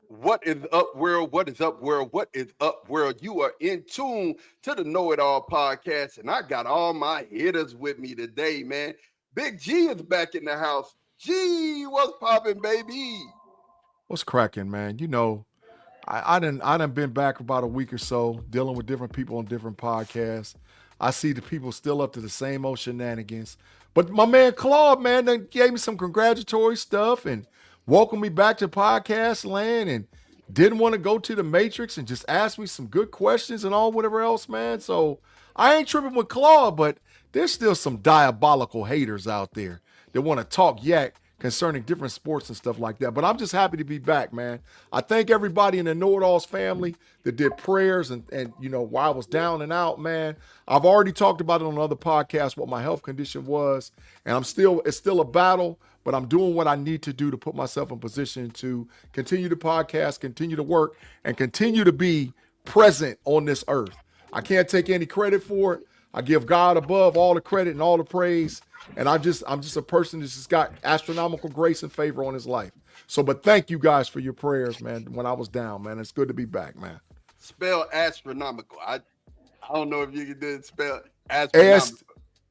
What is up, world? What is up, world? What is up, world? You are in tune to the Know It All podcast, and I got all my hitters with me today, man. Big G is back in the house. G, what's popping, baby? What's cracking, man? I done been back about a week or so dealing with different people on different podcasts. I see the people still up to the same old shenanigans. But my man Claude, man, then gave me some congratulatory stuff and welcomed me back to podcast land and didn't want to go to the Matrix and just asked me some good questions and all whatever else, man. So I ain't tripping with Claude, but there's still some diabolical haters out there that want to talk yak concerning different sports and stuff like that. But I'm just happy to be back, man. I thank everybody in the KnoItAllz family that did prayers and while I was down and out, man. I've already talked about it on other podcasts what my health condition was, and it's still a battle, but I'm doing what I need to do to put myself in position to continue the podcast, continue to work, and continue to be present on this earth. I can't take any credit for it. I give God above all the credit and all the praise. And I'm just a person that's just got astronomical grace and favor on his life. So, but thank you guys for your prayers, man, when I was down, man. It's good to be back, man. Spell astronomical. I don't know if you can do it. Spell A-S-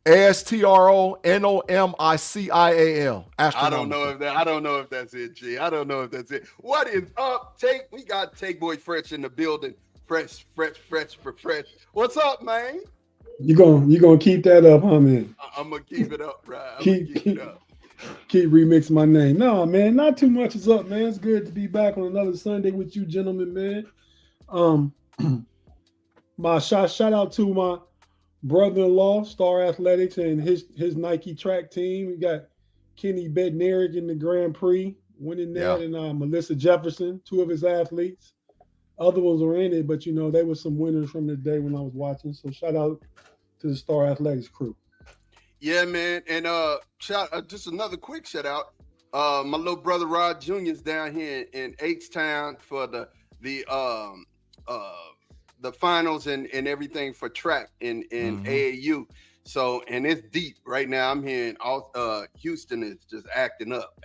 astronomical. ASTRONOMICIAL. I don't know Astronomical. if that. I don't know if that's it, G. I don't know if that's it. What is up, Tate? We got Tate Boy Fresh in the building. Fresh. What's up, man? You gonna keep that up, huh, man? I'm gonna keep it up, right? I'm gonna Keep keep it keep up. keep remixing my name. No, man, not too much is up, man. It's good to be back on another Sunday with you, gentlemen, man. Um, my shout out to my brother-in-law, Star Athletics, and his Nike track team. We got Kenny Bednarik in the Grand Prix winning Yeah. that, and Melissa Jefferson, two of his athletes. Other ones were in it, but they were some winners from the day when I was watching. So shout out to the Star Athletics crew. Yeah, man. And just another quick shout out. My little brother Rod Jr. is down here in H Town for the finals and everything for track in Mm-hmm. AAU. So, and it's deep right now. I'm hearing all Houston is just acting up.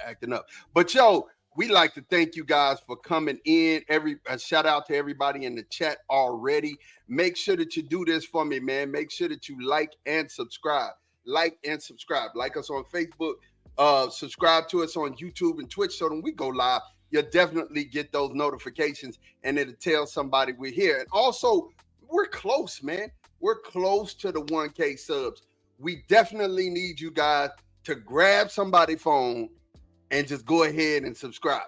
But yo, we like to thank you guys for coming in. Shout out to everybody in the chat already. Make sure that you do this for me, man. Make sure that you like and subscribe. Like and subscribe. Like us on Facebook. Subscribe to us on YouTube and Twitch so when we go live, you'll definitely get those notifications and it'll tell somebody we're here. And also, we're close, man. We're close to the 1K subs. We definitely need you guys to grab somebody's phone and just go ahead and subscribe.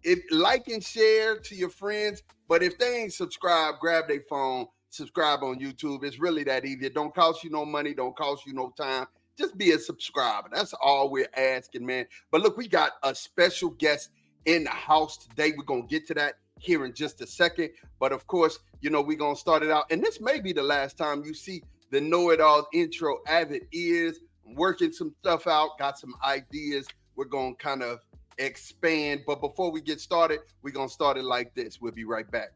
If like and share to your friends, but if they ain't subscribed, grab their phone, subscribe on YouTube. It's really that easy. It don't cost you no money, don't cost you no time. Just be a subscriber. That's all we're asking, man. But look, we got a special guest in the house today. We're gonna get to that here in just a second. But of course, we're gonna start it out. And this may be the last time you see the Know It All intro as it is. I'm working some stuff out, got some ideas. We're going to kind of expand. But before we get started, we're going to start it like this. We'll be right back.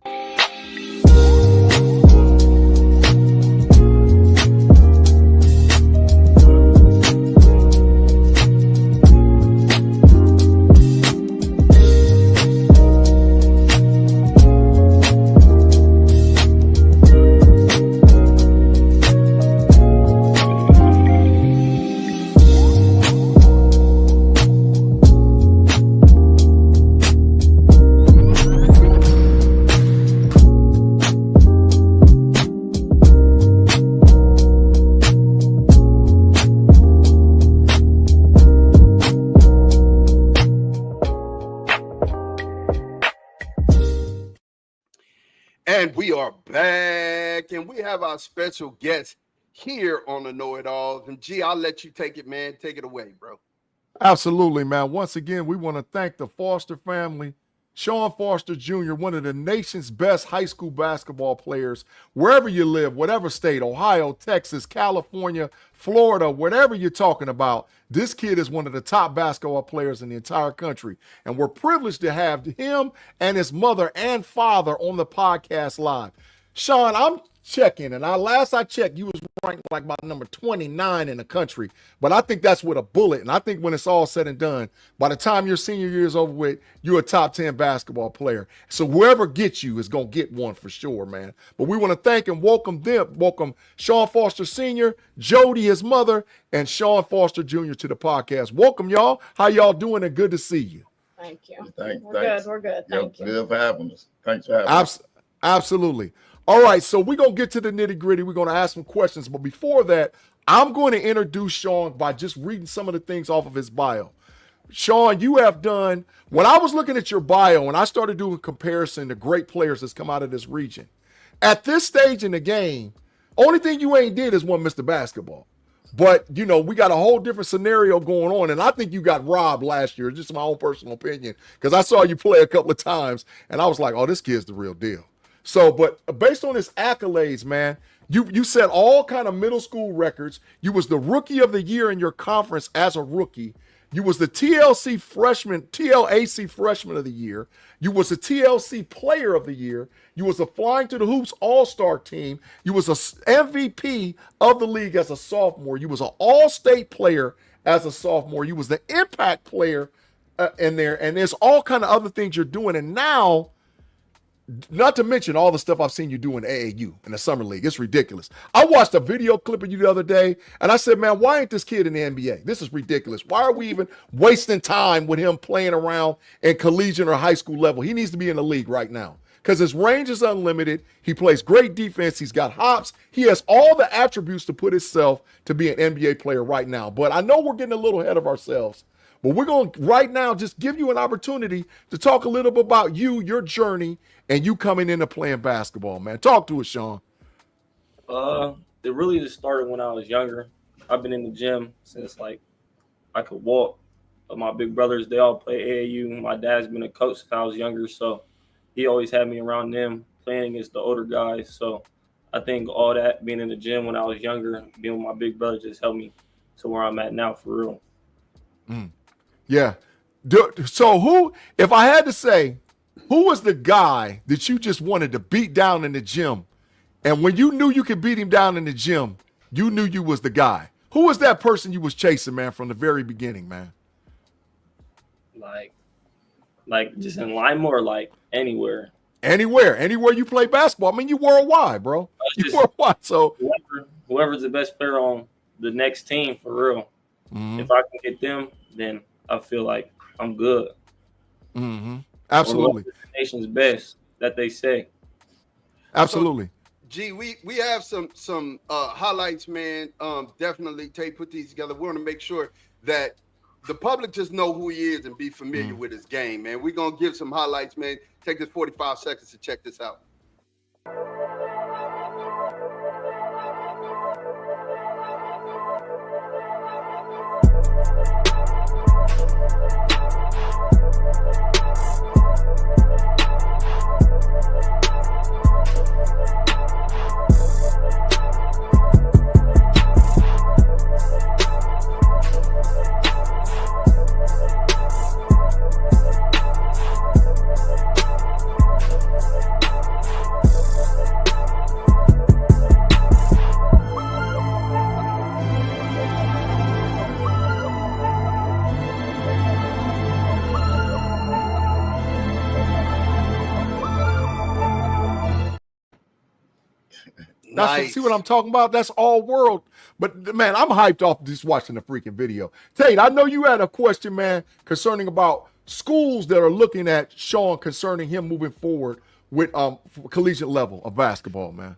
And we are back, and we have our special guest here on the Know It Alls. And G, I'll let you take it, man. Take it away, bro. Absolutely, man. Once again, we want to thank the Foster family. Shawn Foster Jr., one of the nation's best high school basketball players, wherever you live, whatever state, Ohio, Texas, California, Florida, whatever you're talking about, this kid is one of the top basketball players in the entire country. And we're privileged to have him and his mother and father on the podcast live. Shawn, checking, and last I checked, you was ranked like about number 29 in the country. But I think that's with a bullet. And I think when it's all said and done, by the time your senior year is over with, you're a top 10 basketball player. So whoever gets you is going to get one for sure, man. But we want to thank and welcome Shawn Foster Sr., Jodi, his mother, and Shawn Foster Jr. to the podcast. Welcome, y'all. How y'all doing? And good to see you. Thank you. Thanks. We're good. Thank you. Good for having us. Thanks for having us. Absolutely. All right, so we're going to get to the nitty-gritty. We're going to ask some questions. But before that, I'm going to introduce Shawn by just reading some of the things off of his bio. Shawn, you have done, when I was looking at your bio and I started doing comparison to great players that's come out of this region, at this stage in the game, only thing you ain't did is won Mr. Basketball. But, you know, we got a whole different scenario going on, and I think you got robbed last year, just my own personal opinion, because I saw you play a couple of times, and I was like, oh, this kid's the real deal. So, but based on his accolades, man, you set all kind of middle school records. You was the rookie of the year in your conference as a rookie. You was the TLAC freshman of the year. You was the TLC player of the year. You was a Flying to the Hoops all-star team. You was a MVP of the league as a sophomore. You was an all-state player as a sophomore. You was the impact player in there. And there's all kind of other things you're doing. And now, not to mention all the stuff I've seen you do in AAU in the summer league. It's ridiculous. I watched a video clip of you the other day, and I said, man, why ain't this kid in the NBA? This is ridiculous. Why are we even wasting time with him playing around in collegiate or high school level? He needs to be in the league right now because his range is unlimited. He plays great defense. He's got hops. He has all the attributes to put himself to be an NBA player right now. But I know we're getting a little ahead of ourselves. But we're going to right now just give you an opportunity to talk a little bit about you, your journey, and you coming into playing basketball, man. Talk to us, Shawn. It really just started when I was younger. I've been in the gym since like I could walk. My big brothers, they all play AAU. My dad's been a coach since I was younger, so he always had me around them playing against the older guys. So I think all that being in the gym when I was younger, being with my big brothers just helped me to where I'm at now for real. Yeah. So who, if I had to say, who was the guy that you just wanted to beat down in the gym? And when you knew you could beat him down in the gym, you knew you was the guy. Who was that person you was chasing, man, from the very beginning, man? Like just in Lima or like anywhere? Anywhere you play basketball. I mean, you worldwide, bro. You worldwide. So whoever's the best player on the next team, for real. If I can get them, then I feel like I'm good. Absolutely. The nation's best, that they say. Absolutely. So, G, we have some highlights, man. Definitely, Tate put these together. We want to make sure that the public just know who he is and be familiar with his game, man. We're going to give some highlights, man. Take this 45 seconds to check this out. Nice. See what I'm talking about? That's all world. But, man, I'm hyped off just watching the freaking video. Tate, I know you had a question, man, concerning about schools that are looking at Shawn concerning him moving forward with collegiate level of basketball, man.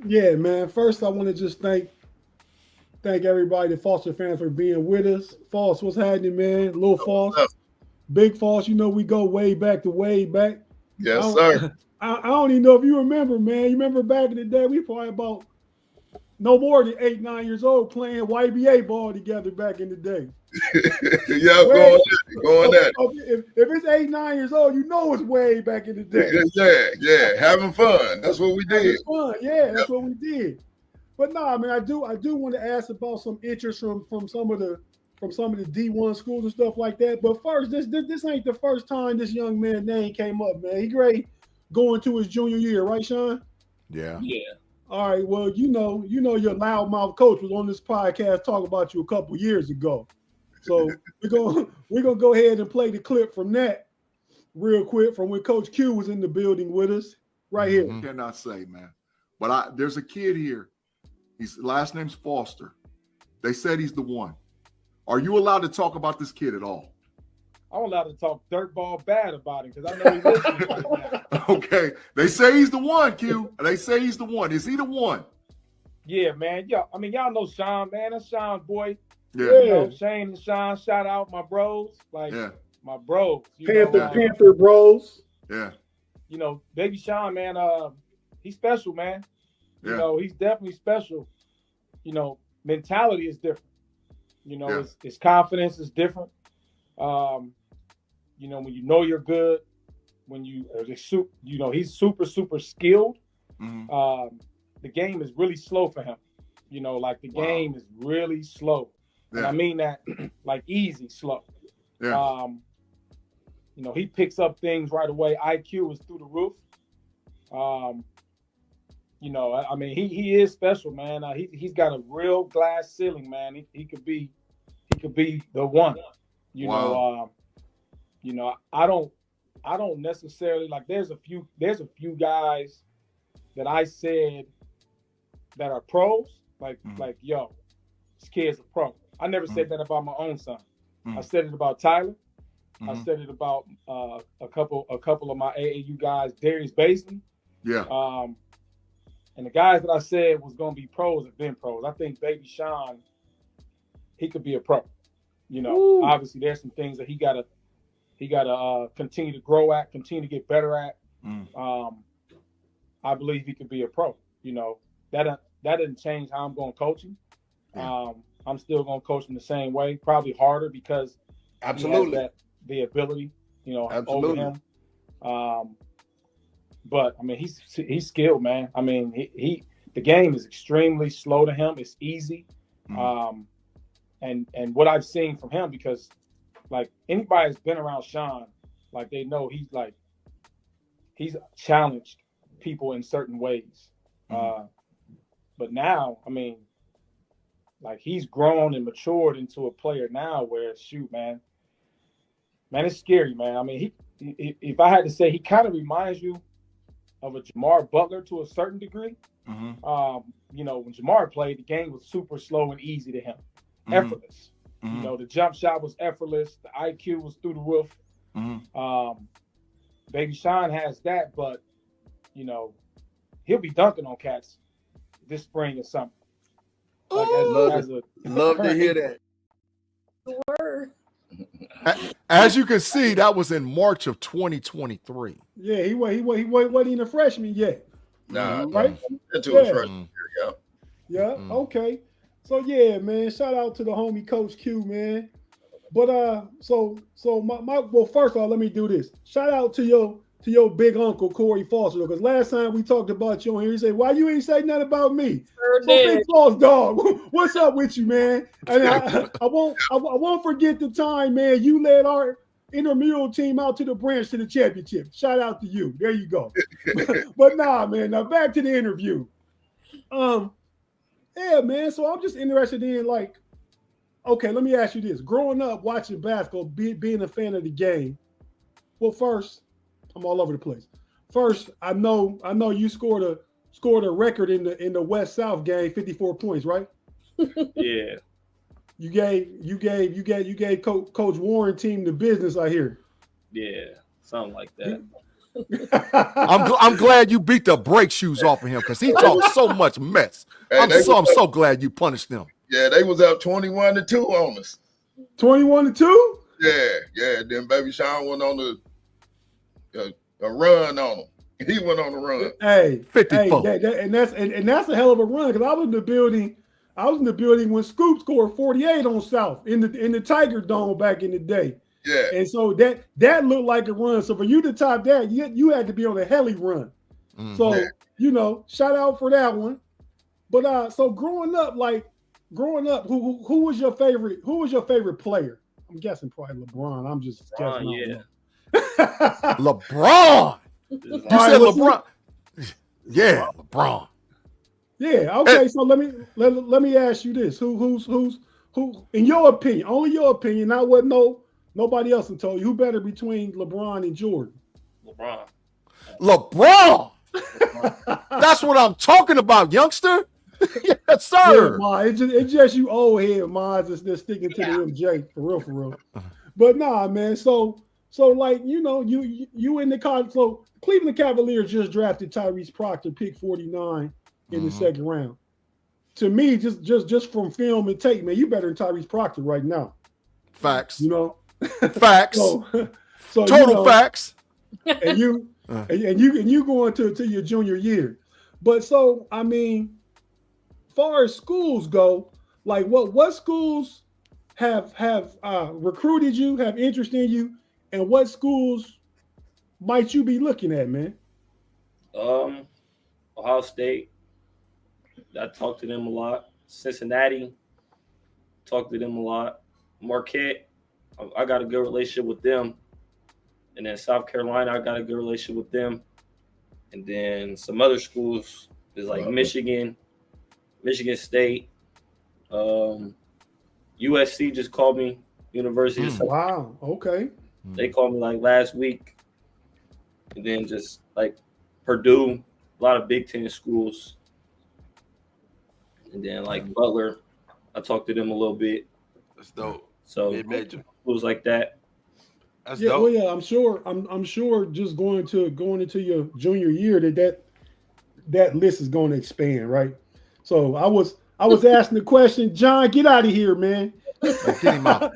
Yeah, man. First, I want to just thank everybody, the Foster fans, for being with us. Foss, what's happening, man? Little Foss, Big Foss, you know we go way back to way back. Yes, sir. I don't even know if you remember, man. You remember back in the day, we probably about no more than 8, 9 years old playing YBA ball together back in the day. Yeah, go on that. If it's 8, 9 years old, you know it's way back in the day. Yeah, having fun. That's what we did. Fun. Yeah, that's what we did. But no, I mean, I do want to ask about some interest from some of the D1 schools and stuff like that. But first, this ain't the first time this young man's name came up, man. He great going to his junior year, right, Shawn? Yeah. All right. Well, you know, your loudmouth coach was on this podcast talking about you a couple years ago. So we're gonna go ahead and play the clip from that real quick from when Coach Q was in the building with us right here. Cannot say, man. But there's a kid here. His last name's Foster. They said he's the one. Are you allowed to talk about this kid at all? I'm allowed to talk dirtball bad about him because I know he's listening right now. Okay. They say he's the one, Q. They say he's the one. Is he the one? Yeah, man. Yeah, I mean, y'all know Shawn, man. That's Shawn, boy. Yeah. You know, Shane and Shawn, shout out my bros. Like, my bros. Panther bros. Yeah. You know, baby Shawn, man, he's special, man. You know, he's definitely special. You know, mentality is different. You know, his confidence is different. You know, when you know you're good, when he's super, super skilled. The game is really slow for him. You know, like the game is really slow. And I mean that like easy slow. Yeah. You know, he picks up things right away. IQ is through the roof. You know, I mean, he is special, man. He's got a real glass ceiling, man. He could be the one. You know, I don't necessarily like. There's a few guys that I said that are pros. Like yo, this kid's a pro. I never said that about my own son. I said it about Tyler. I said it about a couple of my AAU guys, Darius Basin. Yeah. And the guys that I said was going to be pros have been pros. I think baby Shawn, he could be a pro. You know, obviously there's some things that he gotta continue to grow at, continue to get better at. I believe he could be a pro. You know, that didn't change how I'm going to coach him. I'm still going to coach him the same way, probably harder because absolutely he has the ability, you know, over him. But I mean, he's skilled, man. I mean, the game is extremely slow to him. It's easy. And what I've seen from him, because like anybody that's been around Shawn, like they know he's challenged people in certain ways. But now, I mean, like he's grown and matured into a player now where shoot, man, it's scary, man. I mean, if I had to say, he kind of reminds you of a Jamar Butler to a certain degree. You know, when Jamar played, the game was super slow and easy to him. Effortless. You know, the jump shot was effortless. The IQ was through the roof. Baby Shawn has that, but, you know, he'll be dunking on cats this spring or something. Like love to hear that. As you can see, that was in March of 2023. Yeah, he wasn't even a freshman yet. Nah, right? Into a freshman year, yeah. Okay. So yeah, man. Shout out to the homie Coach Q, man. But so well, first of all, let me do this. Shout out to your big uncle Corey Foster, because last time we talked about you on here, he said, "Why you ain't say nothing about me?" So big boss dog, what's up with you, man? And I won't forget the time, man. You led our intramural team out to the branch to the championship. Shout out to you. There you go. But nah, man. Now back to the interview. Yeah, man. So I'm just interested in like, okay, let me ask you this. Growing up watching basketball, being a fan of the game. Well, first, I'm all over the place. First, I know you scored a record in the West-South game, 54 points, right? Yeah. You gave Coach Warren team the business, I hear. Yeah, something like that. I'm glad you beat the brake shoes off of him because he talks so much mess. I'm so glad you punished them. Yeah, they was up 21-2 on us. 21-2? Yeah. Then baby Shawn went on a run on him. He went on a run. Hey, 54. And that's a hell of a run, because I was in the building when Scoop scored 48 on South in the Tiger Dome back in the day. Yeah. And so that looked like a run. So for you to top that, you had to be on a heli run. So you know, shout out for that one. But so growing up, who was your favorite? Who was your favorite player? I'm guessing probably LeBron. I'm just guessing. Yeah. LeBron. You said LeBron. Yeah, LeBron. Yeah. Okay. So let me ask you this: who in your opinion, only your opinion, not what nobody else told you, who better between LeBron and Jordan? LeBron. LeBron. That's what I'm talking about, youngster. Yes, Yeah, sir. Ma, it's just you old head minds that's sticking to the MJ for real. But nah, man. So like you in the college. So Cleveland Cavaliers just drafted Tyrese Proctor, pick 49 in the second round. To me, just from film and tape, man, you better than Tyrese Proctor right now. Facts. Facts. So Total facts. And you going to your junior year. But so I mean, far as schools go, like what schools have recruited you, have interest in you, and what schools might you be looking at, man? Ohio State. I talked to them a lot. Cincinnati. Talked to them a lot. Marquette. I got a good relationship with them. And then South Carolina, I got a good relationship with them. And then some other schools is like Michigan State. USC just called me. University of Wow. Okay. They called me like last week. And then just like Purdue, a lot of Big Ten schools. And then like Butler, I talked to them a little bit. That's dope. So schools like that. That's dope. Well, yeah, I'm sure just going into your junior year that list is going to expand, right? So I was asking the question, John, get out of here, man. Get him out.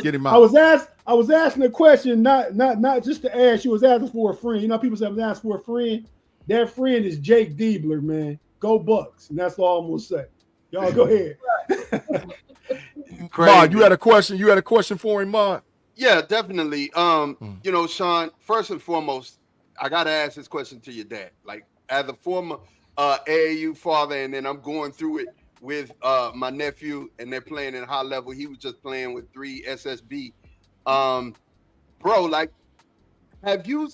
Get him out. I was asking a question, not just to ask you. I was asking for a friend. You know, people say I was asking for a friend. That friend is Jake Diebler, man. Go Bucks, and that's all I'm gonna say. Y'all go ahead. Ma, you had a question. You had a question for him, Ma? Yeah, definitely. Shawn, first and foremost, I gotta ask this question to your dad. Like, as a former AAU father, and then I'm going through it with my nephew, and they're playing at high level. He was just playing with 3 SSB. Bro, like, have you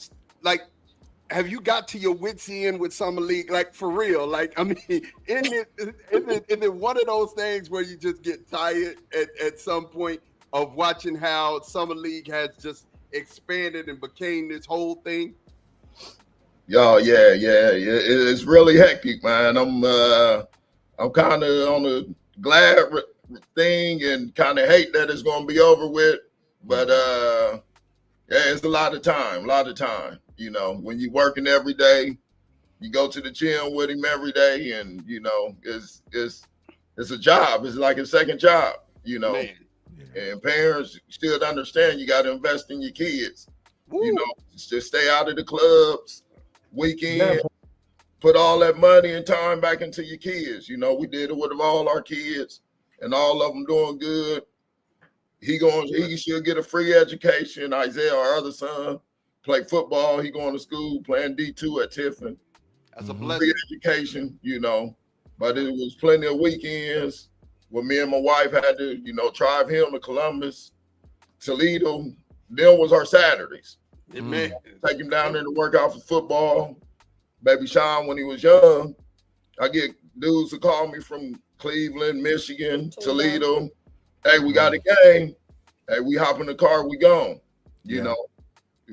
got to your wits end with summer league? Like, for real? Like, I mean, is it one of those things where you just get tired at some point of watching how summer league has just expanded and became this whole thing? Yeah. It's really hectic, man. I'm kind of on the glad thing and kind of hate that it's going to be over with. But yeah, it's a lot of time. You know, when you're working every day, you go to the gym with him every day, and you know, it's a job. It's like a second job. You know. Man. And parents should understand you got to invest in your kids. Woo. You know, just stay out of the clubs, weekend, put all that money and time back into your kids. You know, we did it with all our kids, and all of them doing good. He should get a free education. Isaiah, our other son, play football. He going to school, playing D2 at Tiffin. That's a blessing. Free education, you know. But it was plenty of weekends where me and my wife had to, you know, drive him to Columbus, Toledo. Then was our Saturdays. Take him down there to work out for football. Baby Shawn, when he was young, I get dudes to call me from Cleveland, Michigan, Toledo. Hey, we got a game. Hey, we hop in the car, we gone. You know,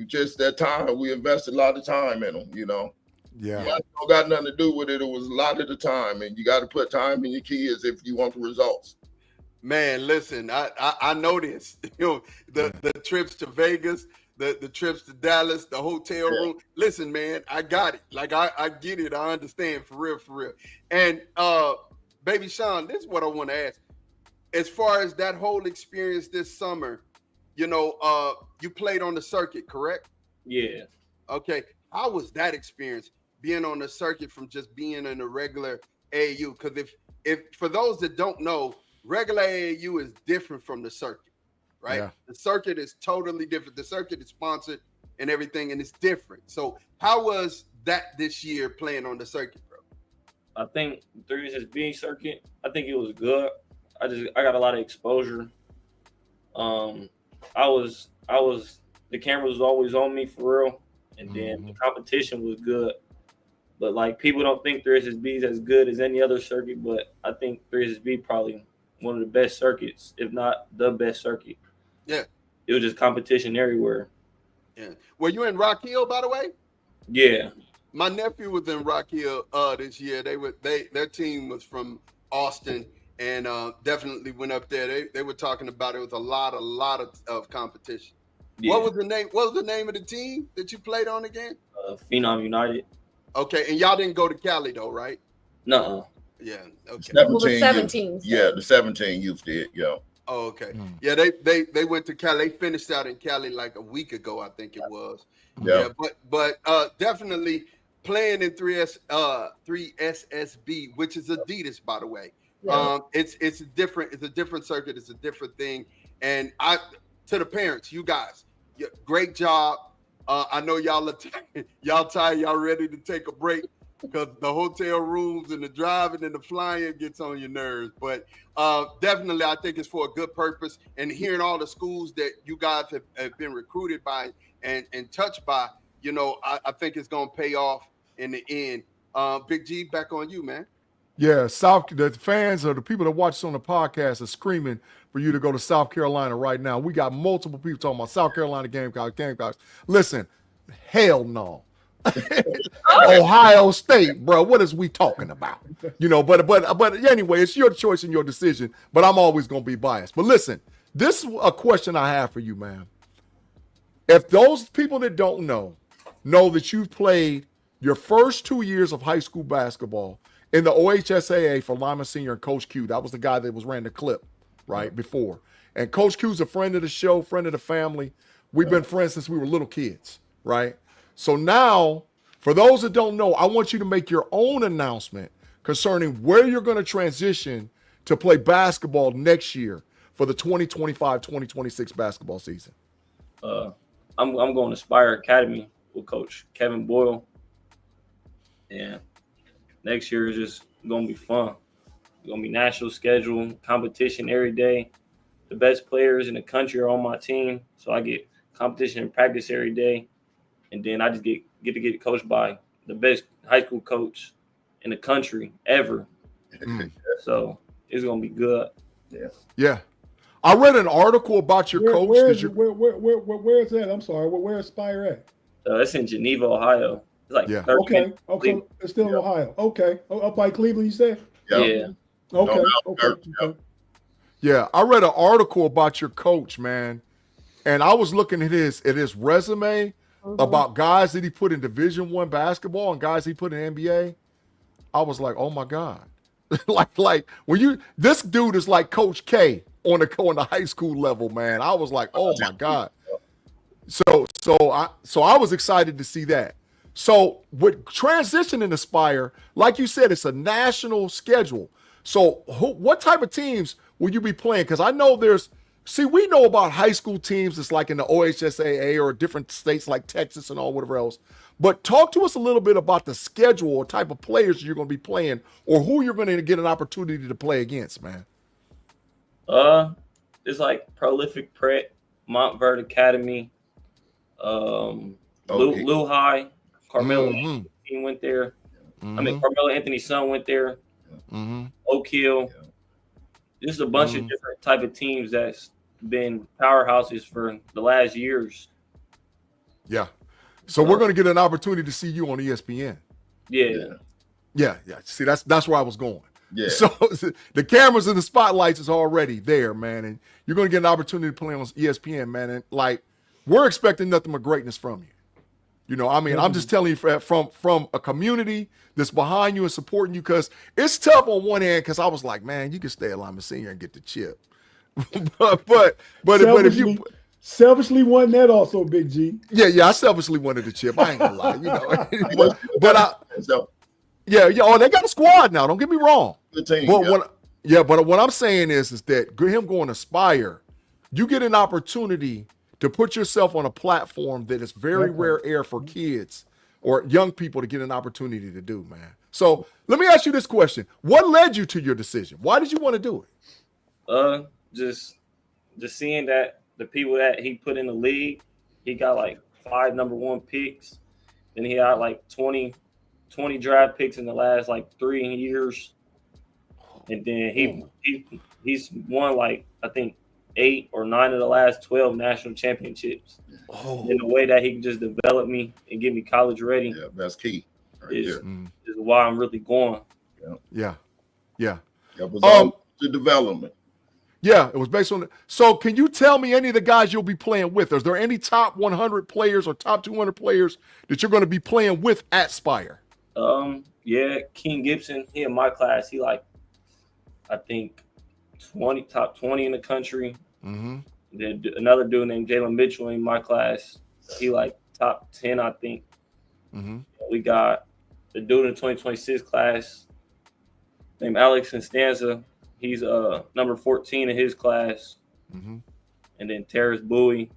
just that time, we invested a lot of time in them, you know. Yeah. It don't got nothing to do with it. It was a lot of the time, and you got to put time in your kids if you want the results. Man, listen, I know this. You know, the trips to Vegas, the trips to Dallas, the hotel room. Listen, man, I got it. Like I get it. I understand for real. And Baby Shawn, this is what I want to ask. As far as that whole experience this summer, you know, you played on the circuit, correct? Yeah. Okay. How was that experience? Being on the circuit from just being in a regular AAU, because if for those that don't know, regular AAU is different from the circuit, right? Yeah. The circuit is totally different. The circuit is sponsored and everything, and it's different. So how was that this year playing on the circuit, bro? I think the 3SSB circuit, I think it was good. I got a lot of exposure. The camera was always on me for real, and then the competition was good. But like people don't think 3SSB is as good as any other circuit, but I think 3SSB probably one of the best circuits, if not the best circuit. Yeah. It was just competition everywhere. Yeah. Were you in Rock Hill, by the way? Yeah. My nephew was in Rock Hill this year. Their team was from Austin and definitely went up there. They were talking about it was a lot of competition. Yeah. What was the name of the team that you played on again? Phenom United. Okay, and y'all didn't go to Cali though, right? No. Yeah. Okay. 17. Yeah, the 17 youth did. Yeah. Oh, okay. Yeah, they went to Cali. They finished out in Cali like a week ago, I think it was. Yeah. But definitely playing in 3SSB, which is Adidas, by the way. Yeah. It's a different circuit. It's a different thing. And to the parents, you guys, great job. I know y'all tired. Y'all ready to take a break because the hotel rooms and the driving and the flying gets on your nerves. But definitely, I think it's for a good purpose. And hearing all the schools that you guys have been recruited by and touched by, I think it's going to pay off in the end. Big G, back on you, man. Yeah, the fans or the people that watch us on the podcast are screaming for you to go to South Carolina right now. We got multiple people talking about South Carolina Gamecocks. Listen, hell no. Ohio State, bro. What is we talking about? But anyway, it's your choice and your decision. But I'm always gonna be biased. But listen, this is a question I have for you, man. If those people that don't know that you've played your first 2 years of high school basketball in the OHSAA for Lima Sr. and Coach Q, that was the guy that ran the clip right before. And Coach Q's a friend of the show, friend of the family. We've been friends since we were little kids, right? So now, for those that don't know, I want you to make your own announcement concerning where you're going to transition to play basketball next year for the 2025-2026 basketball season. I'm going to Spire Academy with Coach Kevin Boyle. Yeah. Next year is just going to be fun. It's going to be national schedule, competition every day. The best players in the country are on my team, so I get competition and practice every day. And then I just get to get coached by the best high school coach in the country ever. So it's going to be good. Yeah. I read an article about your coach. Where is that? I'm sorry. Where is Spire at? It's in Geneva, Ohio. It's like 30 minutes. Okay. It's still in Ohio. Okay. Up by Cleveland, you said? Yeah. Okay. Yeah, I read an article about your coach, man, and I was looking at his resume about guys that he put in Division I basketball and guys he put in NBA. I was like, oh my God, like when this dude is like Coach K on the high school level, man. I was like, oh my God. So I was excited to see that. So with transitioning to Spire, like you said, it's a national schedule. So what type of teams will you be playing? Because I know we know about high school teams. It's like in the OHSAA or different states like Texas and all whatever else. But talk to us a little bit about the schedule or type of players you're going to be playing or who you're going to get an opportunity to play against, man. It's like Prolific Pret, Montverde Academy, Lil High, Carmelo Anthony went there. I mean, Carmelo Anthony's son went there. Oak Hill. Just a bunch of different type of teams that's been powerhouses for the last years. Yeah. So we're going to get an opportunity to see you on ESPN. Yeah. See, that's where I was going. Yeah. So the cameras and the spotlights is already there, man, and you're going to get an opportunity to play on ESPN, man. And like, we're expecting nothing but greatness from you. I'm just telling you from a community that's behind you and supporting you, because it's tough on one hand, because I was like, man, you can stay at Lima Senior and get the chip. but if you selfishly won that also, Big G. Yeah, I selfishly wanted the chip. I ain't gonna lie, they got a squad now. Don't get me wrong. The team, but what I'm saying is that him going to Spire, you get an opportunity to put yourself on a platform that is very rare air for kids or young people to get an opportunity to do, man. So let me ask you this question. What led you to your decision? Why did you want to do it? Just seeing that the people that he put in the league, he got like 5 number 1 picks. Then he had like 20 20 draft picks in the last like 3 years, and then he's won like I think 8 or 9 of the last 12 national championships. And the way that he can just develop me and get me college ready, that's key. Is why I'm really going. Yeah. It was all the development. Yeah, it was based on it. So can you tell me any of the guys you'll be playing with? Is there any top 100 players or top 200 players that you're going to be playing with at Spire? Yeah, King Gibson, he in my class. He like, I think, top 20 in the country. Mm-hmm. Then another dude named Jalen Mitchell in my class. He like top 10, I think. Mm-hmm. We got the dude in the 2026 class named Alex Constanza. He's number 14 in his class. Mm-hmm. And then Terrace Bowie,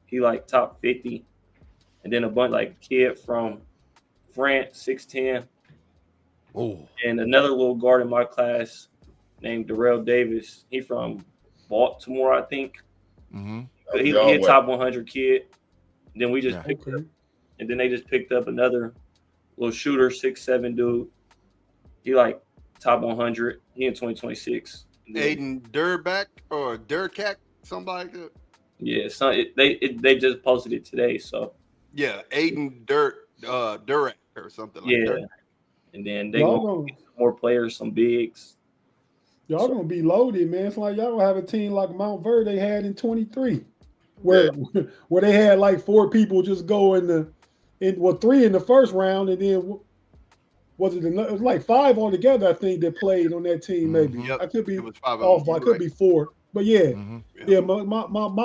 he like top 50. And then a bunch like kid from France, 6'10". Oh. And another little guard in my class named Darrell Davis. He from Baltimore, I think. Mm-hmm. But he a top 100 kid. And then we just picked up, and then they just picked up another little shooter, 6'7" dude. He like top 100. He in 2026. Aiden Durback or Durkak, somebody like that. Yeah, they just posted it today. So yeah, Aiden Durak or something like that. And then they gonna get more players, some bigs. Y'all gonna be loaded, man. It's like y'all gonna have a team like Mount Verde had in 23, where they had like 4 people just go in 3 in the first round, and then it was like 5 altogether, I think, that played on that team. Maybe I could be off, I could be 4, but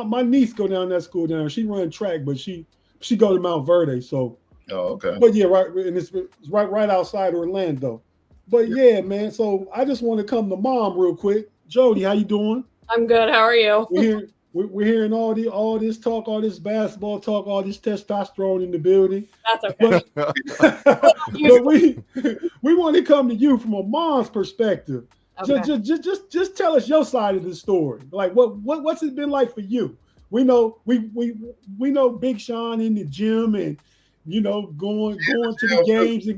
my niece go down that school down. She run track, but she go to Mount Verde. So but right, and it's right outside Orlando. But yeah, man. So I just want to come to mom real quick. Jodi, how you doing? I'm good. How are you? We're hearing all this talk, all this basketball talk, all this testosterone in the building. That's okay. But we want to come to you from a mom's perspective. Okay. Just tell us your side of the story. Like what's it been like for you? We know Big Shawn in the gym and going to the games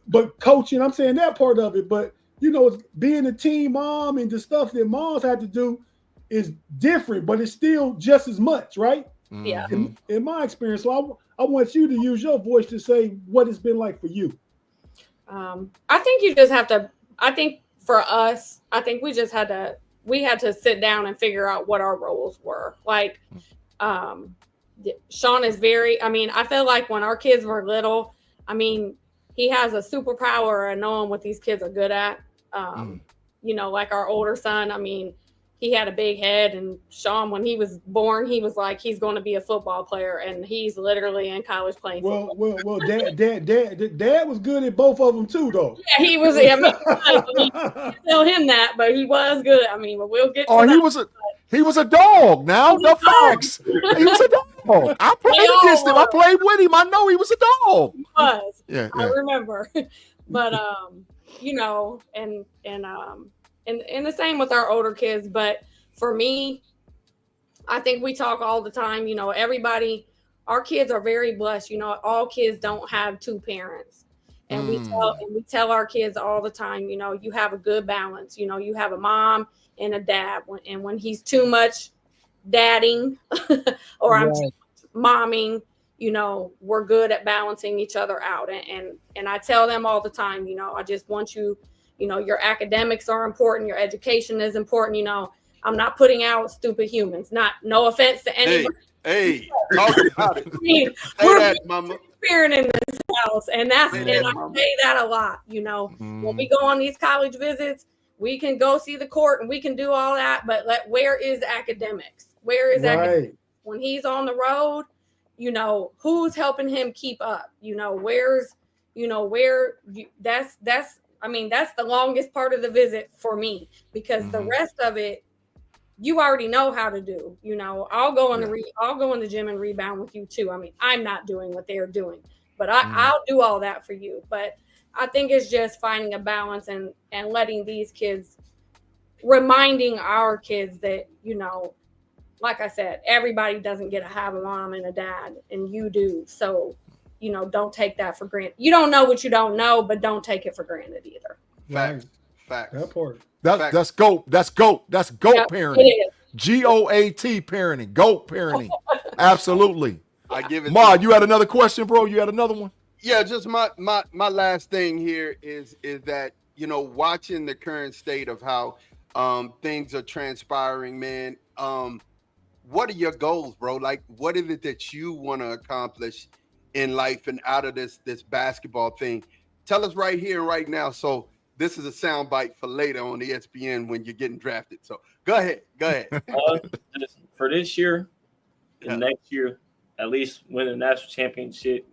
but coaching. I'm saying that part of it, but being a team mom and the stuff that moms had to do is different, but it's still just as much, right? Yeah. In my experience, so I want you to use your voice to say what it's been like for you. I think you just have to. I think for us, we had to sit down and figure out what our roles were. Like, Shawn is very. I mean, I feel like when our kids were little, I mean, he has a superpower of knowing what these kids are good at. Like our older son. I mean, he had a big head, and Shawn, when he was born, he was like, he's going to be a football player, and he's literally in college playing football. Well, Dad was good at both of them too, though. Yeah, he was. I mean, tell him that, but he was good. I mean, but we'll get to that. He was a dog. Now the facts. He was a dog. I played against him. I played with him. I know he was a dog. He was. Yeah. I remember. But and the same with our older kids. But for me, I think we talk all the time. Everybody, our kids are very blessed. All kids don't have 2 parents, and we tell our kids all the time. You have a good balance. You have a mom and a dad. When he's too much dadding, or I'm too much momming, we're good at balancing each other out. And I tell them all the time. I just want you. Your academics are important. Your education is important. I'm not putting out stupid humans. No offense to anybody. Hey, talk about it. I mean, we're transparent in this house, and I say that a lot. When we go on these college visits, we can go see the court and we can do all that, but where is academics? Where is academics? When he's on the road, who's helping him keep up? That's the longest part of the visit for me, because the rest of it, you already know how to do. I'll go in the gym and rebound with you too. I mean, I'm not doing what they're doing, but I'll do all that for you. But I think it's just finding a balance and letting these kids, reminding our kids that, like I said, everybody doesn't get to have a mom and a dad, and you do. So, don't take that for granted. You don't know what you don't know, but don't take it for granted either. Facts. That part. That's GOAT. That's GOAT. That's GOAT Yep, parenting. it is. GOAT parenting. GOAT parenting. Absolutely. I give it. Ma, you had another question, bro? You had another one? Yeah, just my last thing here is that watching the current state of how things are transpiring, man. What are your goals, bro? Like, what is it that you want to accomplish in life and out of this basketball thing? Tell us right here and right now. So this is a soundbite for later on ESPN when you're getting drafted. So go ahead. For this year and next year, at least win a national championship,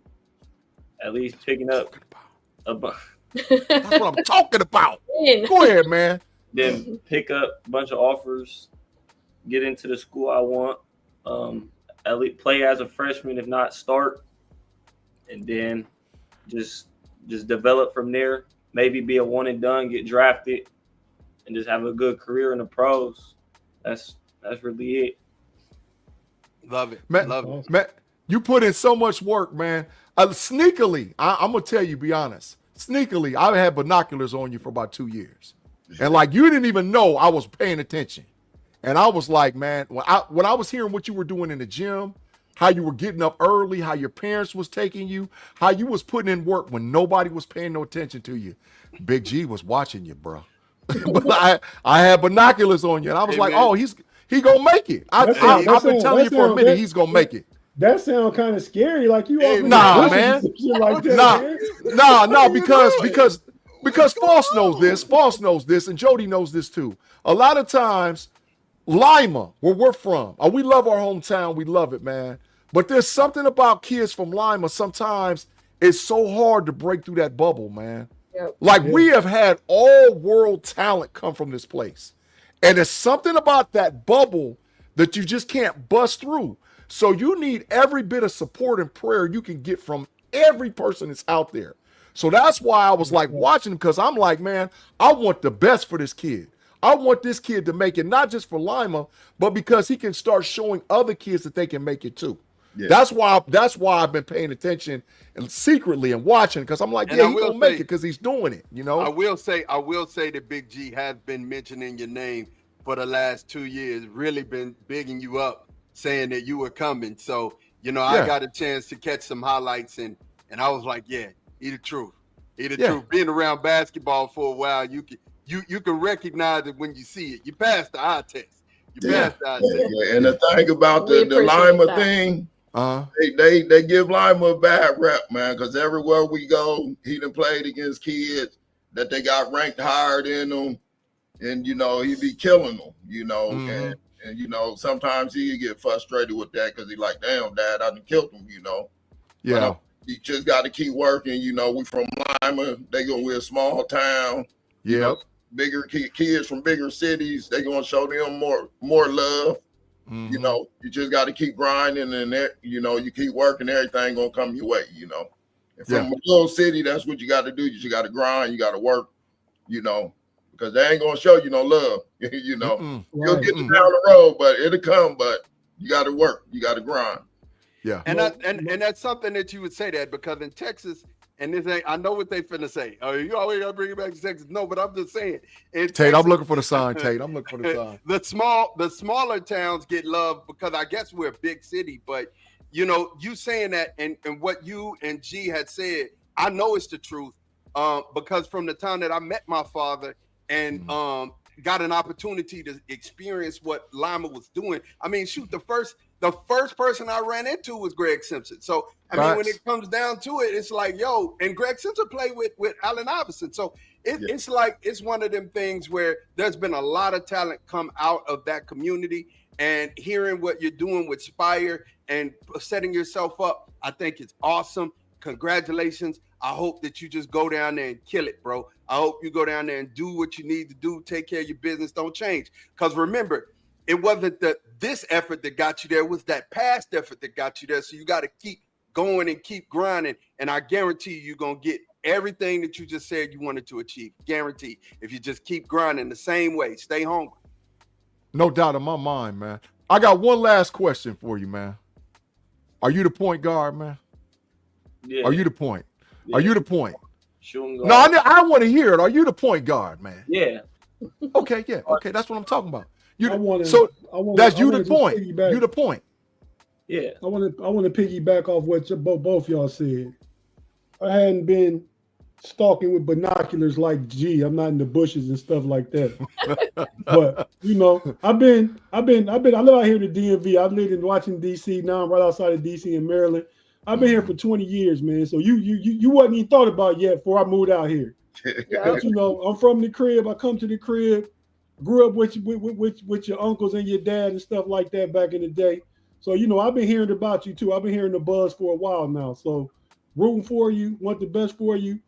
at least picking up a That's what I'm talking about. Go ahead, man. Then pick up a bunch of offers, get into the school I want, at least play as a freshman, if not start, and then just develop from there. Maybe be a one and done, get drafted, and just have a good career in the pros. That's really it. Love it. Man, Love it. Man, you put in so much work, man. Sneakily, I'm gonna tell you, be honest. Sneakily, I had binoculars on you for about 2 years, and like you didn't even know I was paying attention. And I was like, man, when I was hearing what you were doing in the gym, how you were getting up early, how your parents was taking you, how you was putting in work when nobody was paying no attention to you. Big G was watching you, bro. But I had binoculars on you, and I was like, oh, he gonna make it. I've been telling you for a minute he's gonna make it. That sounds kind of scary. Like you, nah, man, like that, nah, because Foss knows this, and Jodi knows this too. A lot of times, Lima, where we're from, we love our hometown, we love it, man. But there's something about kids from Lima. Sometimes it's so hard to break through that bubble, man. Yep. Like we have had all world talent come from this place, and there's something about that bubble that you just can't bust through. So you need every bit of support and prayer you can get from every person that's out there. So that's why I was like watching him, because I'm like, man, I want the best for this kid. I want this kid to make it, not just for Lima, but because he can start showing other kids that they can make it too. Yeah. That's why I've been paying attention and secretly and watching, because I'm like, yeah, he's gonna make it because he's doing it. I will say that Big G has been mentioning your name for the last 2 years, really been bigging you up, saying that you were coming. So, I got a chance to catch some highlights, and I was like, yeah, he the truth. He the truth. Being around basketball for a while, you can recognize it when you see it. You passed the eye test. Passed the eye test. Yeah. And the thing about the Lima thing, they give Lima a bad rep, man, because everywhere we go, he done played against kids that they got ranked higher than them, and he be killing them, and sometimes he get frustrated with that because he like, damn, Dad, I done killed him, Yeah. But, you just got to keep working. We from Lima. We're a small town. Yep. Bigger kids from bigger cities, they're gonna show them more love. Mm-hmm. You just got to keep grinding, and you keep working. Everything gonna come your way. And from a little city, that's what you got to do. You just got to grind. You got to work. Because they ain't gonna show you no love. You'll get down the road, but it'll come. But you got to work. You got to grind. Yeah. And that's something that you would say that, because in Texas. And this ain't, I know what they finna say. Oh, you always gotta bring it back to Texas. No, but I'm just saying. Tate, Texas, I'm looking for the sign, Tate. I'm looking for the sign. The smaller towns get love because I guess we're a big city. But you saying that and what you and G had said, I know it's the truth. Because from the time that I met my father and got an opportunity to experience what Lima was doing. I mean, shoot, the first person I ran into was Greg Simpson. So, I mean, when it comes down to it, it's like, yo, and Greg Simpson played with Allen Iverson. So it's like, it's one of them things where there's been a lot of talent come out of that community, and hearing what you're doing with Spire and setting yourself up, I think it's awesome. Congratulations. I hope that you just go down there and kill it, bro. I hope you go down there and do what you need to do. Take care of your business. Don't change. Because remember, it wasn't this effort that got you there. It was that past effort that got you there. So you got to keep going and keep grinding. And I guarantee you're going to get everything that you just said you wanted to achieve. Guaranteed. If you just keep grinding the same way. Stay hungry. No doubt in my mind, man. I got one last question for you, man. Are you the point guard, man? Yeah. Are you the point? Yeah. Are you the point? Shooting No, guard. I want to hear it. Are you the point guard, man? Yeah. Okay, yeah. Okay, that's what I'm talking about. I wanna- that's I you wanna the just point. piggyback. You the point. Yeah. I want to piggyback off what both y'all said. I hadn't been stalking with binoculars like G. I'm not in the bushes and stuff like that. But you know, I live out here in the DMV. I've lived in Washington DC. Now I'm right outside of DC in Maryland. I've been here for 20 years, man. So you wasn't even thought about yet before I moved out here. But you know, I'm from the crib. I come to the crib. Grew up with your uncles and your dad and stuff like that back in the day. So you know, I've been hearing about you too. I've been hearing the buzz for a while now. So rooting for you, want the best for you,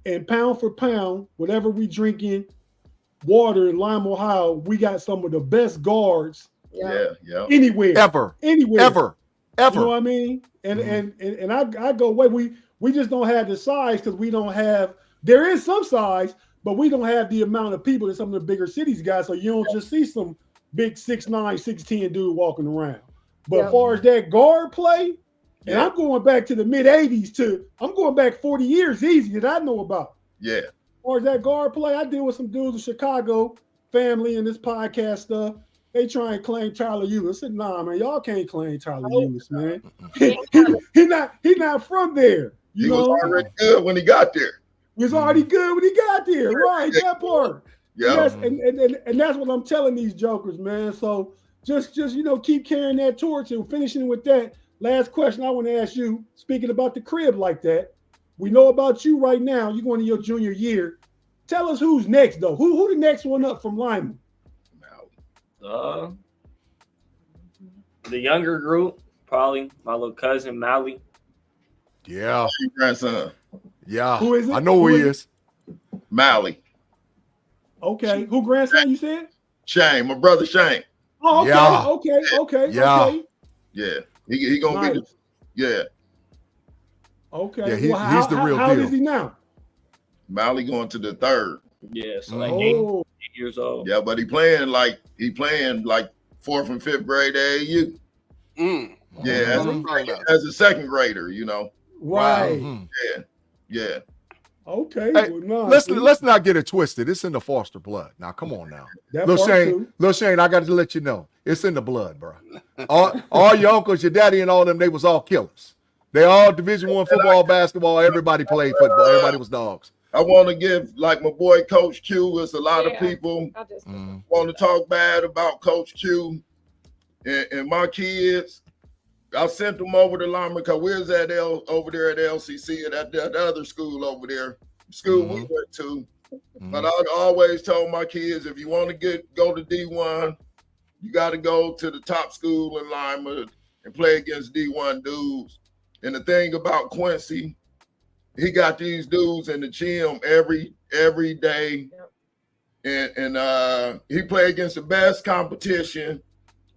and pound for pound, whatever we drinking, water in Lima, Ohio, we got some of the best guards. Yeah. Anywhere. Ever. You know what I mean? And and I go, wait, we just don't have the size because we don't have. There is some size, but we don't have the amount of people that some of the bigger cities got. So you don't just see some big 6'9", 6'10" dude walking around. But as far as that guard play, and I'm going back to the mid '80s I'm going back 40 years easy that I know about. Yeah. As far as that guard play, I deal with some dudes in Chicago, family, and this podcast stuff. They try and claim Tyler Eulis. I said, nah, man, y'all can't claim Tyler Eulis, man. He not from there. He was already good when he got there. He was already good when he got there, right? That part. Yeah. And that's what I'm telling these jokers, man. So just you know, keep carrying that torch and finishing with that. Last question I want to ask you, speaking about the crib like that, we know about you right now. You're going to your junior year. Tell us who's next, though. Who the next one up from Lima? The younger group, probably my little cousin Mally. Yeah. Grandson. Yeah. Who is it? I know who he is. Mally. Okay. Who grandson you said? Shane, my brother Shane. Oh, okay. Yeah. Okay. Yeah. Okay. Yeah. He gonna be yeah. Okay. Yeah, he's the real how deal. How is he now? Mally going to the third. Yeah, so like 8 years old. Yeah, but he playing like 4th and 5th grade AAU. Yeah, as a second grader, you know. Right. Yeah. Okay. Hey, well, let's not get it twisted. It's in the Foster blood. Now, come on now. Lil Shane, I got to let you know. It's in the blood, bro. All your uncles, your daddy, and all them, they was all killers. They all Division I football, basketball. Everybody played football. Everybody was dogs. I want to give, like my boy Coach Q, there's a lot of people want to talk bad about Coach Q and my kids. I sent them over to Lima because we was over there at LCC at that other school over there, we went to. But I always told my kids, if you want to go to D1, you got to go to the top school in Lima and play against D1 dudes. And the thing about Quincy, he got these dudes in the gym every day, and he played against the best competition.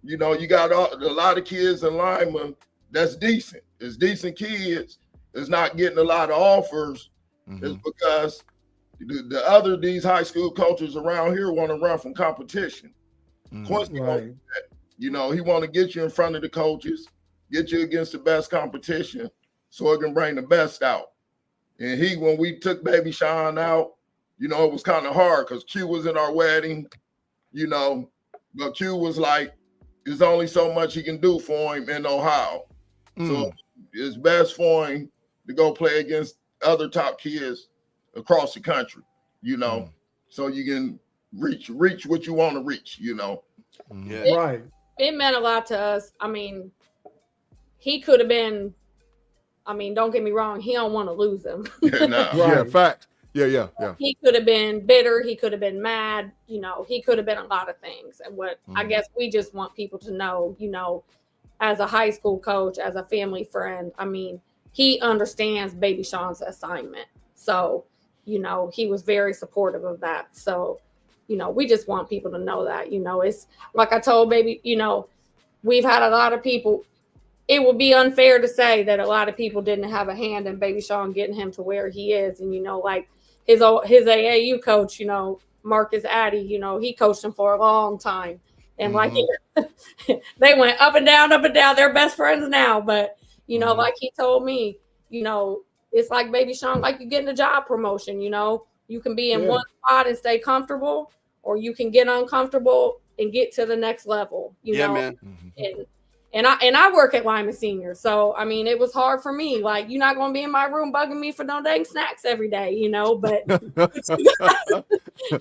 You know, you got a lot of kids in Lima that's decent. It's decent kids. It's not getting a lot of offers. It's because these high school coaches around here want to run from competition. Quincy, you know, he want to get you in front of the coaches, get you against the best competition, so it can bring the best out. And when we took Baby Shawn out, you know, it was kind of hard because Q was in our wedding, you know, but Q was like, there's only so much he can do for him in Ohio. So it's best for him to go play against other top kids across the country, you know, so you can reach what you want to reach, you know. Right. It meant a lot to us. I mean, he could have been, I mean, don't get me wrong, he don't want to lose him. Yeah, fact. Yeah. He could have been bitter. He could have been mad. You know, he could have been a lot of things. And what I guess we just want people to know, you know, as a high school coach, as a family friend, I mean, he understands Baby Shawn's assignment. So, you know, he was very supportive of that. So, you know, we just want people to know that, you know, it's like I told Baby, you know, we've had a lot of people. It would be unfair to say that a lot of people didn't have a hand in Baby Shawn getting him to where he is. And, you know, like his AAU coach, you know, Marcus Addy, you know, he coached him for a long time. And like they went up and down. They're best friends now. But, you know, like he told me, you know, it's like Baby Shawn, like you getting a job promotion, you know, you can be in Yeah. one spot and stay comfortable, or you can get uncomfortable and get to the next level, you know. man. And I work at Lima Senior, so I mean it was hard for me. Like, you're not gonna be in my room bugging me for no dang snacks every day, you know. But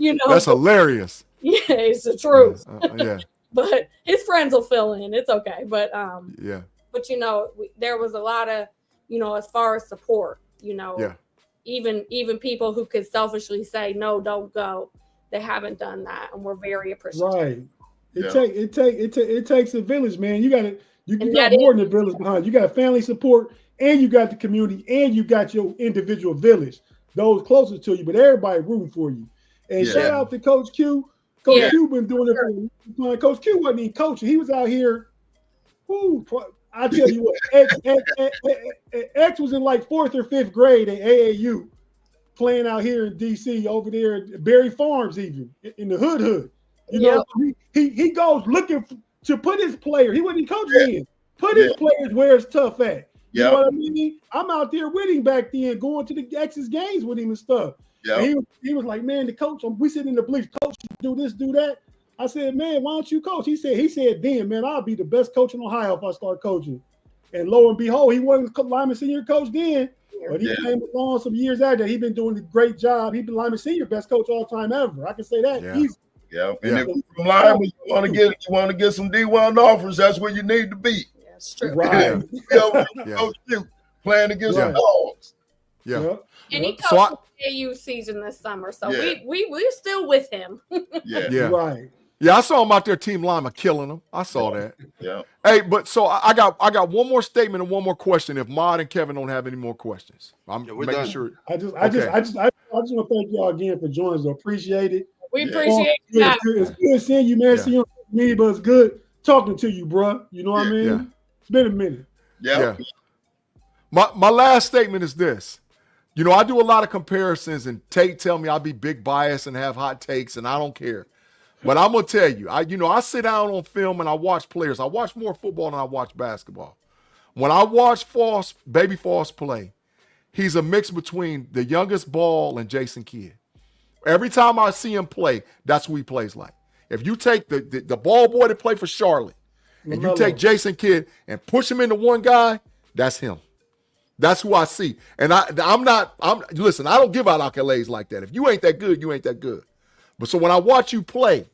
you know, That's hilarious. yeah, it's the truth. Yeah. But his friends will fill in. It's okay. But Yeah. but you know, there was a lot of, you know, as far as support, you know, Yeah. even people who could selfishly say no, don't go. They haven't done that, and we're very appreciative. Right. Yeah. It takes a village, man. You got And got that more than a village behind. You got family support, and you got the community, and you got your individual village, those closest to you, but everybody rooting for you. And Yeah. shout out to Coach Q. Coach Yeah. Q been doing it for a long time. Coach Q wasn't even coaching. He was out here. I tell you what, X was in like 4th or 5th grade at AAU, playing out here in DC, over there at Berry Farms, even in the hood. You know, he goes looking to put his player. He wasn't coaching in. Put his players where it's tough at. You know what I mean? I'm out there with him back then, going to the X's games with him and stuff. Yeah. And he was like, man, the coach, we sitting in the bleachers, coach, do this, do that. I said, man, why don't you coach? He said, then, man, I'll be the best coach in Ohio if I start coaching. And lo and behold, he wasn't Lima Senior coach then, but he came along some years after. He been doing a great job. He been Lima Senior best coach all time ever. I can say that. Yeah. Yeah, and if from Lima, you want to get some D1 offers, that's where you need to be. That's true. Right. Coach Q, playing against the dogs. Yeah. And he So coached the AU season this summer, so we're still with him. Yeah. Right. Yeah, I saw him out there, Team Lima, killing them. I saw that. Yeah. Hey, but so I got one more statement and one more question. If Mod and Kevin don't have any more questions, I'm we're making done. sure. I just want to thank y'all again for joining us. I appreciate it. We appreciate that. It's good seeing you, man. Yeah. See you on me, but it's good talking to you, bro. You know what I mean? Yeah. It's been a minute. Yeah. My last statement is this. You know, I do a lot of comparisons, and Tate tell me I'll be big biased and have hot takes, and I don't care. But I'm gonna tell you, I sit down on film and I watch players. I watch more football than I watch basketball. When I watch Baby Foss play, he's a mix between the youngest Ball and Jason Kidd. Every time I see him play, that's who he plays like. If you take the ball boy that played for Charlotte, and you take Jason Kidd and push him into one guy, that's him. That's who I see. And listen, I don't give out accolades like that. If you ain't that good, you ain't that good. But so when I watch you play,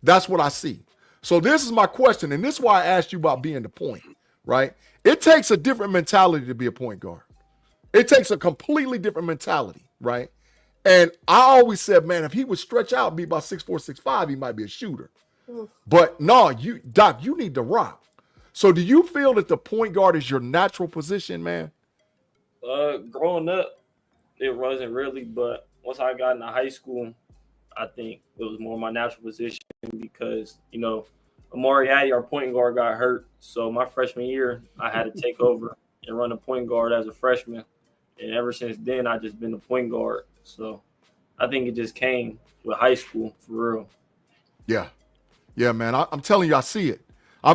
that's what I see. So this is my question, and this is why I asked you about being the point, right? It takes a different mentality to be a point guard. It takes a completely different mentality, right? And I always said, man, if he would stretch out and be about 6'4", 6'5", he might be a shooter. But no, Doc, you need to rock. So do you feel that the point guard is your natural position, man? Growing up, it wasn't really, but once I got into high school, I think it was more my natural position because, you know, Amari Addy, our point guard, got hurt. So my freshman year, I had to take over and run the point guard as a freshman. And ever since then, I've just been the point guard. So I think it just came with high school, for real. Yeah. Yeah, man. I'm telling you, I see it. I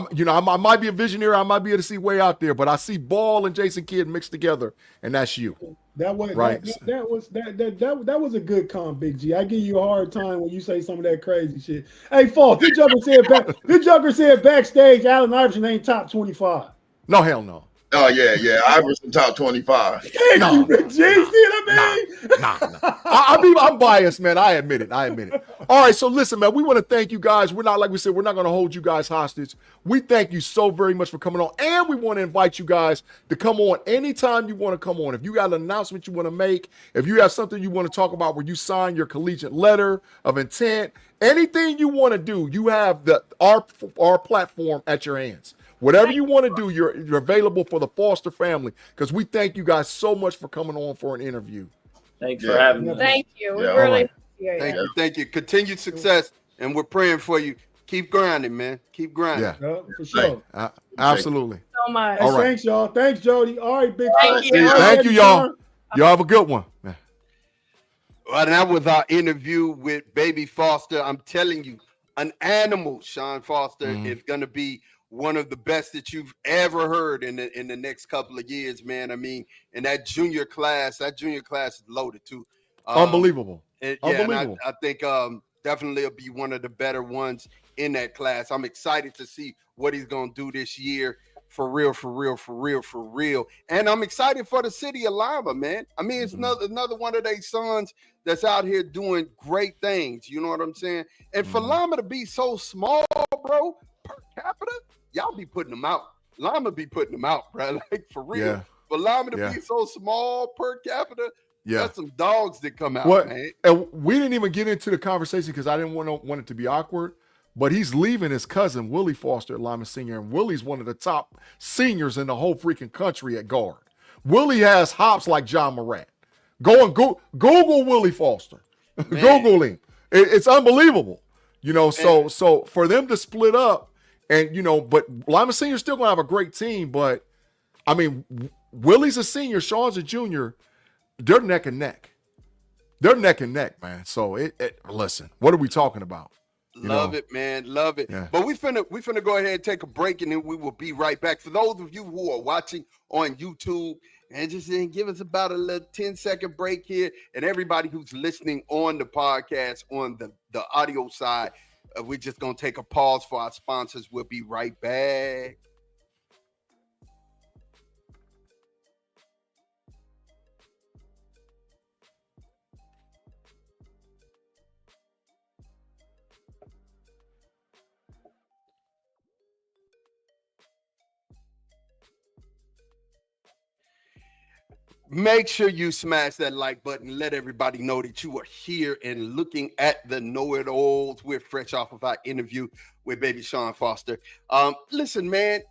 might be a visionary. I might be able to see way out there, but I see Ball and Jason Kidd mixed together, and that's you. That was right. That was a good comp, Big G. I give you a hard time when you say some of that crazy shit. Hey, Falk, this Joker said backstage, Allen Iverson ain't top 25. No, hell no. Oh yeah. Iverson top 25. Thank you, Big G. See what I mean? Nah. I'm biased, man. I admit it. All right, so listen, man, we want to thank you guys. We're not, like we said, we're not going to hold you guys hostage. We thank you so very much for coming on, and we want to invite you guys to come on anytime you want to come on. If you got an announcement you want to make, if you have something you want to talk about where you sign your collegiate letter of intent, anything you want to do, you have our platform at your hands. Whatever you want to do, you're available for the Foster family, because we thank you guys so much for coming on for an interview. Thanks for having me. Thank you. We Yeah. really Thank you. Continued success, and we're praying for you. Keep grinding, man. Keep grinding. Yeah, for sure. absolutely. so much. All right. Thanks, y'all. Thanks, Jody. All right, Big Thank Fox. you. Thank you, y'all. Y'all have a good one. Well, that was our interview with Baby Foster. I'm telling you, an animal, Shawn Foster, is going to be one of the best that you've ever heard in the next couple of years, man. I mean, and that junior class is loaded too. Unbelievable. And I think definitely it'll be one of the better ones in that class. I'm excited to see what he's gonna do this year. For real. And I'm excited for the city of Lima, man. I mean, it's another one of their sons that's out here doing great things. You know what I'm saying? And for Lima to be so small, bro, per capita, y'all be putting them out. Lima be putting them out, bro. Like, for real. Yeah. For Lima to be so small per capita, that's some dogs that come out, man. And we didn't even get into the conversation because I didn't want it to be awkward. But he's leaving his cousin, Willie Foster, at Lima Sr. And Willie's one of the top seniors in the whole freaking country at guard. Willie has hops like John Morant. Go and Google Willie Foster. Google him. It's unbelievable. You know, so for them to split up and, you know, but Lima Sr. still going to have a great team. But, I mean, Willie's a senior, Shawn's a junior. They're neck and neck. They're neck and neck, man. So, listen, what are we talking about? Love it, man. Love it. Yeah. But we finna go ahead and take a break, and then we will be right back. For those of you who are watching on YouTube, and just give us about a little 10-second break here. And everybody who's listening on the podcast, on the audio side, we're just gonna take a pause for our sponsors. We'll be right back. Make sure you smash that like button. Let everybody know that you are here and looking at the KnoItAllz. We're fresh off of our interview with baby Shawn Foster. Listen, man,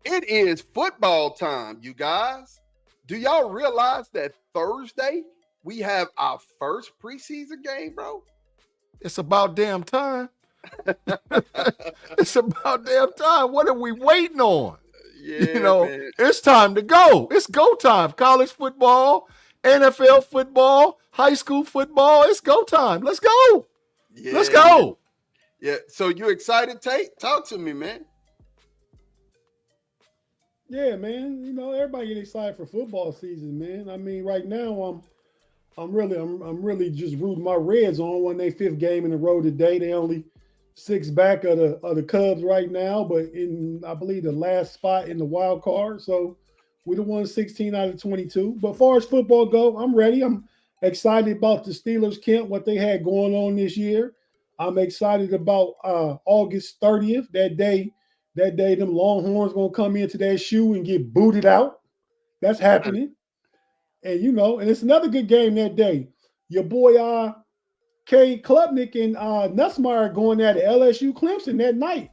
it is football time, you guys. Do y'all realize that Thursday we have our first preseason game, bro? It's about damn time. It's about damn time. What are we waiting on? Yeah, you know, man. It's time to go. It's go time. College football, NFL football, high school football. It's go time. Let's go. Yeah, let's go. Yeah. So you excited, Tate? Talk to me, man. Yeah, man. You know, everybody get excited for football season, man. I mean, right now I'm really just rooting my Reds on. Won their 5th game in a row today. They only 6 back of the Cubs right now, but in, I believe, the last spot in the wild card. So we done won 16 out of 22. But as far as football go, I'm ready. I'm excited about the Steelers camp, what they had going on this year. I'm excited about August 30th, that day them Longhorns gonna come into their shoe and get booted out. That's happening. And you know, and it's another good game that day. Your boy K. Klubnik and Nussmeier going at LSU Clemson that night.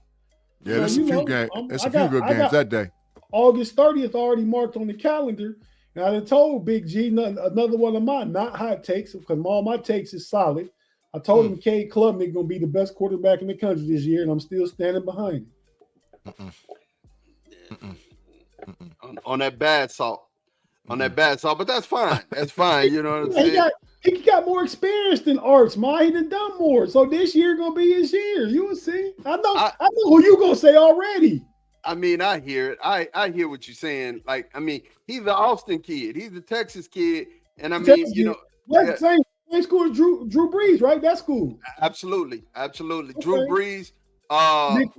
Yeah, there's a few games. There's a few good games that day. August 30th already marked on the calendar. And I done told Big-G another one of my not hot takes, because all my takes is solid. I told him K. Klubnik gonna be the best quarterback in the country this year, and I'm still standing behind him. On that bad salt. On that bad salt, but that's fine. That's fine. You know what I'm saying? He got more experience than Arts, man. He done more. So this year gonna be his year. You will see. I know who you gonna say already. I mean, I hear it. I hear what you're saying. Like, I mean, he's the Austin kid. He's the Texas kid. And I mean, you know, same school as Drew Brees, right? That school. Absolutely. Okay. Drew Brees. Nick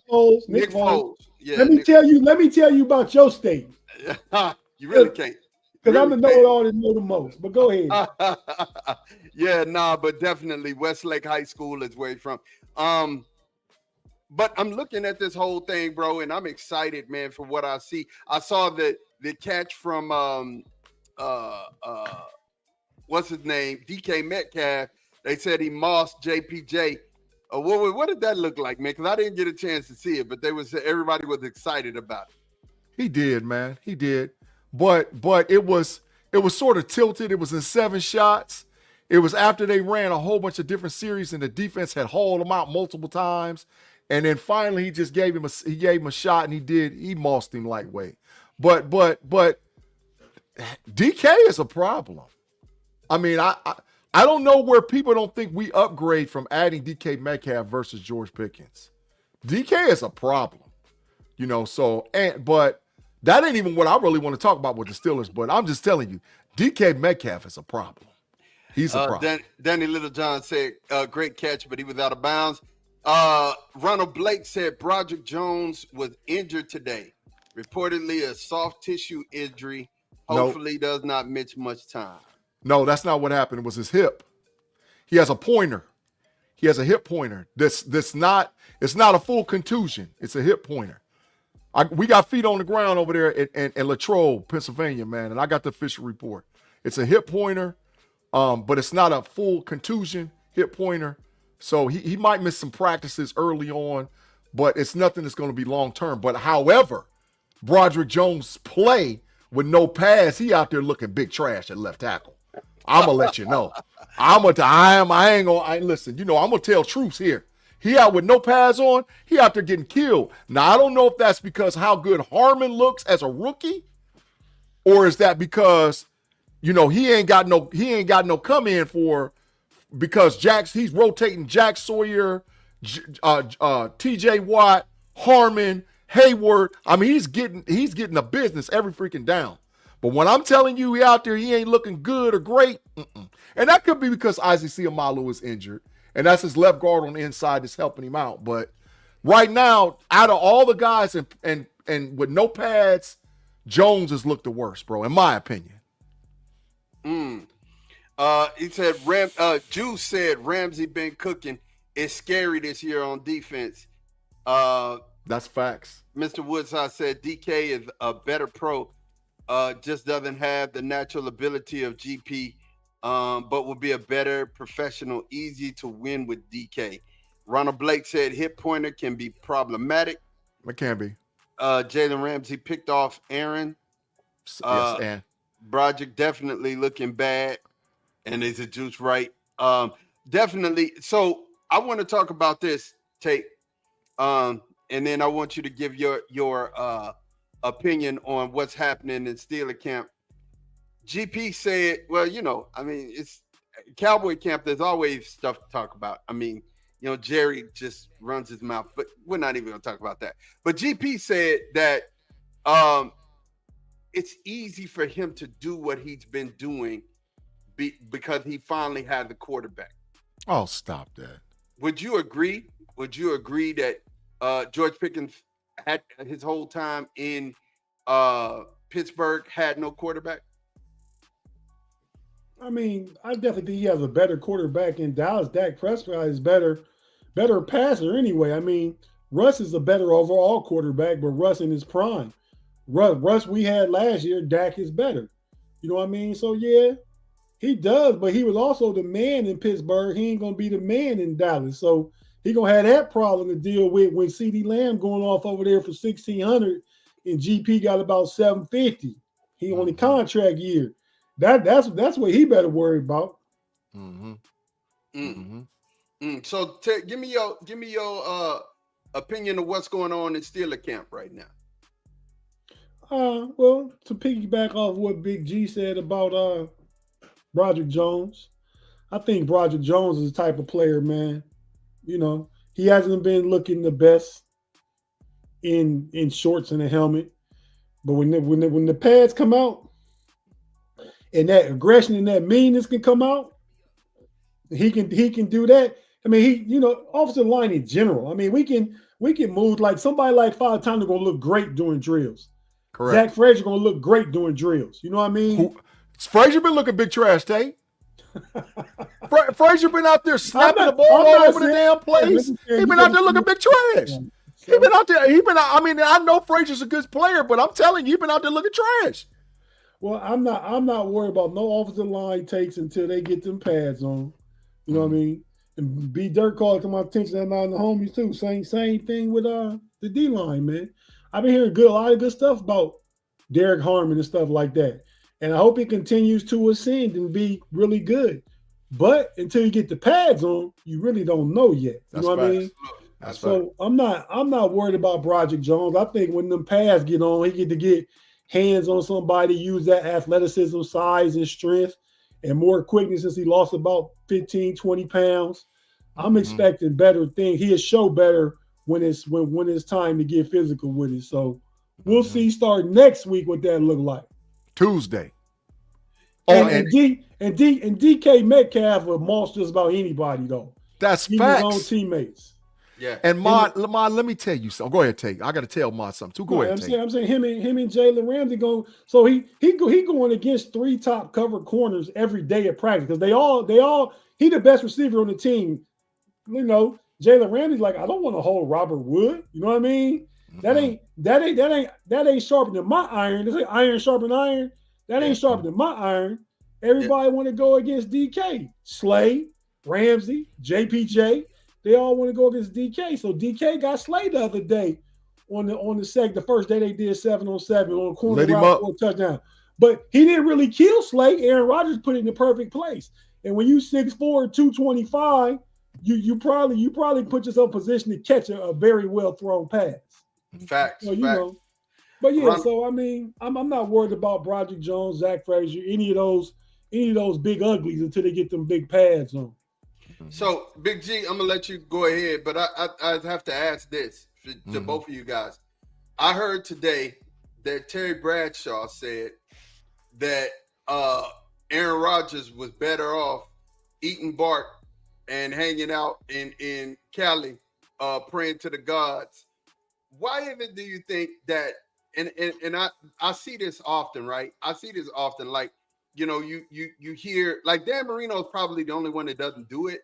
Foles. Yeah. Let me tell you about your state. You really can't. Because I'm the know-it-all that know the most. But go ahead. But definitely Westlake High School is where he's from. But I'm looking at this whole thing, bro, and I'm excited, man, for what I see. I saw the catch from what's his name? DK Metcalf. They said he mossed JPJ. What did that look like, man? Because I didn't get a chance to see it, but everybody was excited about it. He did, man. He did. But it was sort of tilted. It was in 7 shots. It was after they ran a whole bunch of different series and the defense had hauled him out multiple times. And then finally he just gave him a shot, and he mossed him lightweight. But DK is a problem. I mean, I don't know where people don't think we upgrade from adding DK Metcalf versus George Pickens. DK is a problem. You know, so but that ain't even what I really want to talk about with the Steelers. But I'm just telling you, DK Metcalf is a problem. He's a problem. Danny Littlejohn said, great catch, but he was out of bounds. Ronald Blake said Broderick Jones was injured today. Reportedly a soft tissue injury. Hopefully does not miss much time. No, that's not what happened. It was his hip. He has a pointer. He has a hip pointer. It's not a full contusion. It's a hip pointer. We got feet on the ground over there in Latrobe, Pennsylvania, man, and I got the official report. It's a hip pointer, but it's not a full contusion hip pointer. So he might miss some practices early on, but it's nothing that's going to be long term. But however, Broderick Jones play with no pads, he out there looking big trash at left tackle. I'm gonna let you know. Listen, you know, I'm gonna tell truths here. He out with no pads on, he out there getting killed. Now, I don't know if that's because how good Harmon looks as a rookie, or is that because, you know, he ain't got no come in for, because he's rotating Jack Sawyer, TJ Watt, Harmon, Hayward. I mean, he's getting a business every freaking down. But when I'm telling you he out there, he ain't looking good or great. And that could be because Isaac Seumalo is injured. And that's his left guard on the inside that's helping him out. But right now, out of all the guys and with no pads, Jones has looked the worst, bro, in my opinion. He said, Juice said Ramsey been cooking. It's scary this year on defense. That's facts. Mr. Woodside said DK is a better pro. Just doesn't have the natural ability of GP, but will be a better professional, easy to win with DK. Ronald Blake said hip pointer can be problematic. It can be. Jalen Ramsey picked off Aaron. Yes, and Broderick definitely looking bad. And is it Juice right? Definitely. So I want to talk about this, Tate. And then I want you to give your opinion on what's happening in Steeler camp. GP said, well, you know, I mean, it's Cowboy camp. There's always stuff to talk about. I mean, you know, Jerry just runs his mouth, but we're not even going to talk about that. But GP said that it's easy for him to do what he's been doing because he finally had the quarterback. Oh, stop that. Would you agree? Would you agree that George Pickens had his whole time in Pittsburgh had no quarterback? I mean, I definitely think he has a better quarterback in Dallas. Dak Prescott is better passer anyway. I mean, Russ is a better overall quarterback, but Russ in his prime. Russ we had last year, Dak is better. You know what I mean? So, yeah, he does, but he was also the man in Pittsburgh. He ain't going to be the man in Dallas. So, he going to have that problem to deal with when CeeDee Lamb going off over there for $1,600 and GP got about $750. He on the contract year. That's what he better worry about. So give me your opinion of what's going on in Steeler camp right now. Well, to piggyback off what Big G said about Broderick Jones, I think Broderick Jones is the type of player, man. You know, he hasn't been looking the best in shorts and a helmet, but when the pads come out and that aggression and that meanness can come out, he can do that. I mean, offensive line in general. I mean, we can move like somebody like Father Time gonna look great doing drills. Correct. Zach Frazier gonna look great doing drills. You know what I mean? Frazier been looking big trash, Tate. Frazier been out there snapping the ball all over the damn place. He been out there looking big trash. He been out there. I mean, I know Frazier's a good player, but I'm telling you, he been out there looking trash. Well, I'm not worried about no offensive line takes until they get them pads on. You know what I mean? And B. Dirt called to my attention that night in the homies too. Same thing with the D line, man. I've been hearing a lot of good stuff about Derek Harmon and stuff like that. And I hope he continues to ascend and be really good. But until you get the pads on, you really don't know yet. You know what I mean? That's so I'm not worried about Broderick Jones. I think when them pads get on, he get to get hands on somebody, use that athleticism, size, and strength, and more quickness since he lost about 15, 20 pounds. I'm expecting better things. He'll show better when it's time to get physical with it. So we'll see start next week what that look like. Tuesday. And DK Metcalf will mulch just about anybody though. That's even facts. his own teammates. Yeah. And Mod, let me tell you something. Go ahead, Tate. I got to tell Mod something too. Go ahead, Tate. I'm saying him and Jalen Ramsey go. So he going against 3 top cover corners every day at practice because they all he the best receiver on the team. You know, Jalen Ramsey's like, I don't want to hold Robert Wood. You know what I mean? That ain't sharpening my iron. They say iron sharpen iron. That ain't sharpening my iron. Everybody want to go against DK, Slay, Ramsey, JPJ. They all want to go against DK. So DK got Slay the other day on the first day they did 7-on-7 on the corner route for a touchdown. But he didn't really kill Slay. Aaron Rodgers put it in the perfect place. And when you 6'4", 225, you probably put yourself in position to catch a very well thrown pass. Facts. So, you know. But yeah, so I mean, I'm not worried about Broderick Jones, Zach Frazier, any of those big uglies until they get them big pads on. So, Big G, I'm gonna let you go ahead, but I have to ask this to both of you guys. I heard today that Terry Bradshaw said that Aaron Rodgers was better off eating bark and hanging out in Cali, praying to the gods. Why even do you think that? And I see this often, right? I see this often, like, you know, you hear, like, Dan Marino is probably the only one that doesn't do it.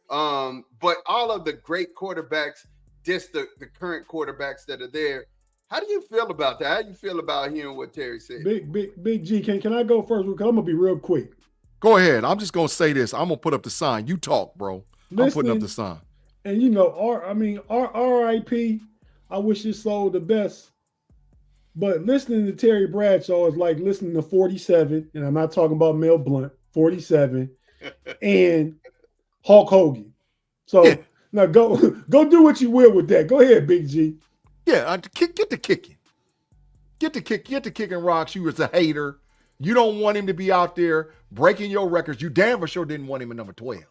But all of the great quarterbacks, just the current quarterbacks that are there. How do you feel about that? How do you feel about hearing what Terry said? Big G, can I go first? Because I'm gonna be real quick. Go ahead. I'm just gonna say this. I'm gonna put up the sign. You talk, bro. I'm putting up the sign. And you know, our RIP. I wish his soul the best. But listening to Terry Bradshaw is like listening to 47, and I'm not talking about Mel Blount, 47, and Hulk Hogan. So now go do what you will with that. Go ahead, Big G. Yeah, get the kicking. Get the kicking rocks. You was a hater. You don't want him to be out there breaking your records. You damn for sure didn't want him at number 12.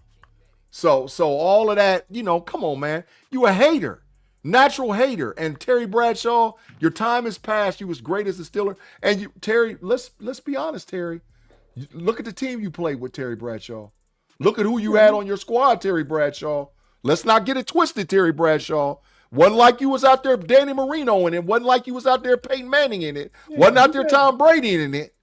So all of that, you know, come on, man. You a hater. Natural hater. And Terry Bradshaw, your time has passed. You was great as a Steeler. And you, Terry, let's be honest, Terry. Look at the team you played with, Terry Bradshaw. Look at who you had on your squad, Terry Bradshaw. Let's not get it twisted, Terry Bradshaw. Wasn't like you was out there Danny Marino in it. Wasn't like you was out there Peyton Manning in it. Wasn't out there Tom Brady in it.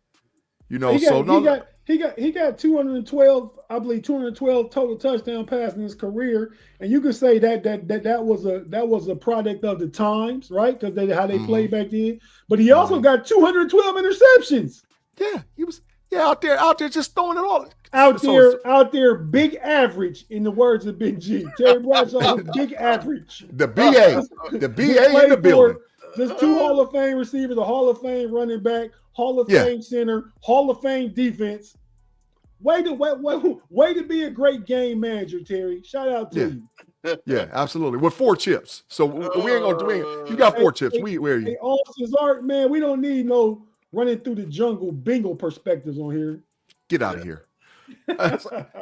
You know, he got 212, I believe 212 total touchdown passes in his career, and you could say that was a product of the times, right? Because how they played back then. But he also got 212 interceptions. Yeah, he was out there just throwing it all. Out there, big average, in the words of Big G. Terry Bradshaw was big average. The BA in the building. Just 2 Hall of Fame receivers, a Hall of Fame running back, Hall of Fame center, Hall of Fame defense. Way to be a great game manager, Terry. Shout out to you. Yeah, absolutely. With 4 chips. So we ain't gonna do it. You got 4 chips. Where are you? Hey, Austin's art, man. We don't need no running through the jungle bingo perspectives on here. Get out of here.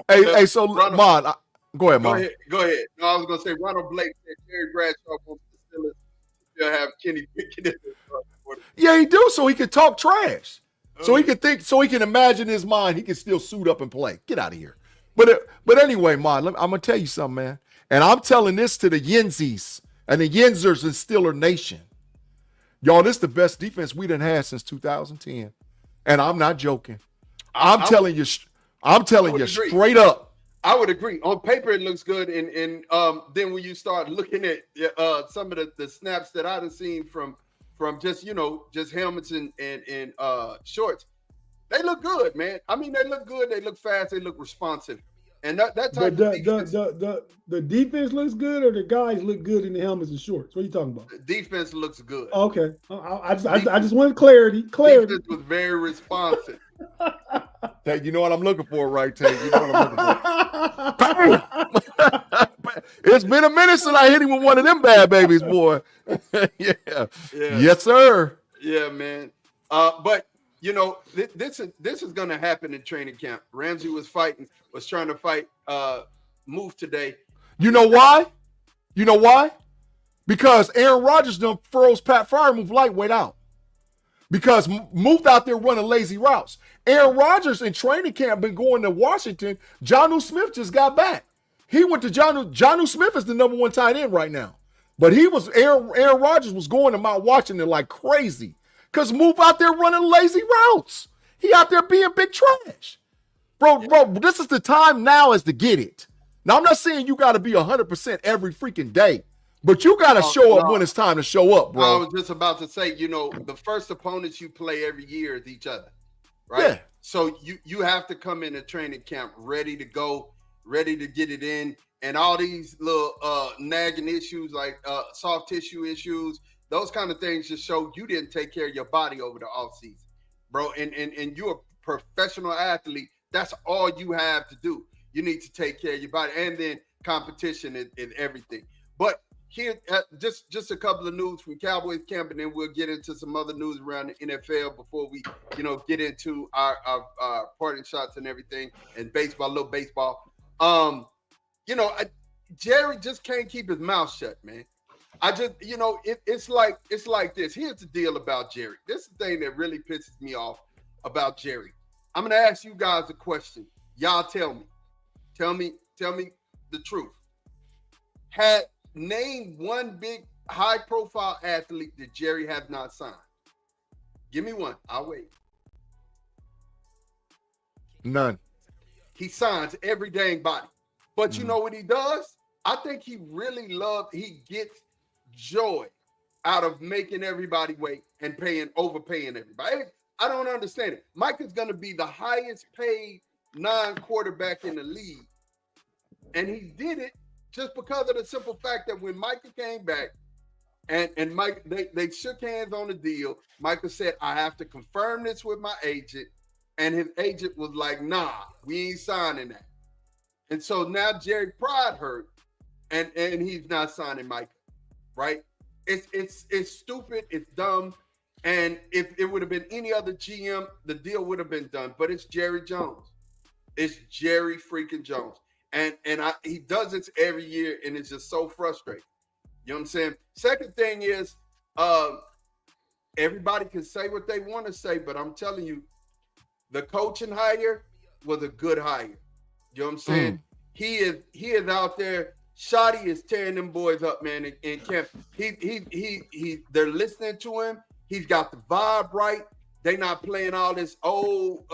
hey, so Mon, go ahead, Mon. Go ahead. No, I was gonna say Ronald Blake said Terry Bradshaw wants the Steelers still have Kenny Pickett. Yeah, he do, so he can talk trash. So he can think, so he can imagine in his mind he can still suit up and play. Get out of here. But anyway, Mon, I'm gonna tell you something, man. And I'm telling this to the Yenzies and the Yenzers and Steeler Nation. Y'all, this is the best defense we done had since 2010. And I'm not joking. I'm telling you straight up. I would agree. On paper, it looks good. And then when you start looking at some of the snaps that I've seen from just, you know, just helmets and shorts, they look good, man. I mean, they look good. They look fast. They look responsive. And that type of defense. The defense looks good, or the guys look good in the helmets and shorts? What are you talking about? The defense looks good. Okay. I just want clarity. Defense was very responsive. Tate, you know what I'm looking for, right, Tate? You know what I'm looking for. It's been a minute since I hit him with one of them bad babies, boy. Yeah. Yes, sir. Yeah, man. But you know, this is going to happen in training camp. Ramsey was trying to fight Move today. You know why? because Aaron Rodgers done froze Pat Fryermuth lightweight out. Because moved out there running lazy routes. Aaron Rodgers in training camp been going to Washington. Jonnu Smith just got back. He went to Jonnu Smith is the #1 tight end right now. But Aaron Rodgers was going to Mount Washington like crazy. Because move out there running lazy routes. He out there being big trash. Bro, this is the time now is to get it. Now, I'm not saying you got to be 100% every freaking day. But you got to show up when it's time to show up, bro. I was just about to say, the first opponents you play every year is each other, right? Yeah. So you have to come in a training camp ready to go, ready to get it in. And all these little nagging issues like soft tissue issues, those kind of things just show you didn't take care of your body over the offseason, bro. And you're a professional athlete. That's all you have to do. You need to take care of your body. And then competition is everything. But here, just a couple of news from Cowboys camp, and then we'll get into some other news around the NFL before we, get into our parting shots and everything, and little baseball. Jerry just can't keep his mouth shut, man. I just, it's like this. Here's the deal about Jerry. This is the thing that really pisses me off about Jerry. I'm gonna ask you guys a question. Y'all tell me the truth. Name one big high-profile athlete that Jerry has not signed. Give me one. I'll wait. None. He signs every dang body. But you know what he does? I think he gets joy out of making everybody wait and overpaying everybody. I don't understand it. Mike is going to be the highest paid non-quarterback in the league. And he did it just because of the simple fact that when Micah came back and Mike, they shook hands on the deal, Micah said, I have to confirm this with my agent. And his agent was like, nah, we ain't signing that. And so now Jerry Pride hurt and he's not signing Micah, right? It's stupid, it's dumb. And if it would have been any other GM, the deal would have been done. But it's Jerry Jones. It's Jerry freaking Jones. And he does this every year, and it's just so frustrating. You know what I'm saying? Second thing is, everybody can say what they want to say, but I'm telling you, the coaching hire was a good hire. You know what I'm saying? He is out there. Shotty is tearing them boys up, man, in camp. They're listening to him. He's got the vibe right. They not playing all this old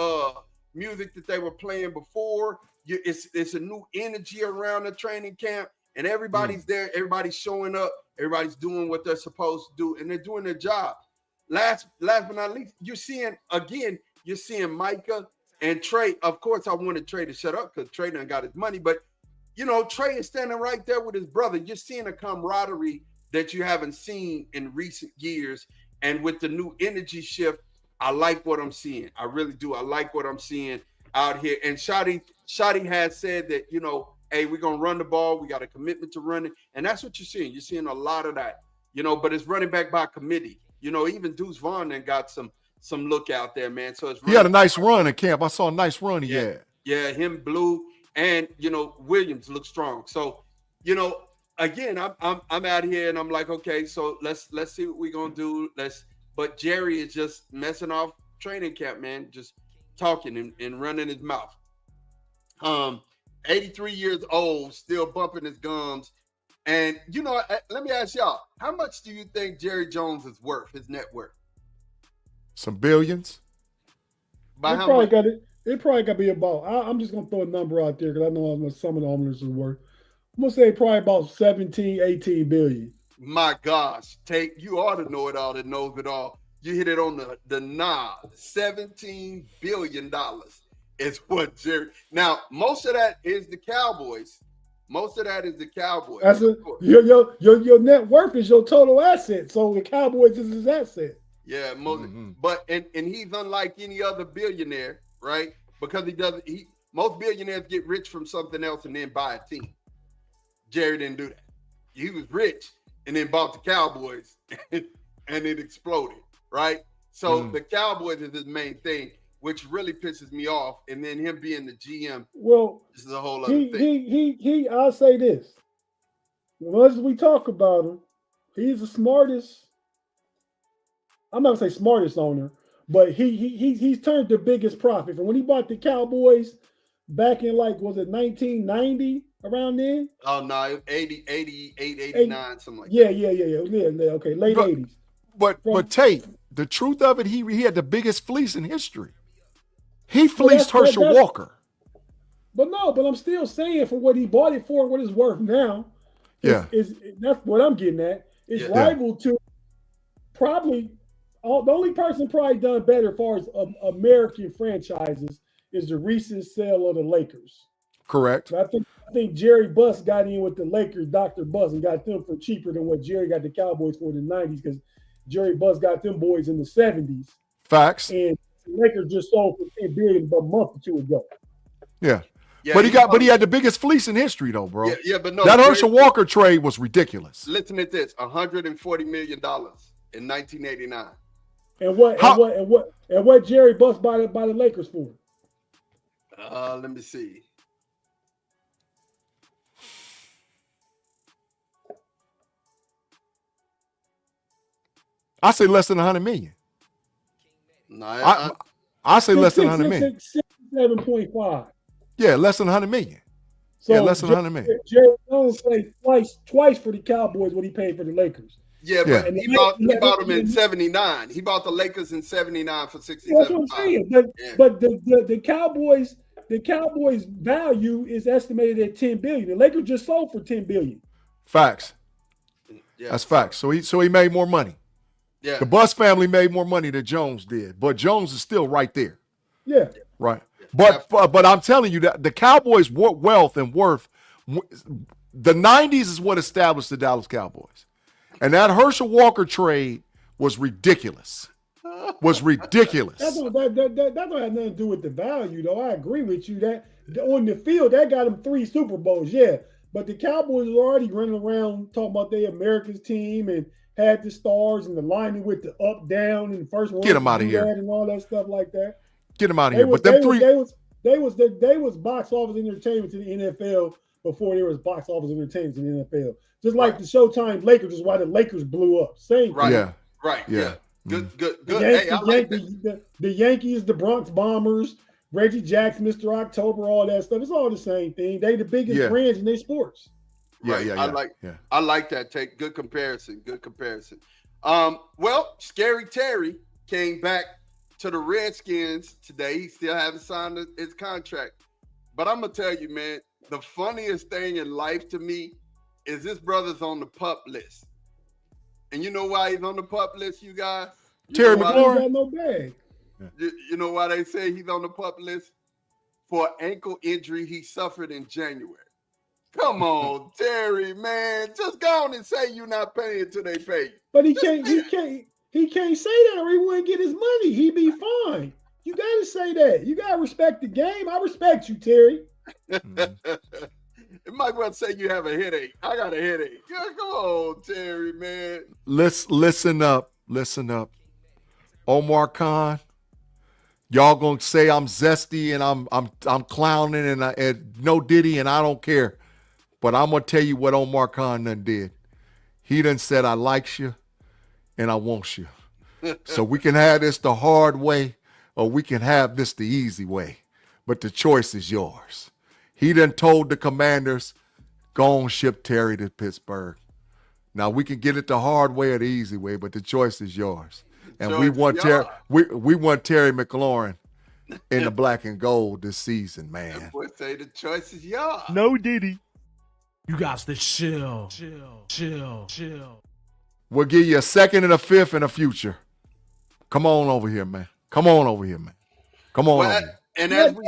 music that they were playing before. It's a new energy around the training camp, and everybody's there. Everybody's showing up. Everybody's doing what they're supposed to do, and they're doing their job. Last but not least, you're seeing Micah and Trey. Of course, I wanted Trey to shut up because Trey done got his money, but Trey is standing right there with his brother. You're seeing a camaraderie that you haven't seen in recent years, and with the new energy shift, I like what I'm seeing. I really do. I like what I'm seeing out here. And Shotty has said that, hey, we're going to run the ball. We got a commitment to running. And that's what you're seeing. You're seeing a lot of that, but it's running back by committee. Even Deuce Vaughn then got some look out there, man. So he had a nice run in camp. I saw a nice run he had. Yeah, him, Blue, and, Williams look strong. So, again, I'm out here and I'm like, okay, so let's see what we're going to do. But Jerry is just messing off training camp, man, just talking and running his mouth. 83 years old, still bumping his gums. And, let me ask y'all, how much do you think Jerry Jones is worth, his net worth? Some billions. It probably got to be about, I'm just going to throw a number out there because I know how much some of the owners is worth. I'm going to say probably about 17, 18 billion. My gosh, Tate, you ought to know it all that knows it all. You hit it on the nod. $17 billion is what Jerry. Now, most of that is the Cowboys. That's your net worth is your total asset. So the Cowboys is his asset. Yeah, but and he's unlike any other billionaire, right? Because most billionaires get rich from something else and then buy a team. Jerry didn't do that. He was rich and then bought the Cowboys and it exploded, right? So the Cowboys is his main thing, which really pisses me off. And then him being the GM, this is a whole other thing. I'll say this. As we talk about him, He's the smartest. I'm not gonna say smartest owner, but he's turned the biggest profit. From when he bought the Cowboys back in was it 1990 around then? Oh no, 88, 89, something like that. Yeah. Okay, late 80s. But Tate, the truth of it, he had the biggest fleece in history. He fleeced Herschel Walker. But I'm still saying for what he bought it for, what it's worth now. Is that's what I'm getting at. It's rival to probably the only person probably done better as far as American franchises is the recent sale of the Lakers. Correct. So I think Jerry Buss got in with the Lakers, Dr. Buss, and got them for cheaper than what Jerry got the Cowboys for in the 90s because Jerry Buss got them boys in the 70s. Facts. And the Lakers just sold for $10 billion about a month or two ago. Yeah. But he had the biggest fleece in history though, bro. But no. That Herschel Walker trade was ridiculous. Listen to this: $140 million in 1989. And what Jerry Buss buy the Lakers for? Let me see. I say less than 100 million. No, I say less than 100 million. 7.5. Yeah, less than 100 million. So less than 100 million. Jerry Jones paid twice for the Cowboys what he paid for the Lakers. Yeah, but he bought them in 79. He bought the Lakers in 79 for 67. That's what I'm saying. But the Cowboys value is estimated at $10 billion. The Lakers just sold for $10 billion. Facts. Yeah. That's facts. So he made more money. Yeah. The Buss family made more money than Jones did, but Jones is still right there. Yeah. Right. But I'm telling you that the Cowboys' wealth and worth, the 90s is what established the Dallas Cowboys. And that Herschel Walker trade was ridiculous. That don't have nothing to do with the value, though. I agree with you that on the field, that got them 3 Super Bowls, yeah. But the Cowboys were already running around talking about their America's team and had the stars and the lining with the up, down, and the first one. Get them out of here. And all that stuff like that. Get them out of here. But them three. They was box office entertainment to the NFL before there was box office entertainment to the NFL. Just like the Showtime Lakers is why the Lakers blew up. Same thing. Right. Yeah. Right. Yeah. Good. The Yankees, the Bronx Bombers, Reggie Jackson, Mr. October, all that stuff. It's all the same thing. They the biggest brands in their sports. Right. I like that. Take good comparison. Well, Scary Terry came back to the Redskins today. He still hasn't signed his contract. But I'm gonna tell you, man, the funniest thing in life to me is this brother's on the PUP list. And you know why he's on the PUP list, you guys? Terry McLaurin. Got no bag. You know why they say he's on the PUP list? For ankle injury he suffered in January. Come on, Terry, man. Just go on and say you're not paying until they pay you. But he can't say that or he wouldn't get his money. He'd be fine. You gotta say that. You gotta respect the game. I respect you, Terry. It might well say you have a headache. I got a headache. Yeah, come on, Terry, man. Listen up. Omar Khan, y'all gonna say I'm zesty and I'm clowning and no Diddy and I don't care. But I'm gonna tell you what Omar Khan done did. He done said I likes you and I wants you. So we can have this the hard way or we can have this the easy way. But the choice is yours. He done told the Commanders, go on, ship Terry to Pittsburgh. Now we can get it the hard way or the easy way, but the choice is yours. And we want Terry McLaurin in the black and gold this season, man. Boy, say the choice is yours. No Diddy. You got to chill. We'll give you a second and a fifth and a future. Come on over here, man. Come on over here. And as we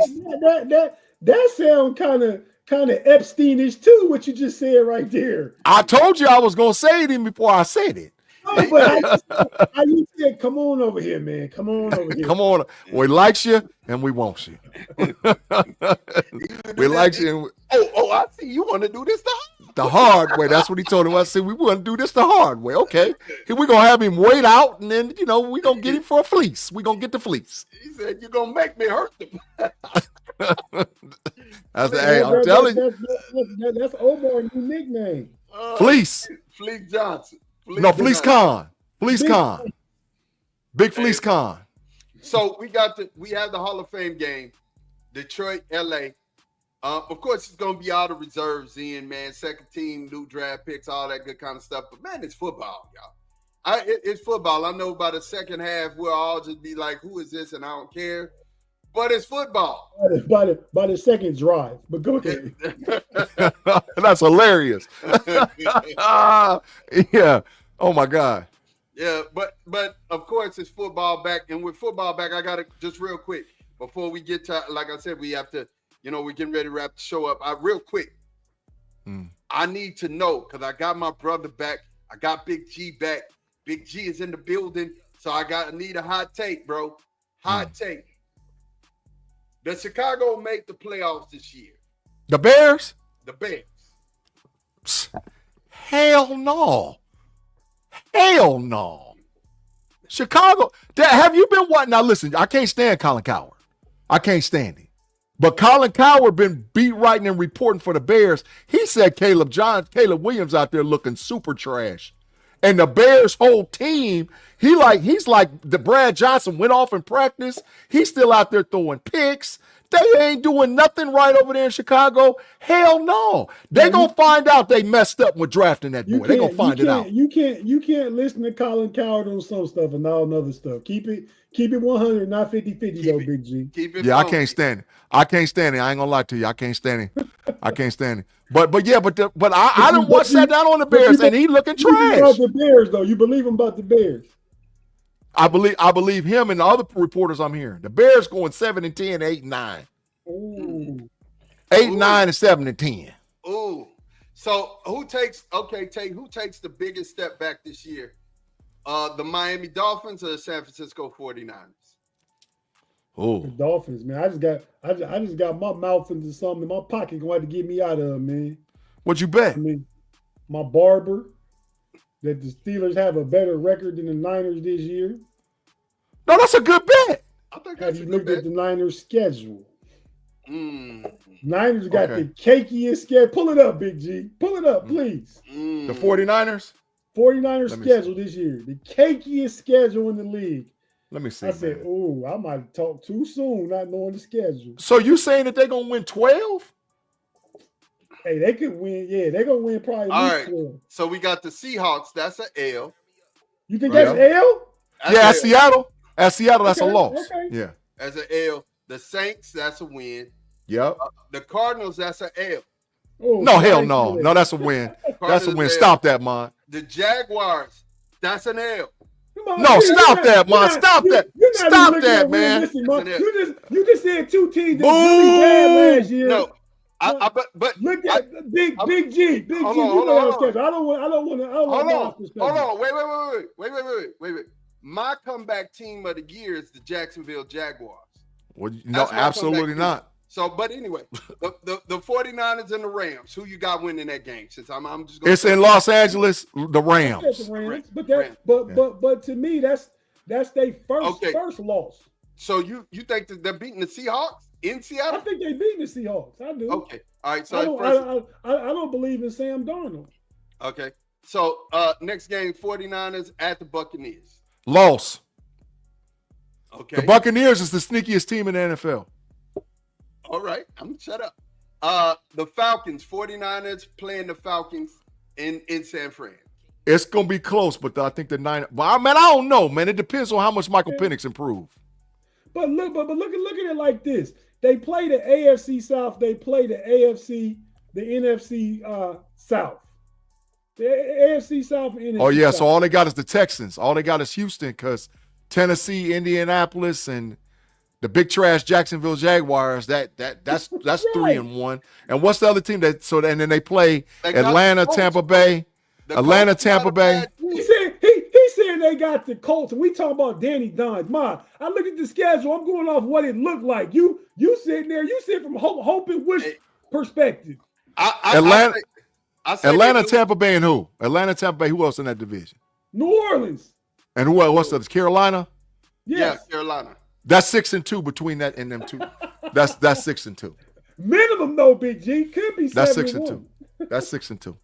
that sound kind of Epsteinish too. What you just said right there. I told you I was gonna say it even before I said it. No, but how you said, come on over here, man. Come on over here. Come on. We likes you and we want you. We likes you. I see you want to do this the hard way. That's what he told him. I said, we want to do this the hard way. Okay. We're going to have him wait out and then, we're going to get him for a fleece. We're going to get the fleece. He said, you're going to make me hurt them. I said, hey, I'm telling you. That's Omar's new nickname. Fleece. Fleece Johnson. No, Fleece Khan. Fleece Khan. Big Fleece Khan. So we have the Hall of Fame game, Detroit, LA. Of course, it's gonna be all the reserves in, man. Second team, new draft picks, all that good kind of stuff. But man, it's football, y'all. It's football. I know by the second half, we'll all just be like, "Who is this?" and I don't care. But it's football. By the second drive. But go ahead. That's hilarious. Yeah. Oh my God. Yeah, but of course it's football back, and with football back, I gotta just real quick before we get to, like I said, we have to, we're getting ready to wrap the show up. Real quick, I need to know because I got my brother back, I got Big G back. Big G is in the building, so I need a hot take, bro. Hot take. Does Chicago make the playoffs this year? The Bears? The Bears. Hell no. Hell no. Chicago. Have you been what? Now listen, I can't stand Colin Cowherd. I can't stand him. But Colin Cowherd been beat writing and reporting for the Bears. He said Caleb Williams out there looking super trash. And the Bears whole team, he's like the Brad Johnson went off in practice. He's still out there throwing picks. They ain't doing nothing right over there in Chicago. Hell no. They gonna find out they messed up with drafting that boy. They gonna find it out. You can't listen to Colin Cowherd on some stuff and all other stuff. Keep it 100, not 50-50 though, Big G. Keep it I can't stand it. I ain't gonna lie to you. I can't stand it. I can't stand it. But I done once sat down on the Bears and he looking trash. About the Bears though, you believe him about the Bears? I believe him and the other reporters I'm hearing. The Bears going 7-10, 8-9. Ooh. 8-9 and 7-10. Ooh. So who takes the biggest step back this year? The Miami Dolphins or the San Francisco 49ers? Oh, The Dolphins, man. I just got my mouth into something in my pocket going to get me out of, man. what'd you bet? I mean, my barber that the Steelers have a better record than the Niners this year. No, that's a good bet. I think Have that's you a good looked at bet. the Niners schedule? Mm. Niners got Okay. the cakiest schedule. Pull it up, Big G. Pull it up, please. The 49ers? 49ers Let me schedule this year. The cakiest schedule in the league. Let me see. I said, man. "Oh, I might talk too soon, not knowing the schedule." So you saying that they're gonna win 12? Hey, they could win. Yeah, they're gonna win probably All at right. least 12. So we got the Seahawks. That's an L. You think Right. that's L? That's Yeah, a at Seattle. At Seattle, that's Okay, a loss. okay. Yeah. That's an L. The Saints. That's a win. Yep. The Cardinals. That's an L. Oh, No, hell nice no. win. No, that's a win. That's a Cardinals win. L. Stop that, man. The Jaguars. That's an L. Come on, No, you're stop not- that, you're man. not- Stop you- that. you're not Stop even looking that, at man. realistic, man. It's an You just said two teams that's really bad last year. No. But Look at Big G. Big G. Hold You on, hold know on, the hold schedule. I don't want hold on. perspective. Hold on. Wait. My comeback team of the year is the Jacksonville Jaguars. Well, no, That's my absolutely comeback not. So, but anyway, the 49ers and the Rams. Who you got winning that game? Since I'm just going It's in Los Angeles, the Rams. That's the Rams. Rams. But to me, that's their first loss. So you think that they're beating the Seahawks in I Seattle? think they beat the Seahawks. I do. Okay. All right. I So don't believe in Sam Darnold. okay. So next game, 49ers at the Buccaneers. Loss. Okay. The Buccaneers is the sneakiest team in the NFL. All right. I'm gonna shut up. The Falcons, 49ers playing the Falcons in San Fran. It's gonna be close, but I think the Niners. But man, I don't know, man. It depends on how much Michael Penix improve. But look at it like this. They play the AFC South. They play the NFC South. The AFC South and NFC Oh yeah, South. so all they got is the Texans. All they got is Houston, because Tennessee, Indianapolis, and the big trash Jacksonville Jaguars. That's 3-1. And what's the other team and then they play They got Atlanta, the Colts. Tampa Bay. The Atlanta, Colts got Tampa a Bay. bad team. He said they got the Colts, and we talking about Danny Dimes. Ma, I look at the schedule. I'm going off what it looked like. You sitting there. You sit from hope and wish perspective. Atlanta, I say Atlanta, they- Tampa Bay, and who? Atlanta, Tampa Bay. Who else in that division? New Orleans. And who else? What's the Carolina? Yes. Yeah, Carolina. That's 6-2 between that and them two. That's 6-2. Minimum though, Big G. Could be That's 7-1. 6-2. That's 6-2.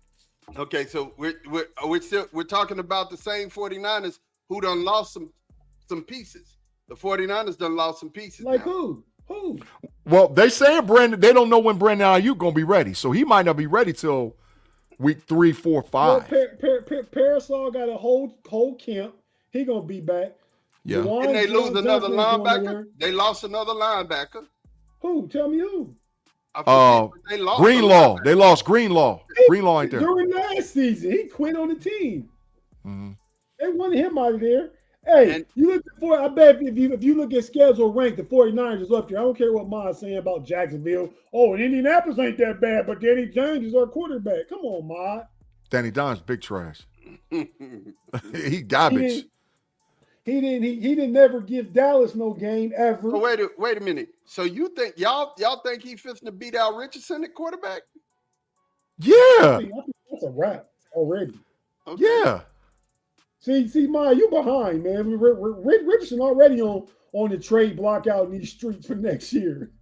Okay, so we're talking about the same 49ers who done lost some pieces. The 49ers done lost some pieces. Like now. who? Well, they saying Brandon. They don't know when Brandon Ayuk gonna be ready, so he might not be ready till week 3, 4, 5. Well, Parasol got a whole camp. He gonna be back. Yeah. Dwayne Didn't they lose Johnson another ain't going linebacker? nowhere. They lost another linebacker. Who? Tell me who. I forget, but they lost a Greenlaw. linebacker. They lost Greenlaw. Greenlaw ain't there. During last season, he quit on the team. Mm-hmm. They wanted him out of there. Hey, And- you look for. I bet if you look at schedule rank, the 49ers is up there. I don't care what Ma's saying about Jacksonville. Oh, and Indianapolis ain't that bad, but Danny Jones is our quarterback. Come on, Ma. Danny Dimes, big trash. He garbage. He didn't never give Dallas no game ever. So wait a minute. So you think y'all think he fits to beat Al Richardson at quarterback? Yeah. I think that's a wrap already. Okay. Yeah. See, Ma, you behind, man. Richardson already on the trade block out in these streets for next year.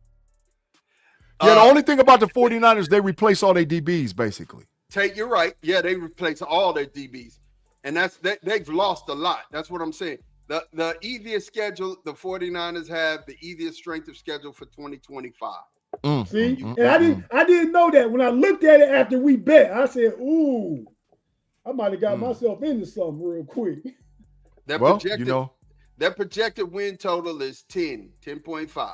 Yeah, the only thing about the 49ers, they replace all their DBs, basically. Tate, you're right. Yeah, they replace all their DBs. And they've lost a lot. That's what I'm saying. The easiest schedule the 49ers have, the easiest strength of schedule for 2025. See? And I didn't know that. When I looked at it after we bet, I said, ooh, I might have got myself into something real quick. Their Well, their projected win total is 10.5.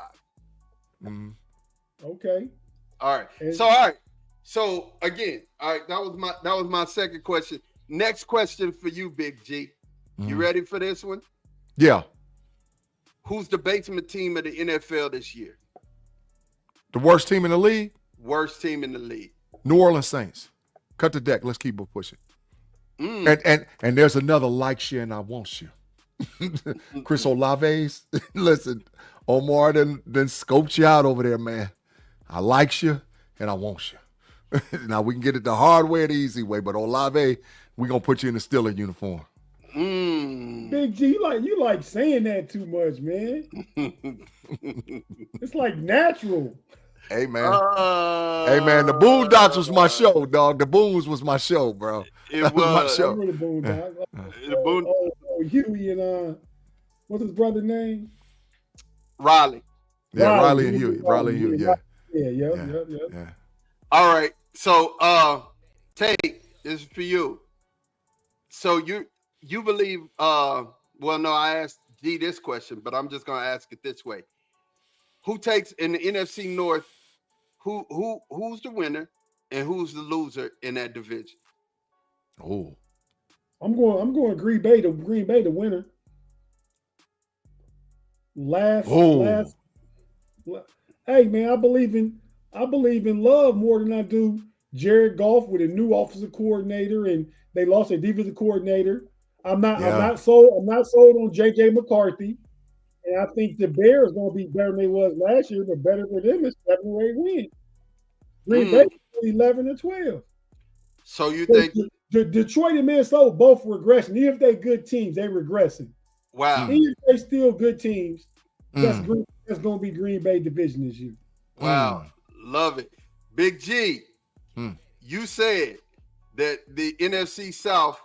Okay. All right. And- So all right. So again, all right, that was my second question. Next question for you, Big G. You ready for this one? Yeah. Who's the basement team of the NFL this year? The worst team in the league? Worst team in the league. New Orleans Saints. Cut the deck. Let's keep it pushing. And there's another like you and I want you. Chris Olave's. Listen, Omar done scoped you out over there, man. I likes you and I want you. Now we can get it the hard way or the easy way, but Olave, we're gonna put you in the Steeler uniform. Big G, you like saying that too much, man. It's like natural. Hey man. Hey man, the Boondocks was my show, dog. The Boons was my show, bro. It was my was. show. The Boondocks. The Huey and what's his brother's name? Riley. Yeah, Riley and Huey. Riley and Huey, yeah. Yeah. All right. So Tate, this is for you. So you believe well, no, I asked G this question, but I'm just gonna ask it this way. Who takes in the NFC North, who's the winner and who's the loser in that division? Oh. I'm going Green Bay to winner. Last. Hey man, I believe in Love more than I do Jared Goff with a new offensive coordinator, and they lost their defensive coordinator. I'm not sold on JJ McCarthy, and I think the Bears gonna be better than they was last year, but better for them is 7 or 8 wins. Green Bay 11 and 12. So you think the Detroit and Minnesota both regressing? Even if they good teams, they regressing. Wow. Even if they still good teams, that's gonna be Green Bay division this year. Wow. Love it. Big G, you said that the NFC South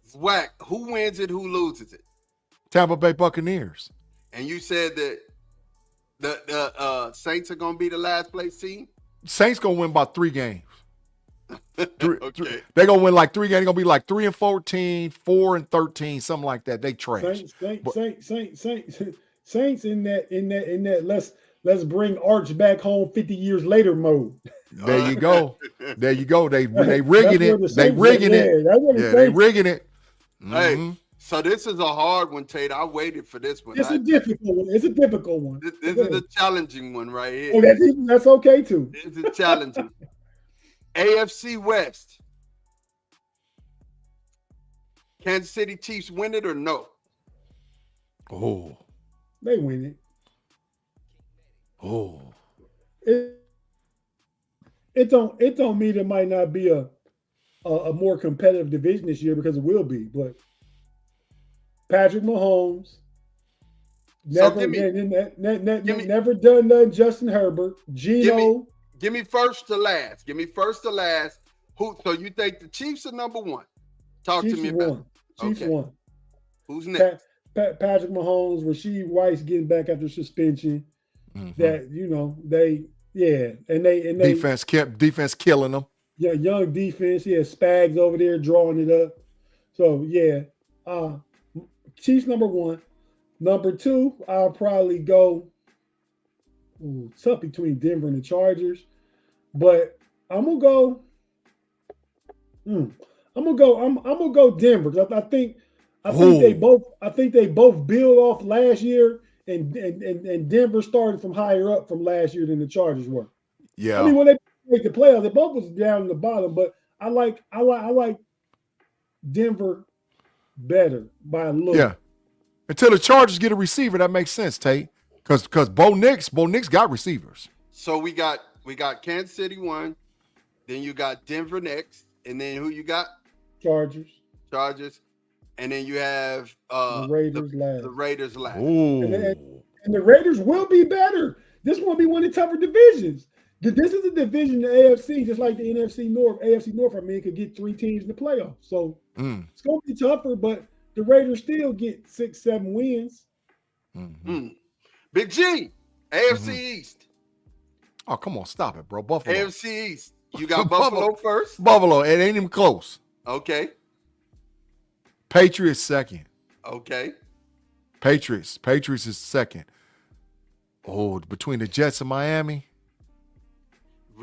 is whack. Who wins it? Who loses it? Tampa Bay Buccaneers. And you said that the Saints are going to be the last place team? Saints going to win about 3 games. Okay. They're going to win like 3 games. They're going to be like 3-14, 4-13, something like that. They trash. Saints in that let's bring Arch back home 50 years later mode. There you go. There you go. They rigging it. They rigging it. Yeah, they rigging it. Hey, so this is a hard one, Tate. I waited for this one. It's a difficult one. It's a difficult one. This is a challenging one right here. Oh, that's okay too. This is challenging. AFC West. Kansas City Chiefs win it or no? Oh. They win it. Oh. It don't mean there might not be a more competitive division this year, because it will be, but Patrick Mahomes never done nothing. Justin Herbert, Geno. Give me first to last. So you think the Chiefs are number one? Talk Chiefs to me about won. Chiefs Okay. won. Who's next? Patrick Mahomes, Rasheed Rice getting back after suspension. Mm-hmm. That and they defense killing them. Yeah, young defense. Yeah, Spags over there drawing it up. So yeah, Chiefs number one. Number two, I'll probably go. Tough between Denver and the Chargers, but I'm gonna go. I'm gonna go Denver because I think they both. I think they both build off last year, and Denver started from higher up from last year than the Chargers were. Yeah. I mean, when they make the playoffs, they both was down in the bottom, but I like Denver better by a little. Yeah. Until the Chargers get a receiver, that makes sense, Tate. Because Bo Nix got receivers. So we got Kansas City one, then you got Denver next, and then who you got? Chargers, and then you have the Raiders last. The Raiders last. Ooh. And the Raiders will be better. This won't be one of the tougher divisions. This is a division, the AFC, just like the NFC North. AFC North, I mean, could get 3 teams in the playoffs. So it's going to be tougher, but the Raiders still get 6-7 wins. Big G, AFC East. Oh, come on, stop it, bro. Buffalo. AFC East. You got Buffalo first? Buffalo. It ain't even close. Okay. Patriots second. Okay. Patriots is second. Oh, between the Jets and Miami.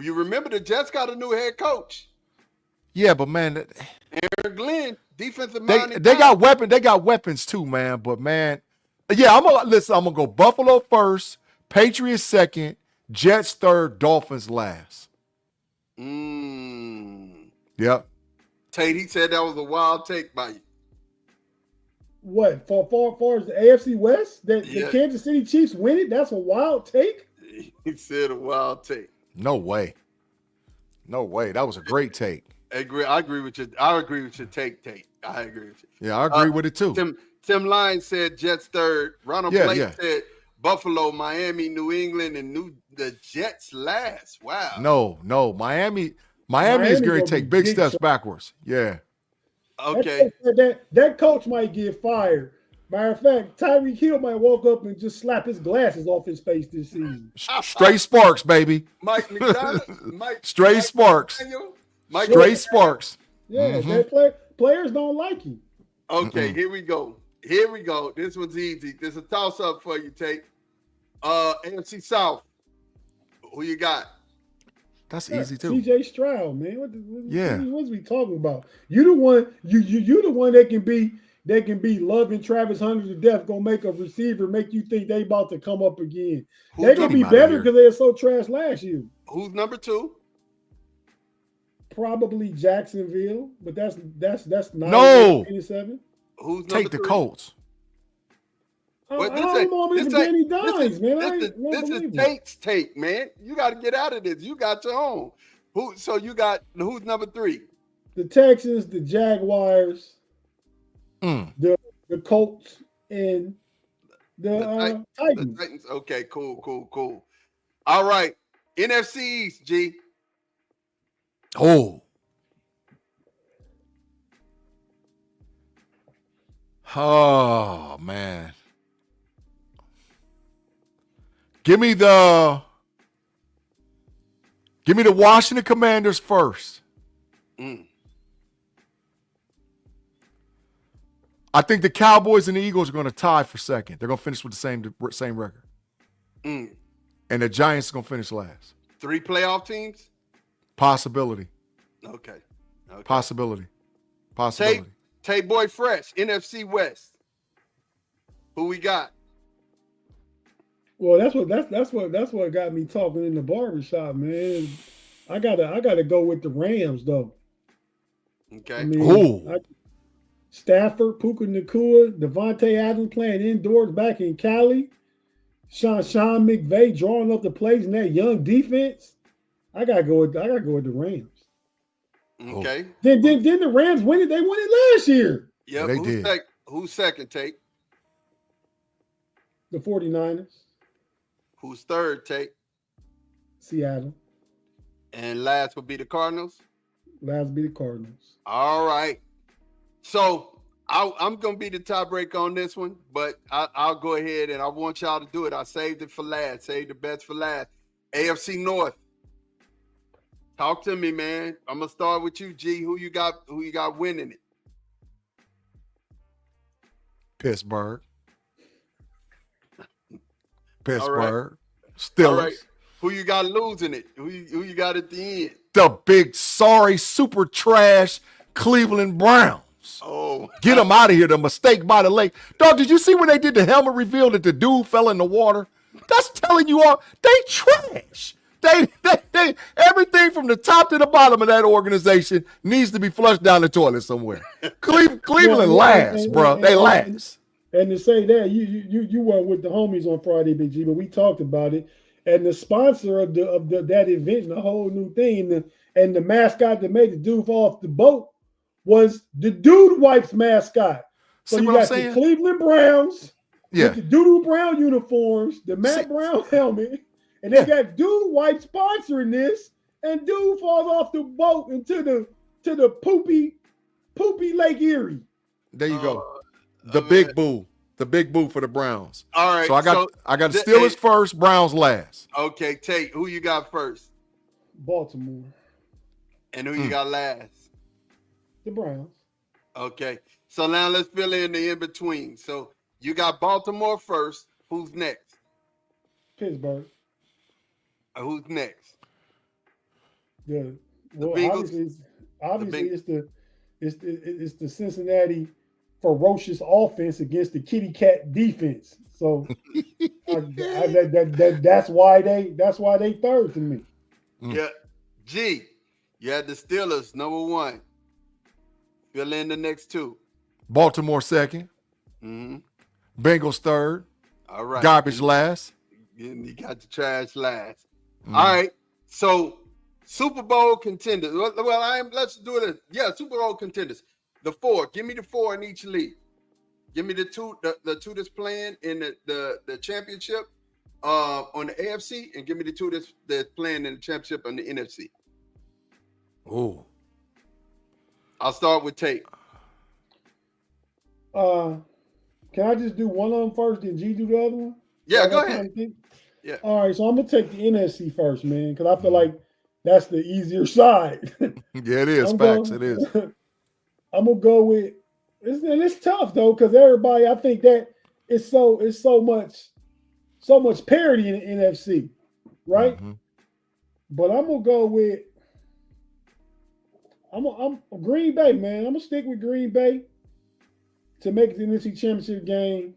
You remember the Jets got a new head coach. Yeah, but man, Aaron Glenn, defensive they minded. got weapons. They got weapons too, man. But man, yeah, I'm gonna go Buffalo first, Patriots second, Jets third, Dolphins last. Yep. Tate, he said that was a wild take by you. What, far as the AFC West, the Kansas City Chiefs win it? That's a wild take? He said a wild take. No way. That was a great take. I agree with you. I agree with your take, Tate. I agree with you. Yeah, I agree with it too. Tim Lyons said Jets third. Ronald Blake said Buffalo, Miami, New England, and the Jets last. Wow. No. Miami is going to take big steps backwards. Yeah. Okay. That coach might get fired. Matter of fact, Tyreek Hill might walk up and just slap his glasses off his face this season. Straight sparks, baby. Mike McDonald. Straight sparks. Straight sparks. Yeah, players don't like him. Okay, here we go. This one's easy. This is a toss-up for you, Tate. AFC South. Who you got? That's easy too. CJ Stroud, man. What's we talking about? You the one. You the one that can be loving Travis Hunter to death. Gonna make a receiver make you think they about to come up again. They're gonna be better because they were so trash last year. Who's number 2? Probably Jacksonville, but that's not no. 87. Who's number Take the 3? Colts. This is Tate's take, man. You got to get out of this. You got your own. Who's number 3? The Texans, the Jaguars, the Colts, and the Titans. The Titans. Okay, cool. All right, NFC East, G. Oh man. Give me the Washington Commanders first. I think the Cowboys and the Eagles are going to tie for second. They're going to finish with the same record. And the Giants are going to finish last. 3 playoff teams? Possibility. Okay. Possibility. Tate Boy Fresh, NFC West. Who we got? Well, that's what got me talking in the barbershop, man. I gotta go with the Rams though. Okay. I mean, Stafford, Puka Nacua, Devontae Adams playing indoors back in Cali. Sean McVay drawing up the plays in that young defense. I gotta go with the Rams. Okay. Then the Rams win it. They won it last year. Yeah, they did. Who's second, Tate? The 49ers. Who's third, Tate? Seattle. And last would be the Cardinals? Last be the Cardinals. All right. So I'm gonna be the tiebreaker on this one, but I'll go ahead and I want y'all to do it. I saved it for last. Saved the best for last. AFC North. Talk to me, man. I'm gonna start with you, G. Who you got winning it? Pittsburgh. All right. Steelers. All right. Who you got losing it? Who you got at the end? The big, sorry, super trash Cleveland Browns. Oh, Get them out of here. The mistake by the lake. Dog, did you see when they did the helmet reveal that the dude fell in the water? That's telling you all they trash. They everything from the top to the bottom of that organization needs to be flushed down the toilet somewhere. Cleveland last, bro. They last. And to say that, you weren't with the homies on Friday, Big G, but we talked about it. And the sponsor of that event, the whole new thing, and the mascot that made the dude fall off the boat was the Dude Wipes mascot. So see you what I'm got saying? the Cleveland Browns Yeah. with the Doodoo Brown uniforms, the Matt Brown helmet, and they got Dude Wipes sponsoring this, and dude falls off the boat into the poopy Lake Erie. There you go. The big boo. The big boo for the Browns. All right. So I got the Steelers first, Browns last. Okay, Tate, who you got first? Baltimore. And who you got last? The Browns. Okay. So now let's fill in the in-between. So you got Baltimore first. Who's next? Pittsburgh. Who's next? Well, Bengals? obviously it's the Cincinnati ferocious offense against the kitty cat defense. So that's why they third to me. Yeah. G, you had the Steelers, number one. Fill in the next two. Baltimore second. Mm-hmm. Bengals third. All right. Garbage last. You got the trash last. All right. So Super Bowl contenders. Well, let's do it. Yeah, Super Bowl contenders. The four. Give me the four in each league. Give me the two that's playing in the championship on the AFC, and give me the two that's playing in the championship on the NFC. Oh. I'll start with Tate. Can I just do one of them first, then G do the other one? Yeah, go ahead. Yeah. All right, so I'm gonna take the NFC first, man, because I feel like that's the easier side. Yeah, it is. It is. I'm gonna go with it's tough though, because everybody, I think that it's so much parity in the NFC, right? Mm-hmm. But I'm gonna go with I'm Green Bay, man. I'm gonna stick with Green Bay to make the NFC Championship game.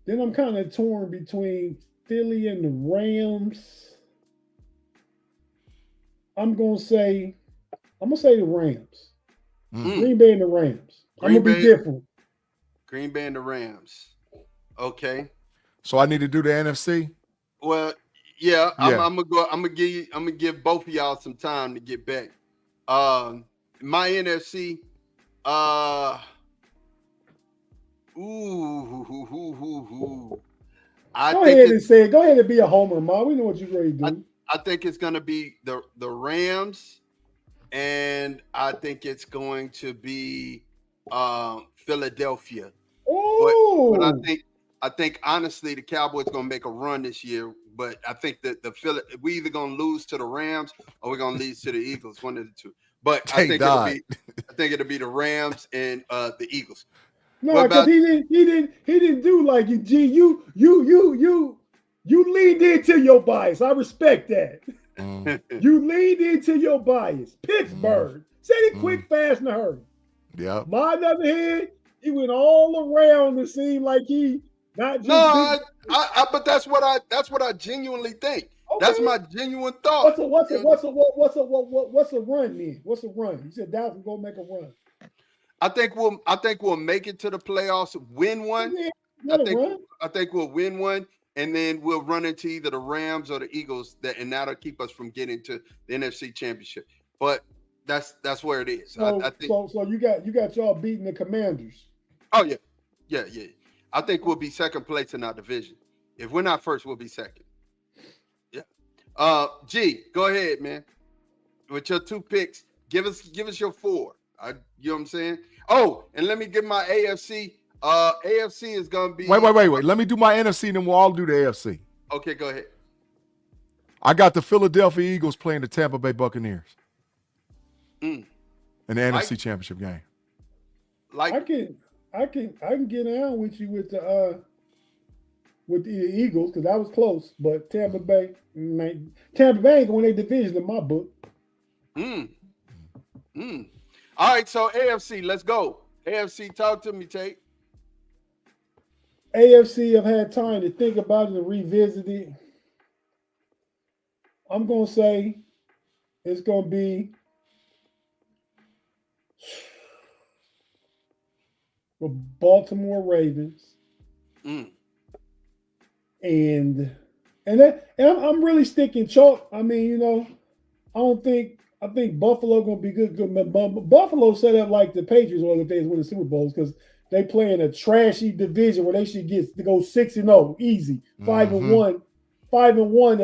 Then I'm kind of torn between Philly and the Rams. I'm gonna say the Rams. Green Bay and the Rams. I'm gonna be different. Green Bay and the Rams. Okay. So I need to do the NFC? Well, yeah. I'm gonna give both of y'all some time to get back. My NFC. Go ahead and be a homer, Ma. We know what you're ready to do. I think it's gonna be the Rams, and I think it's going to be Philadelphia. Oh, but I think honestly the Cowboys gonna make a run this year. But I think that we either gonna lose to the Rams or we're gonna lose to the Eagles, one of the two. But I think it'll be the Rams and the Eagles. No, because he didn't do like you, G. You leaned into your bias. I respect that. You leaned into your bias. Pittsburgh. Said it quick, fast, and hurry. Yeah. My other hand, he went all around and seemed like he not just. No, but that's what I genuinely think. Okay. That's my genuine thought. What's a run then? What's a run? You said Dallas will go make a run. I think we'll make it to the playoffs, win one. Yeah, I think we'll win one, and then we'll run into either the Rams or the Eagles, and that'll keep us from getting to the NFC Championship. But that's where it is. So, I think. So you got y'all beating the Commanders. Oh yeah. I think we'll be second place in our division. If we're not first, we'll be second. Yeah. G, go ahead, man. With your two picks Give us your 4. You know what I'm saying? Oh, and let me give my AFC. AFC is gonna be. Wait. Let me do my NFC, and then we'll all do the AFC. Okay, go ahead. I got the Philadelphia Eagles playing the Tampa Bay Buccaneers in the NFC Championship game. I can get down with you with the Eagles because I was close, but Tampa Bay ain't gonna win their division in my book. All right, so AFC, let's go. AFC, talk to me, Tate. AFC, I've had time to think about it and revisit it. I'm gonna say it's gonna be the Baltimore Ravens, and I'm really sticking chalk. I mean, you know, I think Buffalo gonna be good. Buffalo set up like the Patriots or if they win the Super Bowls because they play in a trashy division where they should get to go 6-0 easy, 5-1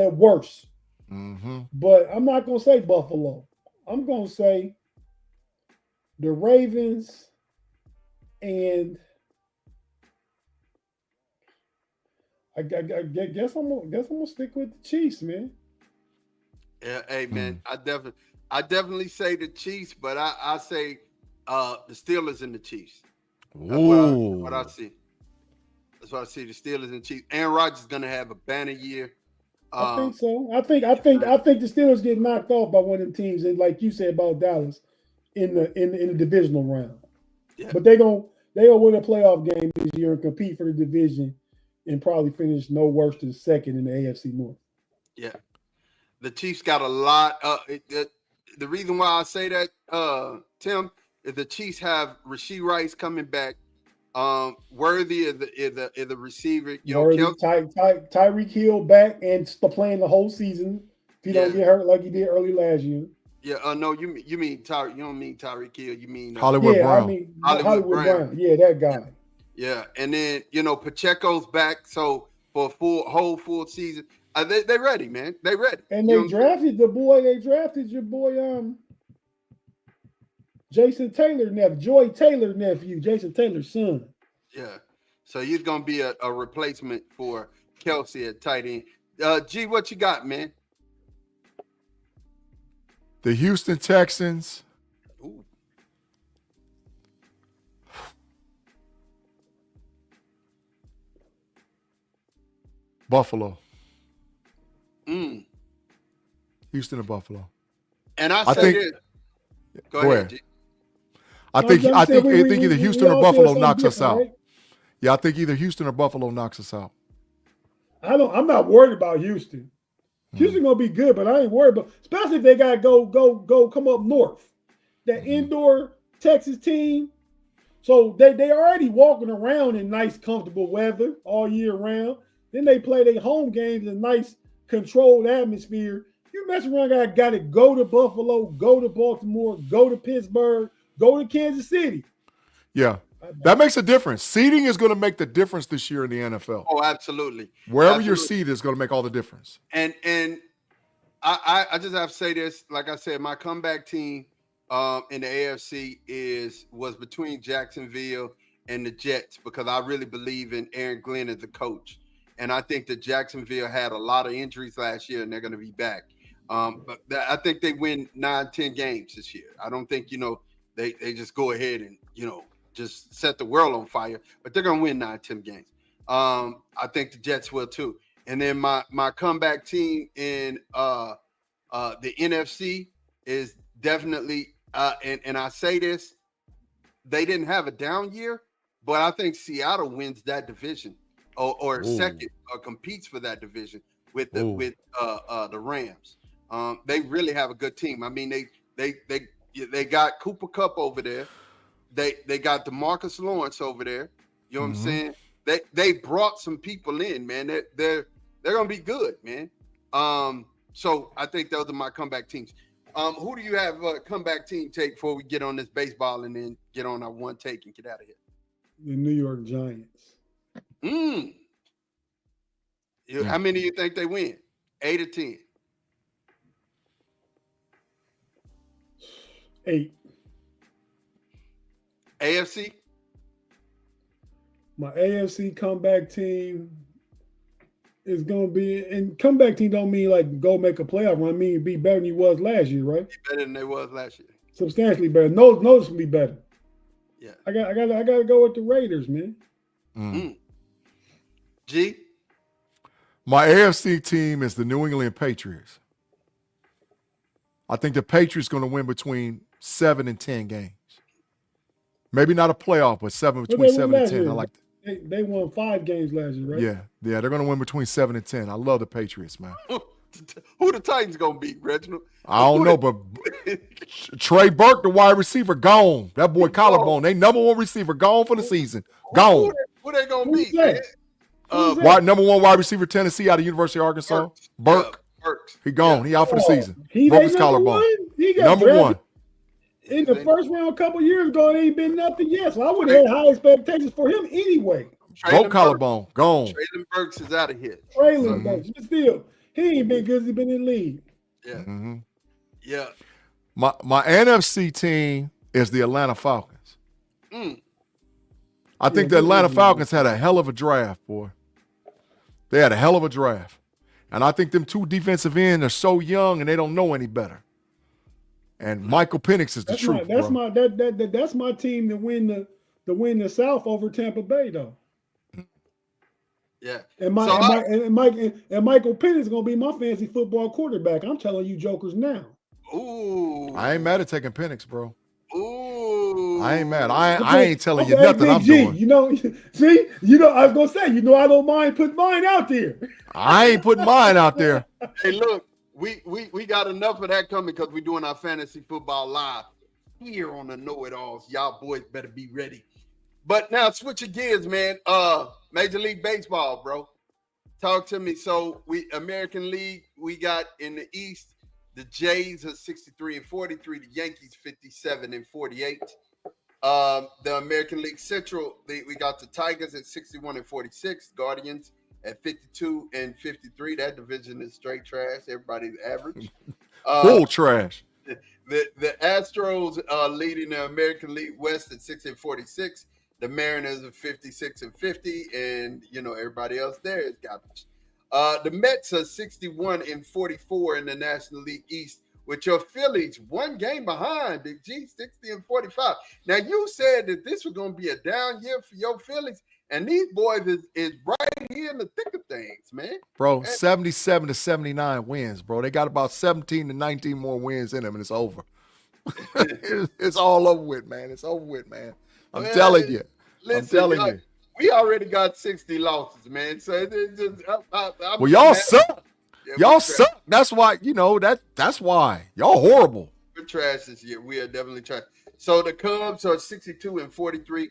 at worst. But I'm not gonna say Buffalo. I'm gonna say the Ravens and I guess I'm gonna stick with the Chiefs, man. Yeah, hey man, I definitely say the Chiefs, but I say the Steelers and the Chiefs. That's what I see. That's what I see. The Steelers and the Chiefs. Aaron Rodgers is gonna have a banner year. I think so. I think the Steelers get knocked off by one of them teams, and like you said about Dallas in the divisional round. Yeah. But they gonna win a playoff game this year and compete for the division and probably finish no worse than second in the AFC North. Yeah, the Chiefs got a lot. The reason why I say that, Tim, is the Chiefs have Rashee Rice coming back. Worthy is the receiver. You know, Tyreek Hill back and playing the whole season. If he don't get hurt like he did early last year. Yeah. No, you mean Tyreek. You don't mean Tyreek Hill. You mean Hollywood Brown. I mean Hollywood Brown. Yeah, that guy. Yeah, and then Pacheco's back. So for a full season, they ready, man. They ready. And they drafted your boy, Jason Taylor nephew, Joy Taylor nephew, Jason Taylor's son. Yeah. So he's gonna be a replacement for Kelsey at tight end. G, what you got, man? The Houston Texans. Ooh. Buffalo. Houston and Buffalo. And I think this. Go ahead. G. I think either Houston or Buffalo knocks us out. Right? Yeah, I think either Houston or Buffalo knocks us out. I'm not worried about Houston. Houston gonna be good, but I ain't worried about, especially if they gotta go come up north. That indoor Texas team. So they already walking around in nice, comfortable weather all year round. Then they play their home games in nice, controlled atmosphere. You mess around, got to go to Buffalo, go to Baltimore, go to Pittsburgh, go to Kansas City. Yeah, that makes a difference. Seeding is going to make the difference this year in the NFL. Oh, absolutely. Wherever you're seated is going to make all the difference. And I just have to say this. Like I said, my comeback team in the AFC was between Jacksonville and the Jets because I really believe in Aaron Glenn as a coach. And I think that Jacksonville had a lot of injuries last year, and they're going to be back. But I think they win 9-10 games this year. I don't think, they just go ahead and, just set the world on fire. But they're going to win 9-10 games. I think the Jets will too. And then my comeback team in the NFC is definitely, and I say this, they didn't have a down year, but I think Seattle wins that division. Or second, or competes for that division with the Rams. They really have a good team. I mean, they got Cooper Kupp over there. They got DeMarcus Lawrence over there. You know what I'm saying? They brought some people in, man. They're gonna be good, man. So I think those are my comeback teams. Who do you have comeback team take before we get on this baseball and then get on our one take and get out of here? The New York Giants. How many do you think they win? 8 or 10? 8. AFC? My AFC comeback team is going to be, and comeback team don't mean like go make a playoff run. I mean be better than you was last year, right? Be better than they was last year. Substantially better. Noticeably better. Yeah. I got to go with the Raiders, man. G? My AFC team is the New England Patriots. I think the Patriots going to win between 7 and 10 games. Maybe not a playoff, but between 7 and 10. I like that. They won 5 games last year, right? Yeah, they're going to win between 7 and 10. I love the Patriots, man. Who the Titans going to beat, Reginald? I don't know, but Trey Burke, the wide receiver, gone. That boy collarbone, they number 1 receiver, gone for the season. Gone. Who they going to beat, that? man? Number 1 wide receiver, Tennessee, out of University of Arkansas. Burke. Burks. He gone. He out for the season. He Broke his collarbone. He got Number 1. In the first round a couple years ago, it ain't been nothing yet. So I would have had high expectations for him anyway. Broke collarbone. Gone. Traylon Burks is out of here. Traylon Burks, but still, he ain't been good as he been in the league. Yeah. Mm-hmm. Yeah. My NFC team is the Atlanta Falcons. I think the Atlanta Falcons had a hell of a draft, boy. They had a hell of a draft. And I think them 2 defensive ends are so young and they don't know any better. And Michael Penix is the truth. That's my team to win the South over Tampa Bay, though. Yeah. And Michael Penix is gonna be my fantasy football quarterback. I'm telling you jokers now. Ooh. I ain't mad at taking Penix, bro. Ooh. I ain't mad. I ain't telling you nothing I'm doing. You know, see, I was gonna say, I don't mind putting mine out there. I ain't putting mine out there. Hey, look, we got enough of that coming because we're doing our fantasy football live here on the KnoItAllz. Y'all boys better be ready. But now switching gears, man. Major League Baseball, bro. Talk to me. So American League, we got in the East, the Jays are 63 and 43, the Yankees 57 and 48. The American League Central, we got the Tigers at 61 and 46, Guardians at 52 and 53. That division is straight trash. Everybody's average. Full trash. The Astros are leading the American League West at 6 and 46. The Mariners are 56 and 50, and everybody else there is garbage. The Mets are 61 and 44 in the National League East, with your Phillies 1 game behind, Big G, 60 and 45. Now, you said that this was going to be a down year for your Phillies, and these boys is right here in the thick of things, man. Bro, 77 to 79 wins, bro. They got about 17 to 19 more wins in them, and it's over. It's all over with, man. It's over with, man. I'm telling you. Listen, we already got 60 losses, man. So it's just, well, y'all suck. Yeah, y'all suck. That's why, that's why. Y'all horrible. We're trash this year. We are definitely trash. So the Cubs are 62 and 43.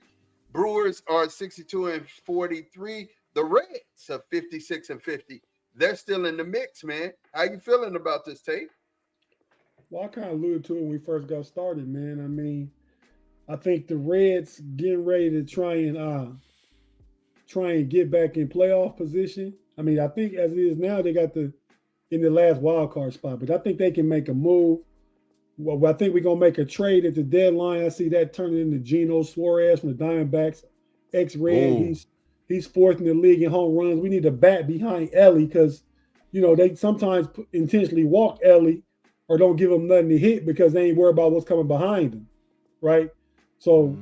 Brewers are 62 and 43. The Reds are 56 and 50. They're still in the mix, man. How you feeling about this, Tate? Well, I kind of alluded to it when we first got started, man. I mean, I think the Reds getting ready to try and get back in playoff position. I mean, I think as it is now, they got in the last wild card spot, but I think they can make a move. Well, I think we're gonna make a trade at the deadline. I see that turning into Geno Suarez from the Diamondbacks, ex-Red. He's 4th in the league in home runs. We need a bat behind Ellie because, they sometimes intentionally walk Ellie or don't give him nothing to hit because they ain't worried about what's coming behind him, right? So,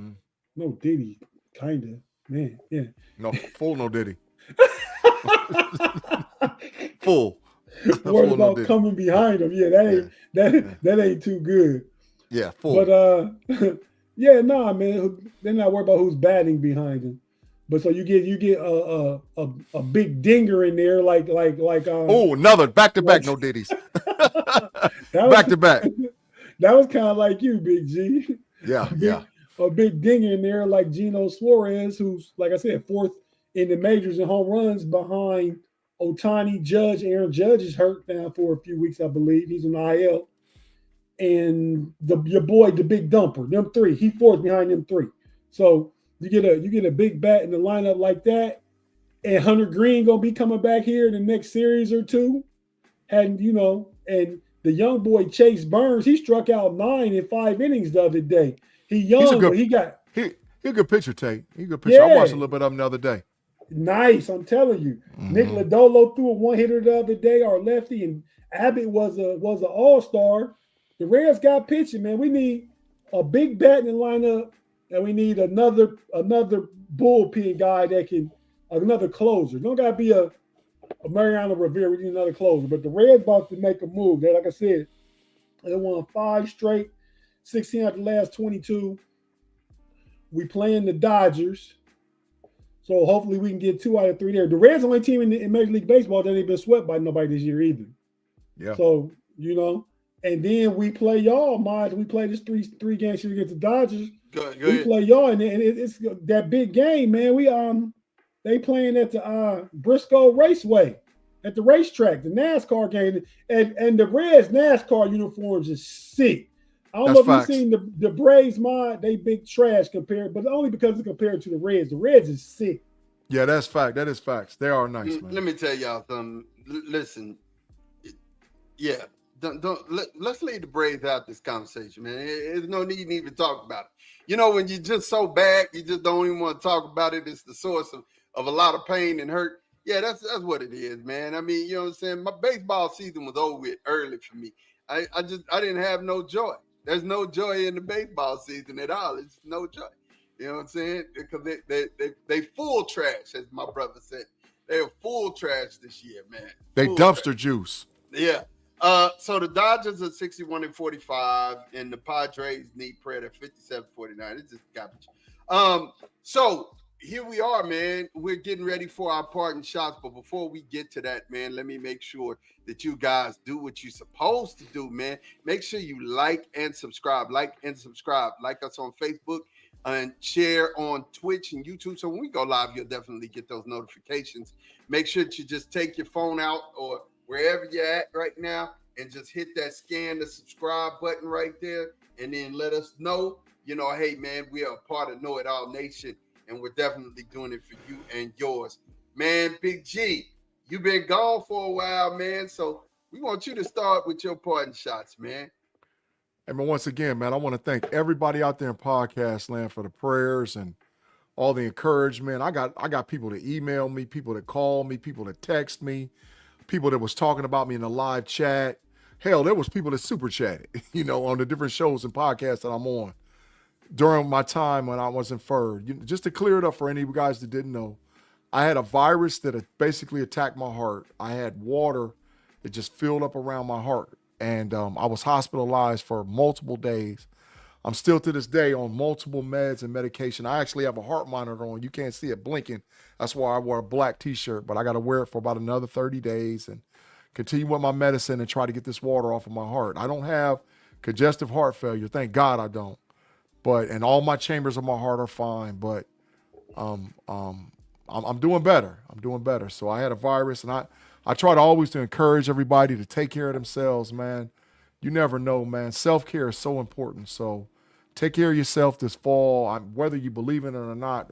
no Diddy, kind of, man, yeah. No, full no Diddy. Full. Worried about coming behind him. Yeah, that ain't too good. Yeah, full. But yeah, nah, man, they're not worried about who's batting behind him. But so you get a big dinger in there, like another back-to-back no Diddies. Back-to-back. That was kind of like you, Big G. Yeah, A big dinger in there like Geno Suarez, who's, like I said, 4th in the majors in home runs behind Ohtani, Judge. Aaron Judge is hurt now for a few weeks, I believe. He's an IL. And your boy, the big dumper, them 3. He 4th behind them 3. So you get a big bat in the lineup like that, and Hunter Green gonna be coming back here in the next series or two, and and the young boy Chase Burns, he struck out 9 in 5 innings the other day. He young, but he got he a good pitcher, Tate. He a good pitcher. I watched a little bit of him the other day. Nice, I'm telling you. Nick Lodolo threw a 1-hitter the other day, our lefty, and Abbott was an all-star. The Reds got pitching, man. We need a big bat in the lineup, and we need another bullpen guy that can another closer. Don't gotta be a Mariano Rivera. We need another closer. But the Reds about to make a move. They, like I said, they won 5 straight, 16 out of the last 22. We playing the Dodgers. So hopefully we can get 2 out of 3 there. The Reds are the only team in Major League Baseball that ain't been swept by nobody this year either. Yeah. So, and then we play y'all, Mod. We play this three game series against the Dodgers. Go we ahead. play y'all, and it's that big game, man. We they playing at the Briscoe Raceway at the racetrack, the NASCAR game, and the Reds NASCAR uniforms is sick. I don't know if you've seen the Braves, Mod. They big trash compared, but only because it's compared to the Reds. The Reds is sick. Yeah, that's fact. That is facts. They are nice, man. Let me tell y'all something. Listen, yeah, let's leave the Braves out this conversation, man. There's no need to even talk about it. When you're just so bad, you just don't even want to talk about it. It's the source of a lot of pain and hurt. Yeah, that's what it is, man. I mean, you know what I'm saying? My baseball season was over with early for me. I didn't have no joy. There's no joy in the baseball season at all. It's no joy. You know what I'm saying? Because they full trash, as my brother said. They're full trash this year, man. They full dumpster trash. Juice. Yeah. So the Dodgers are 61-45, and the Padres need prayer at 57-49. It's just garbage. So here we are, man. We're getting ready for our parting shots, but before we get to that, man, let me make sure that you guys do what you're supposed to do, man. Make sure you like and subscribe. Like us on Facebook and share on Twitch and YouTube. So when we go live, you'll definitely get those notifications. Make sure that you just take your phone out or wherever you're at right now and just hit that scan the subscribe button right there, and then let us know, hey, man, we are a part of KnoItAllz Nation, and we're definitely doing it for you and yours. Man, Big G, you've been gone for a while, man, so we want you to start with your parting shots, man. And once again, man, I want to thank everybody out there in podcast land for the prayers and all the encouragement. I got people to email me, people that call me, people that text me, people that was talking about me in the live chat. Hell, there was people that super chatted, on the different shows and podcasts that I'm on during my time when I was in Ferd. Just to clear it up for any of you guys that didn't know, I had a virus that basically attacked my heart. I had water that just filled up around my heart. And I was hospitalized for multiple days. I'm still to this day on multiple meds and medication. I actually have a heart monitor on. You can't see it blinking. That's why I wore a black t-shirt, but I got to wear it for about another 30 days and continue with my medicine and try to get this water off of my heart. I don't have congestive heart failure. Thank God I don't. And all my chambers of my heart are fine, but I'm doing better. I'm doing better. So I had a virus, and I try to always to encourage everybody to take care of themselves, man. You never know, man. Self-care is so important. So take care of yourself this fall, whether you believe in it or not.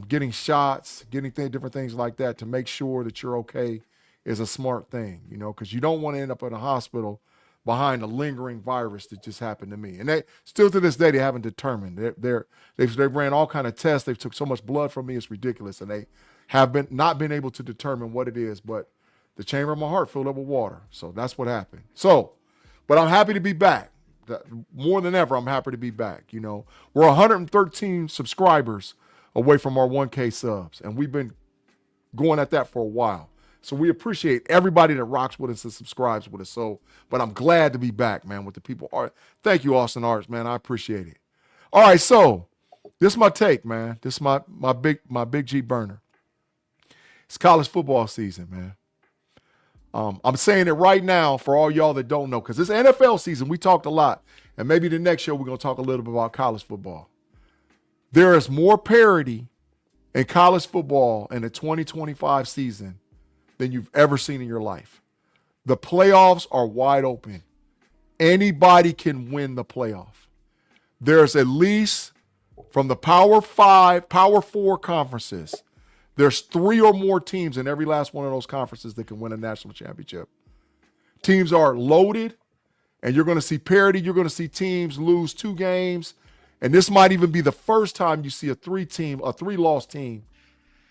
Getting shots, getting different things like that to make sure that you're okay is a smart thing, because you don't want to end up in a hospital behind a lingering virus that just happened to me. And they still to this day, they haven't determined. They've ran all kind of tests. They've took so much blood from me, it's ridiculous. And they have not been able to determine what it is, but the chamber of my heart filled up with water. So that's what happened. But I'm happy to be back. More than ever, I'm happy to be back. We're 113 subscribers away from our 1K subs, and we've been going at that for a while. So we appreciate everybody that rocks with us and subscribes with us. But I'm glad to be back, man, with the people. Thank you, Austin Arts, man. I appreciate it. All right, so this is my take, man. This is my big G burner. It's college football season, man. I'm saying it right now for all y'all that don't know, because it's NFL season. We talked a lot, and maybe the next show we're going to talk a little bit about college football. There is more parity in college football in the 2025 season than you've ever seen in your life. The playoffs are wide open. Anybody can win the playoff. There's at least from the Power 5, Power 4 conferences, there's 3 or more teams in every last one of those conferences that can win a national championship. Teams are loaded. and you're going to see parity. You're going to see teams lose 2 games, and this might even be the first time you see a 3-loss team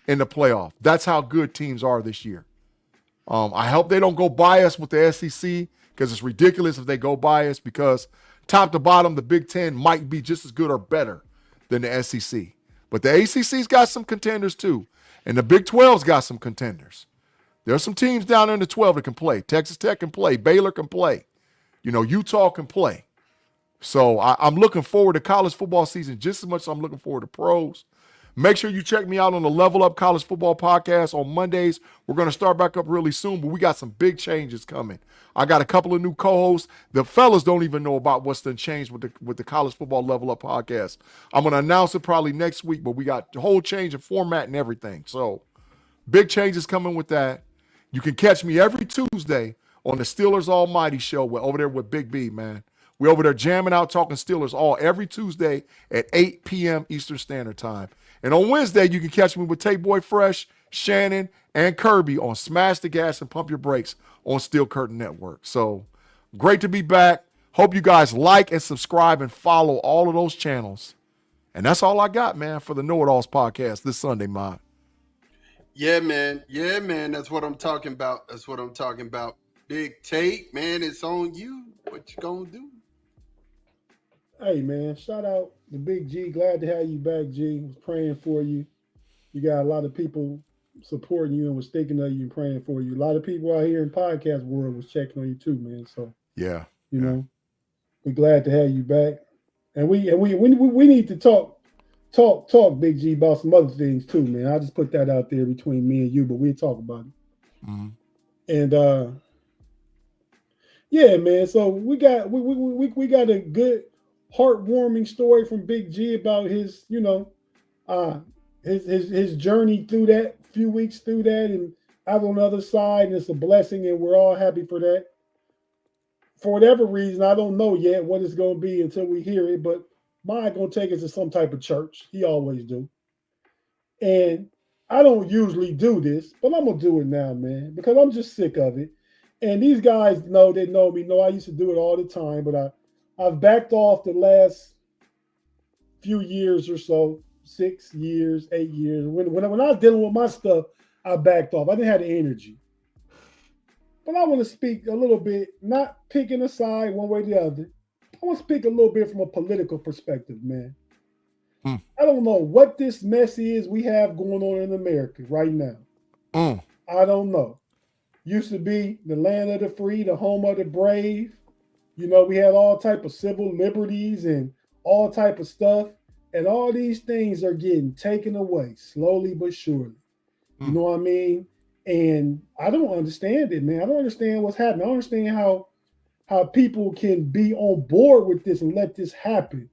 in the playoff. That's how good teams are this year. I hope they don't go biased with the SEC, because it's ridiculous if they go biased, because top to bottom, the Big Ten might be just as good or better than the SEC. But the ACC's got some contenders too, and the Big 12's got some contenders. There's some teams down there in the 12 that can play. Texas Tech can play. Baylor can play. Utah can play. So I'm looking forward to college football season just as much as I'm looking forward to pros. Make sure you check me out on the Level Up College Football Podcast on Mondays. We're going to start back up really soon, but we got some big changes coming. I got a couple of new co-hosts. The fellas don't even know about what's done changed with the College Football Level Up Podcast. I'm going to announce it probably next week, but we got the whole change of format and everything. So big changes coming with that. You can catch me every Tuesday on the Steelers Almighty Show. We're over there with Big B, man. We're over there jamming out, talking Steelers every Tuesday at 8 p.m. Eastern Standard Time. And on Wednesday, you can catch me with Tate Boy Fresh, Shannon, and Kirby on Smash the Gas and Pump Your Brakes on Steel Curtain Network. So great to be back. Hope you guys like and subscribe and follow all of those channels. And that's all I got, man, for the KnoItAllz Podcast this Sunday, man. Yeah, man. That's what I'm talking about. Big Tate, man, it's on you. What you gonna do? Hey, man, shout out to Big G. Glad to have you back, G. Was praying for you. You got a lot of people supporting you and was thinking of you and praying for you. A lot of people out here in podcast world was checking on you too, man. So yeah, you know, we're glad to have you back. And we need to talk, Big G, about some other things too, man. I'll just put that out there between me and you, but we'll talk about it. Mm-hmm. And yeah, man. So we got a good, heartwarming story from Big G about his, his journey through that, few weeks through that, and out on the other side, and it's a blessing, and we're all happy for that. For whatever reason, I don't know yet what it's going to be until we hear it, but mine going to take us to some type of church. He always do. And I don't usually do this, but I'm going to do it now, man, because I'm just sick of it. And these guys know me, know I used to do it all the time, but I've backed off the last few years or so, 6 years, 8 years. When I was dealing with my stuff, I backed off. I didn't have the energy. But I want to speak a little bit, not picking a side one way or the other. I want to speak a little bit from a political perspective, man. I don't know what this mess is we have going on in America right now. I don't know. Used to be the land of the free, the home of the brave. You know, we had all type of civil liberties and all type of stuff. And all these things are getting taken away slowly but surely. You know what I mean? And I don't understand it, man. I don't understand what's happening. I don't understand how people can be on board with this and let this happen.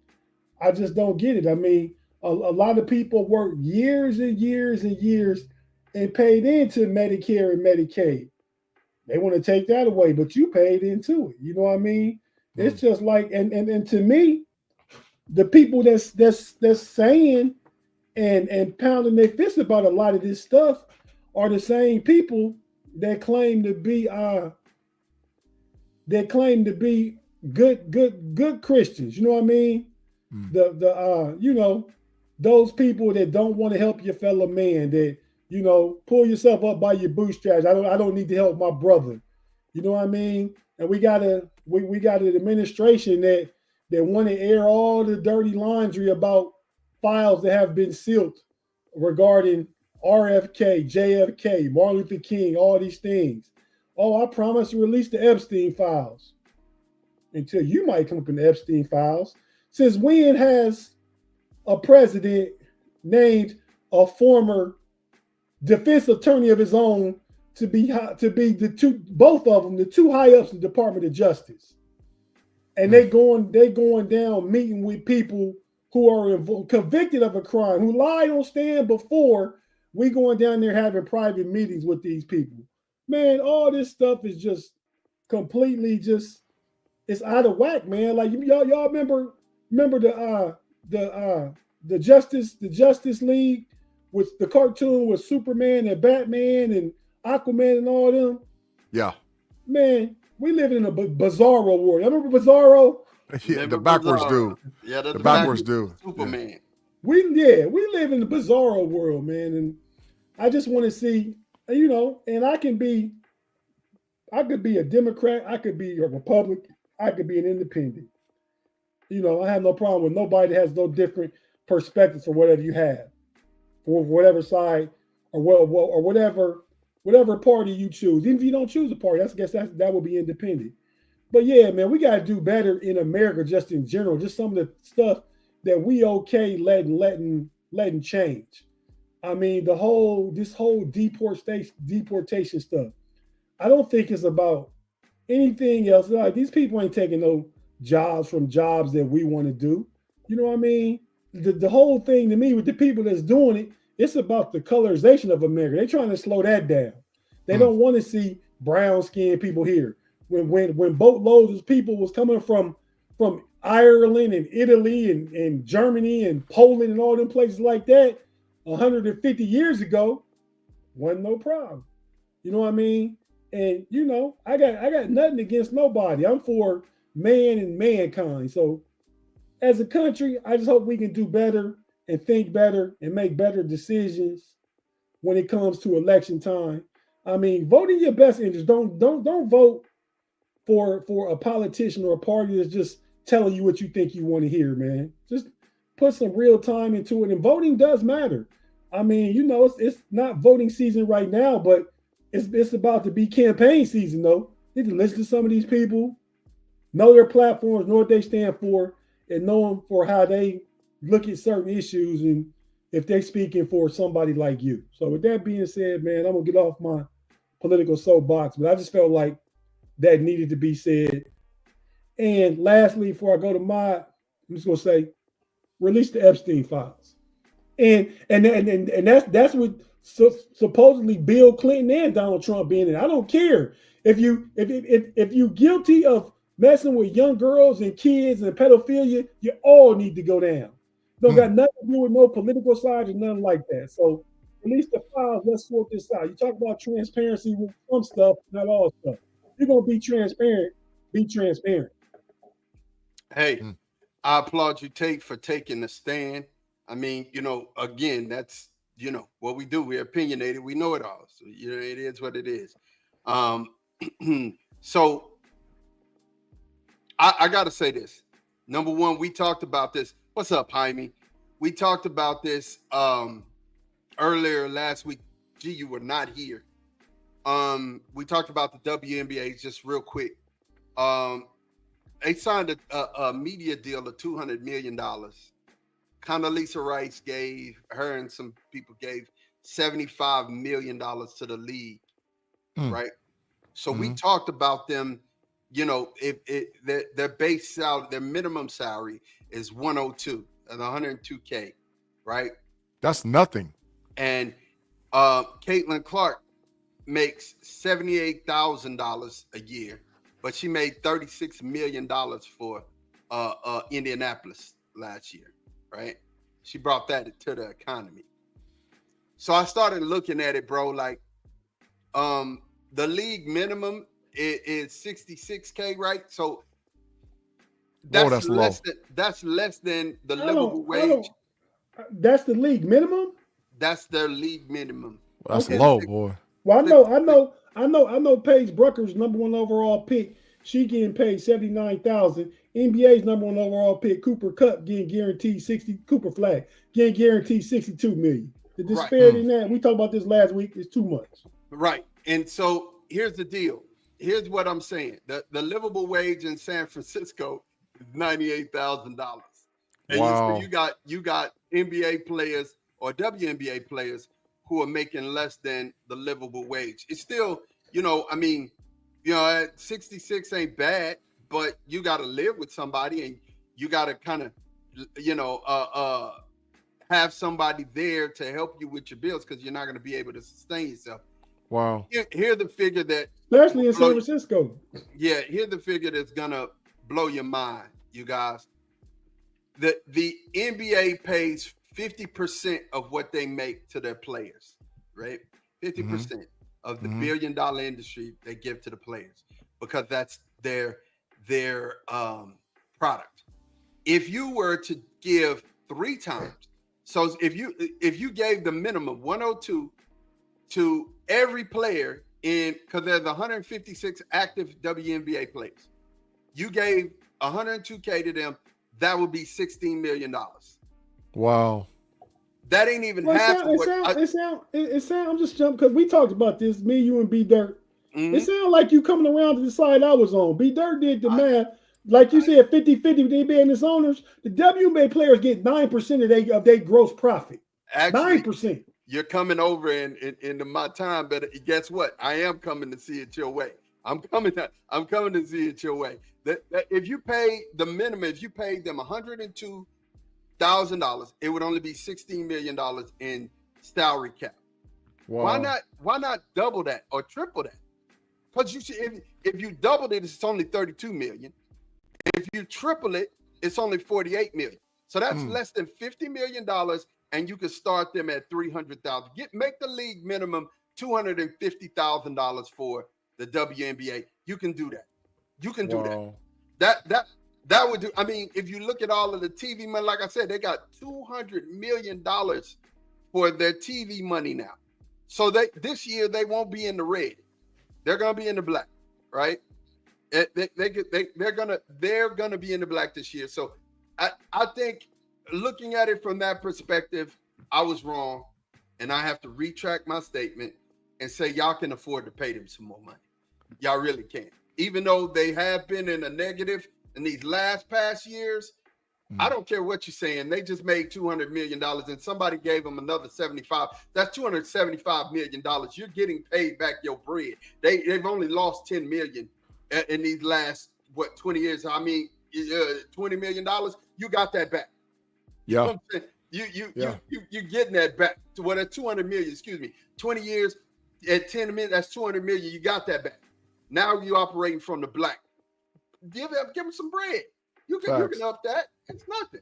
I just don't get it. I mean, a lot of people work years and years and years and paid into Medicare and Medicaid. They want to take that away, but you paid into it. You know what I mean? It's just like, and to me, the people that's saying and pounding their fists about a lot of this stuff are the same people that claim to be good Christians. You know what I mean? Those people that don't want to help your fellow man, that pull yourself up by your bootstraps. I don't need to help my brother. You know what I mean? And we got an administration that want to air all the dirty laundry about files that have been sealed regarding RFK, JFK, Martin Luther King, all these things. Oh, I promise to release the Epstein files. Until you might come up in the Epstein files. Since when has a president named a former defense attorney of his own to be both of them, the two high ups in the Department of Justice? And they going down meeting with people who are convicted of a crime, who lied on stand before. We going down there having private meetings with these people. Man, all this stuff is just completely it's out of whack, man. Like y'all remember the Justice League with the cartoon with Superman and Batman and Aquaman and all them? Yeah. Man, we live in a bizarro world. You remember Bizarro? Yeah, the backwards dude. Yeah, that's the backwards dude. Superman. Yeah. We live in the bizarro world, man. And I just want to see, and I could be a Democrat, I could be a Republican, I could be an independent. I have no problem with nobody that has no different perspectives for whatever you have, for whatever side or whatever party you choose. Even if you don't choose a party, that would be independent. But yeah, man, we gotta do better in America, just in general. Just some of the stuff that we letting change. I mean, this whole deportation stuff. I don't think it's about anything else. Like, these people ain't taking no jobs from jobs that we want to do. You know what I mean? The whole thing to me with the people that's doing it, it's about the colorization of America. They're trying to slow that down. They don't want to see brown skinned people here. When boatloads of people was coming from Ireland and Italy and Germany and Poland and all them places like that 150 years ago, wasn't no problem. You know what I mean? And I got nothing against nobody. I'm for man and mankind. So as a country, I just hope we can do better and think better and make better decisions when it comes to election time. I mean, vote in your best interest. Don't vote for a politician or a party that's just telling you what you think you want to hear, man. Just put some real time into it. And voting does matter. I mean, it's not voting season right now, but it's about to be campaign season, though. You need to listen to some of these people, know their platforms, know what they stand for, and know them for how they look at certain issues and if they're speaking for somebody like you. So with that being said, man, I'm going to get off my political soapbox, but I just felt like that needed to be said. And lastly, before I go to I'm just going to say, release the Epstein files. And that's what supposedly Bill Clinton and Donald Trump being in. I don't care if you guilty of messing with young girls and kids and pedophilia, you all need to go down. Don't got nothing to do with no political side or nothing like that. So release the files. Let's sort this out. You talk about transparency with some stuff, not all stuff. You're gonna be transparent. Be transparent. Hey, I applaud you, Tate, for taking the stand. I mean, again, that's what we do. We're opinionated. We know it all. So it is what it is. So I gotta say this. Number one, we talked about this. What's up, Jaime? We talked about this earlier last week. Gee, you were not here. We talked about the WNBA just real quick. They signed a media deal of $200 million. Condoleezza Rice her and some people gave $75 million to the league, right? So we talked about them. Their base salary, their minimum salary is 102 and 102K, right? That's nothing. And Caitlin Clark makes $78,000 a year, but she made $36 million for Indianapolis last year, right? She brought that to the economy. So I started looking at it, bro, like the league minimum is 66K, right? So that's less than the livable wage. That's the league minimum? That's their league minimum. Well, that's low, boy. Well, I know Paige Brucker's #1 overall pick. She getting paid $79,000. NBA's #1 overall pick, Cooper Kupp, getting guaranteed Cooper Flag, getting guaranteed $62 million. The disparity in that, we talked about this last week, is too much. Right. And so here's the deal. Here's what I'm saying. The livable wage in San Francisco is $98,000. And wow. you got NBA players or WNBA players who are making less than the livable wage. It's still, at 66 ain't bad, but you got to live with somebody and you got to kind of, have somebody there to help you with your bills because you're not going to be able to sustain yourself. Wow. Here's the figure that, especially in San Francisco. Yeah, here's the figure that's going to blow your mind, you guys. The NBA pays 50% of what they make to their players, right? 50% of the $1 billion industry they give to the players. because that's their product. If you were to give 3 times, so if you gave the minimum 102 to every player because there's 156 active WNBA players, you gave 102K to them, that would be $16 million. Wow. That ain't even half of what it sound. I'm just jumping because we talked about this, me, you, and B Dirt. It sounds like you coming around to the side I was on. B Dirt did the math. Like you said, 50-50 with the NBA and its owners. The WNBA players get 9% of their gross profit. Actually, 9%. You're coming over into my time, but guess what? I am coming to see it your way. I'm coming to see it your way. That if you pay the minimum, if you paid them $102,000, it would only be $16 million in salary cap. Wow. Why not double that or triple that? Because you see, if you doubled it, it's only $32 million. If you triple it, it's only $48 million. So that's less than $50 million, and you can start them at $300,000. Make the league minimum $250,000 for the WNBA. You can do that. You can do that. That would do. I mean, if you look at all of the TV money, like I said, they got $200 million for their TV money now. So this year they won't be in the red. They're gonna be in the black, right? They're gonna be in the black this year. So I think looking at it from that perspective, I was wrong, and I have to retract my statement and say y'all can afford to pay them some more money. Y'all really can. Even though they have been in a negative in these past years, I don't care what you're saying. They just made $200 million, and somebody gave them another 75. That's $275 million. You're getting paid back your bread. They've only lost $10 million in these last 20 years. I mean, $20 million. You got that back. Yeah. You know you're getting that back. To what? At 200 million. Excuse me. 20 years at 10 million. That's 200 million. You got that back. Now you operating from the black. Give them some bread. You can up that. It's nothing.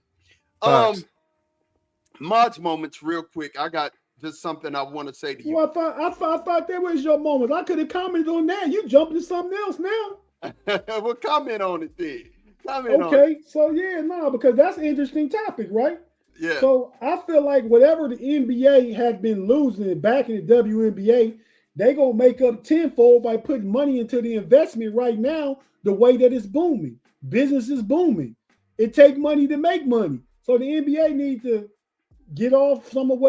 Mod's moments, real quick. I got just something I want to say to you. Well, I thought that was your moment. I could have commented on that. You jumping to something else now. Well, comment on it then. Because that's an interesting topic, right? Yeah. So I feel like whatever the NBA has been losing back in the WNBA, they gonna make up tenfold by putting money into the investment right now. The way that it's booming, business is booming. It takes money to make money. So the NBA needs to get off some of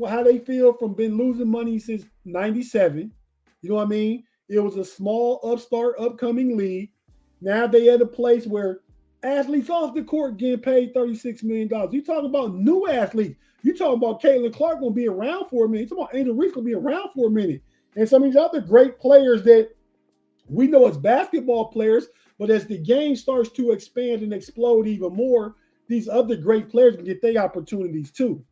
how they feel from been losing money since '97. You know what I mean? It was a small upstart, upcoming league. Now they at a place where athletes off the court getting paid $36 million. You talking about new athletes. You talking about Caitlin Clark gonna be around for a minute. You talking about Angel Reese gonna be around for a minute. And some of these other great players that we know as basketball players, but as the game starts to expand and explode even more, these other great players can get their opportunities too.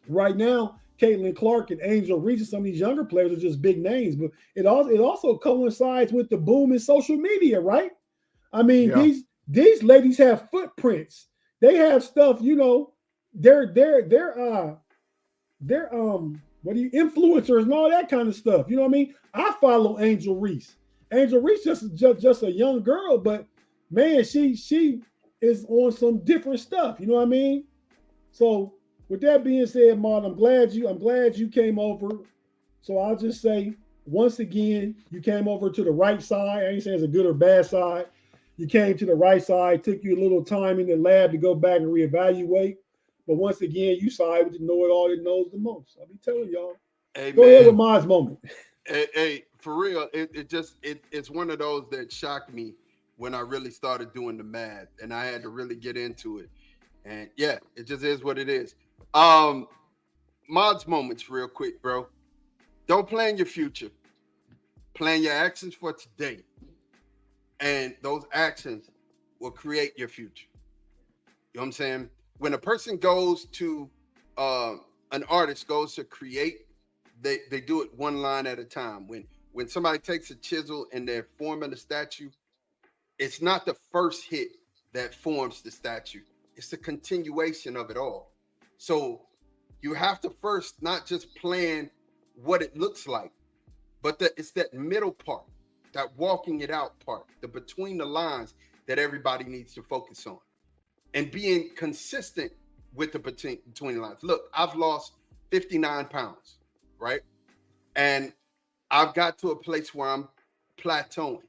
Right now, Caitlin Clark and Angel Reese and some of these younger players are just big names, but it also coincides with the boom in social media, right? I mean, these ladies have footprints. They have stuff, you know, they're influencers and all that kind of stuff. You know what I mean? I follow Angel Reese. Angel Reese just a young girl, but man, she is on some different stuff. You know what I mean? So with that being said, Martin, I'm glad you came over. So I'll just say once again, you came over to the right side. I ain't saying it's a good or bad side. You came to the right side. Took you a little time in the lab to go back and reevaluate. But once again, you side with the know-it-all that knows the most. I'll be telling y'all. Hey, go ahead with Mod's moment. Hey, for real, it's one of those that shocked me when I really started doing the math, and I had to really get into it. And yeah, it just is what it is. Mod's moments, real quick, bro. Don't plan your future. Plan your actions for today, and those actions will create your future. You know what I'm saying? When a person goes to an artist goes to create, they do it one line at a time. When somebody takes a chisel and they're forming a statue, it's not the first hit that forms the statue. It's the continuation of it all. So you have to first not just plan what it looks like, but it's that middle part. that walking it out part, the between the lines that everybody needs to focus on, and being consistent with the between the lines. Look, I've lost 59 pounds, right? And I've got to a place where I'm plateauing,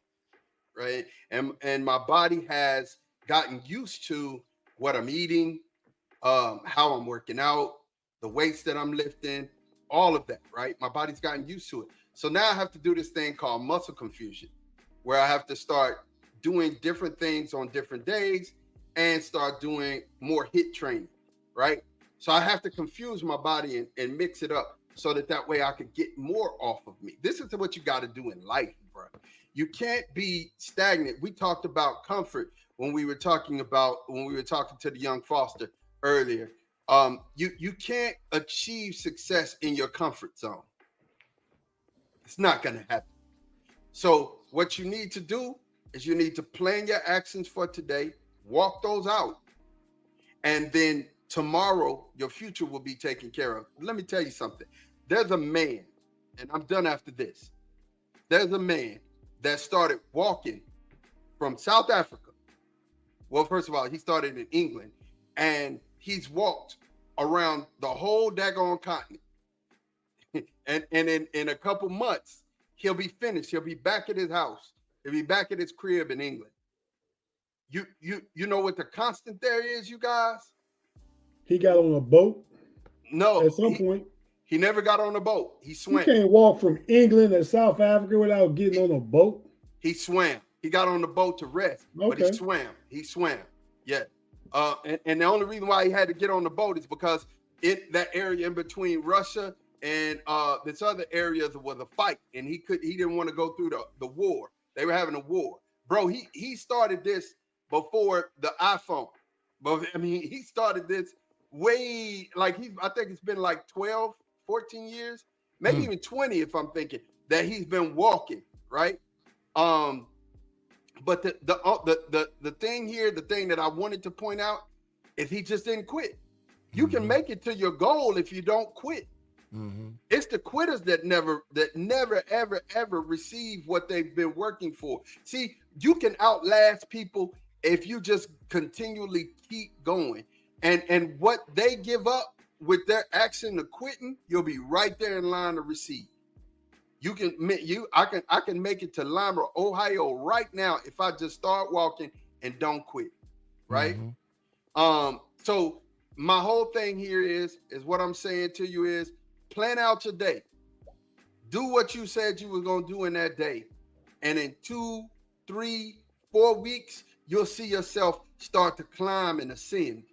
right? And my body has gotten used to what I'm eating, how I'm working out, the weights that I'm lifting, all of that, right? My body's gotten used to it. So now I have to do this thing called muscle confusion, where I have to start doing different things on different days and start doing more HIIT training, right? So I have to confuse my body and mix it up so that way I could get more off of me. This is what you got to do in life, bro. You can't be stagnant. We talked about comfort when we were talking to the young Foster earlier. You can't achieve success in your comfort zone. It's not going to happen. So what you need to do is you need to plan your actions for today, walk those out, and then tomorrow your future will be taken care of. Let me tell you something. There's a man, and I'm done after this. There's a man that started walking from South Africa. Well, first of all, he started in England, and he's walked around the whole daggone continent. and in a couple months, he'll be finished. He'll be back at his house. He'll be back at his crib in England. You know what the constant there is, you guys? He got on a boat. No, at some point. He never got on a boat. He swam. You can't walk from England to South Africa without getting on a boat. He swam. He got on the boat to rest, but he swam. He swam. Yeah. And the only reason why he had to get on the boat is because in that area in between Russia and this other area was a fight, and he didn't want to go through the war. They were having a war. Bro, he started this before the iPhone. But I mean, he started this way, like I think it's been like 12, 14 years, maybe even 20 if I'm thinking, that he's been walking, right? But the thing here, the thing that I wanted to point out is he just didn't quit. You can make it to your goal if you don't quit. It's the quitters that never ever receive what they've been working for. See, you can outlast people if you just continually keep going. And what they give up with their action of quitting, you'll be right there in line to receive. I can make it to Lima, Ohio right now if I just start walking and don't quit, right? So my whole thing here is what I'm saying to you is plan out your day. Do what you said you were going to do in that day. And in 2, 3, 4 weeks, you'll see yourself start to climb and ascend.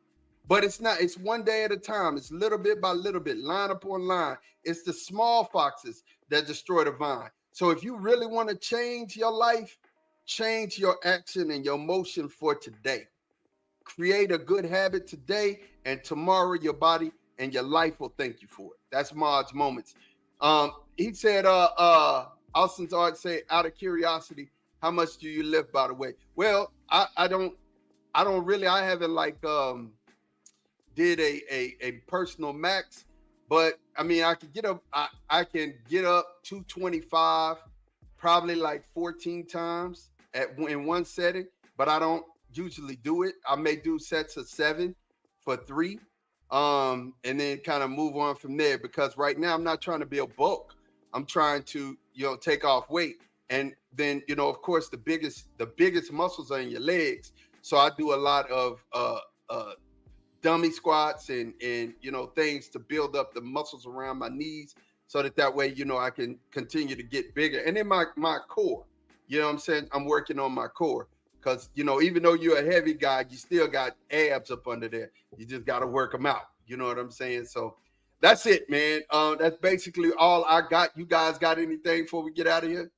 But it's one day at a time. It's little bit by little bit, line upon line. It's the small foxes that destroy the vine. So if you really want to change your life, change your action and your motion for today. Create a good habit today, and tomorrow your body and your life will thank you for it. That's Mod's moments. He said, Austin's art say, out of curiosity, how much do you lift, by the way? Well, I don't really, I haven't like did a personal max, but I mean, I can get up 225 probably like 14 times in one setting, but I don't usually do it. I may do sets of 7 for 3, and then kind of move on from there, because right now I'm not trying to build bulk. I'm trying to, take off weight. And then, of course, the biggest muscles are in your legs. So I do a lot of dummy squats and things to build up the muscles around my knees, so that way, I can continue to get bigger. And then my core, what I'm saying? I'm working on my core, because, even though you're a heavy guy, you still got abs up under there. You just got to work them out. You know what I'm saying? So that's it, man. That's basically all I got. You guys got anything before we get out of here?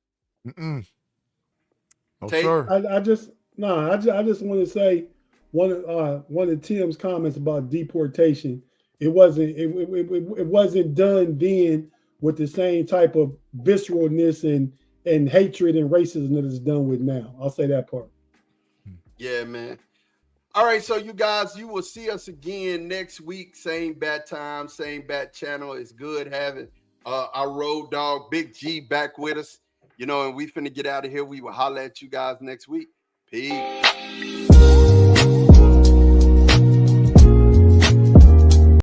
No, Tate? sir. I just want to say one of Tim's comments about deportation. It wasn't done then with the same type of visceralness and hatred and racism that it's done with now. I'll say that part. Yeah, man. All right, so you guys, you will see us again next week. Same bat time, same bat channel. It's good having our road dog Big-G back with us. You know, and we finna get out of here. We will holler at you guys next week. Peace.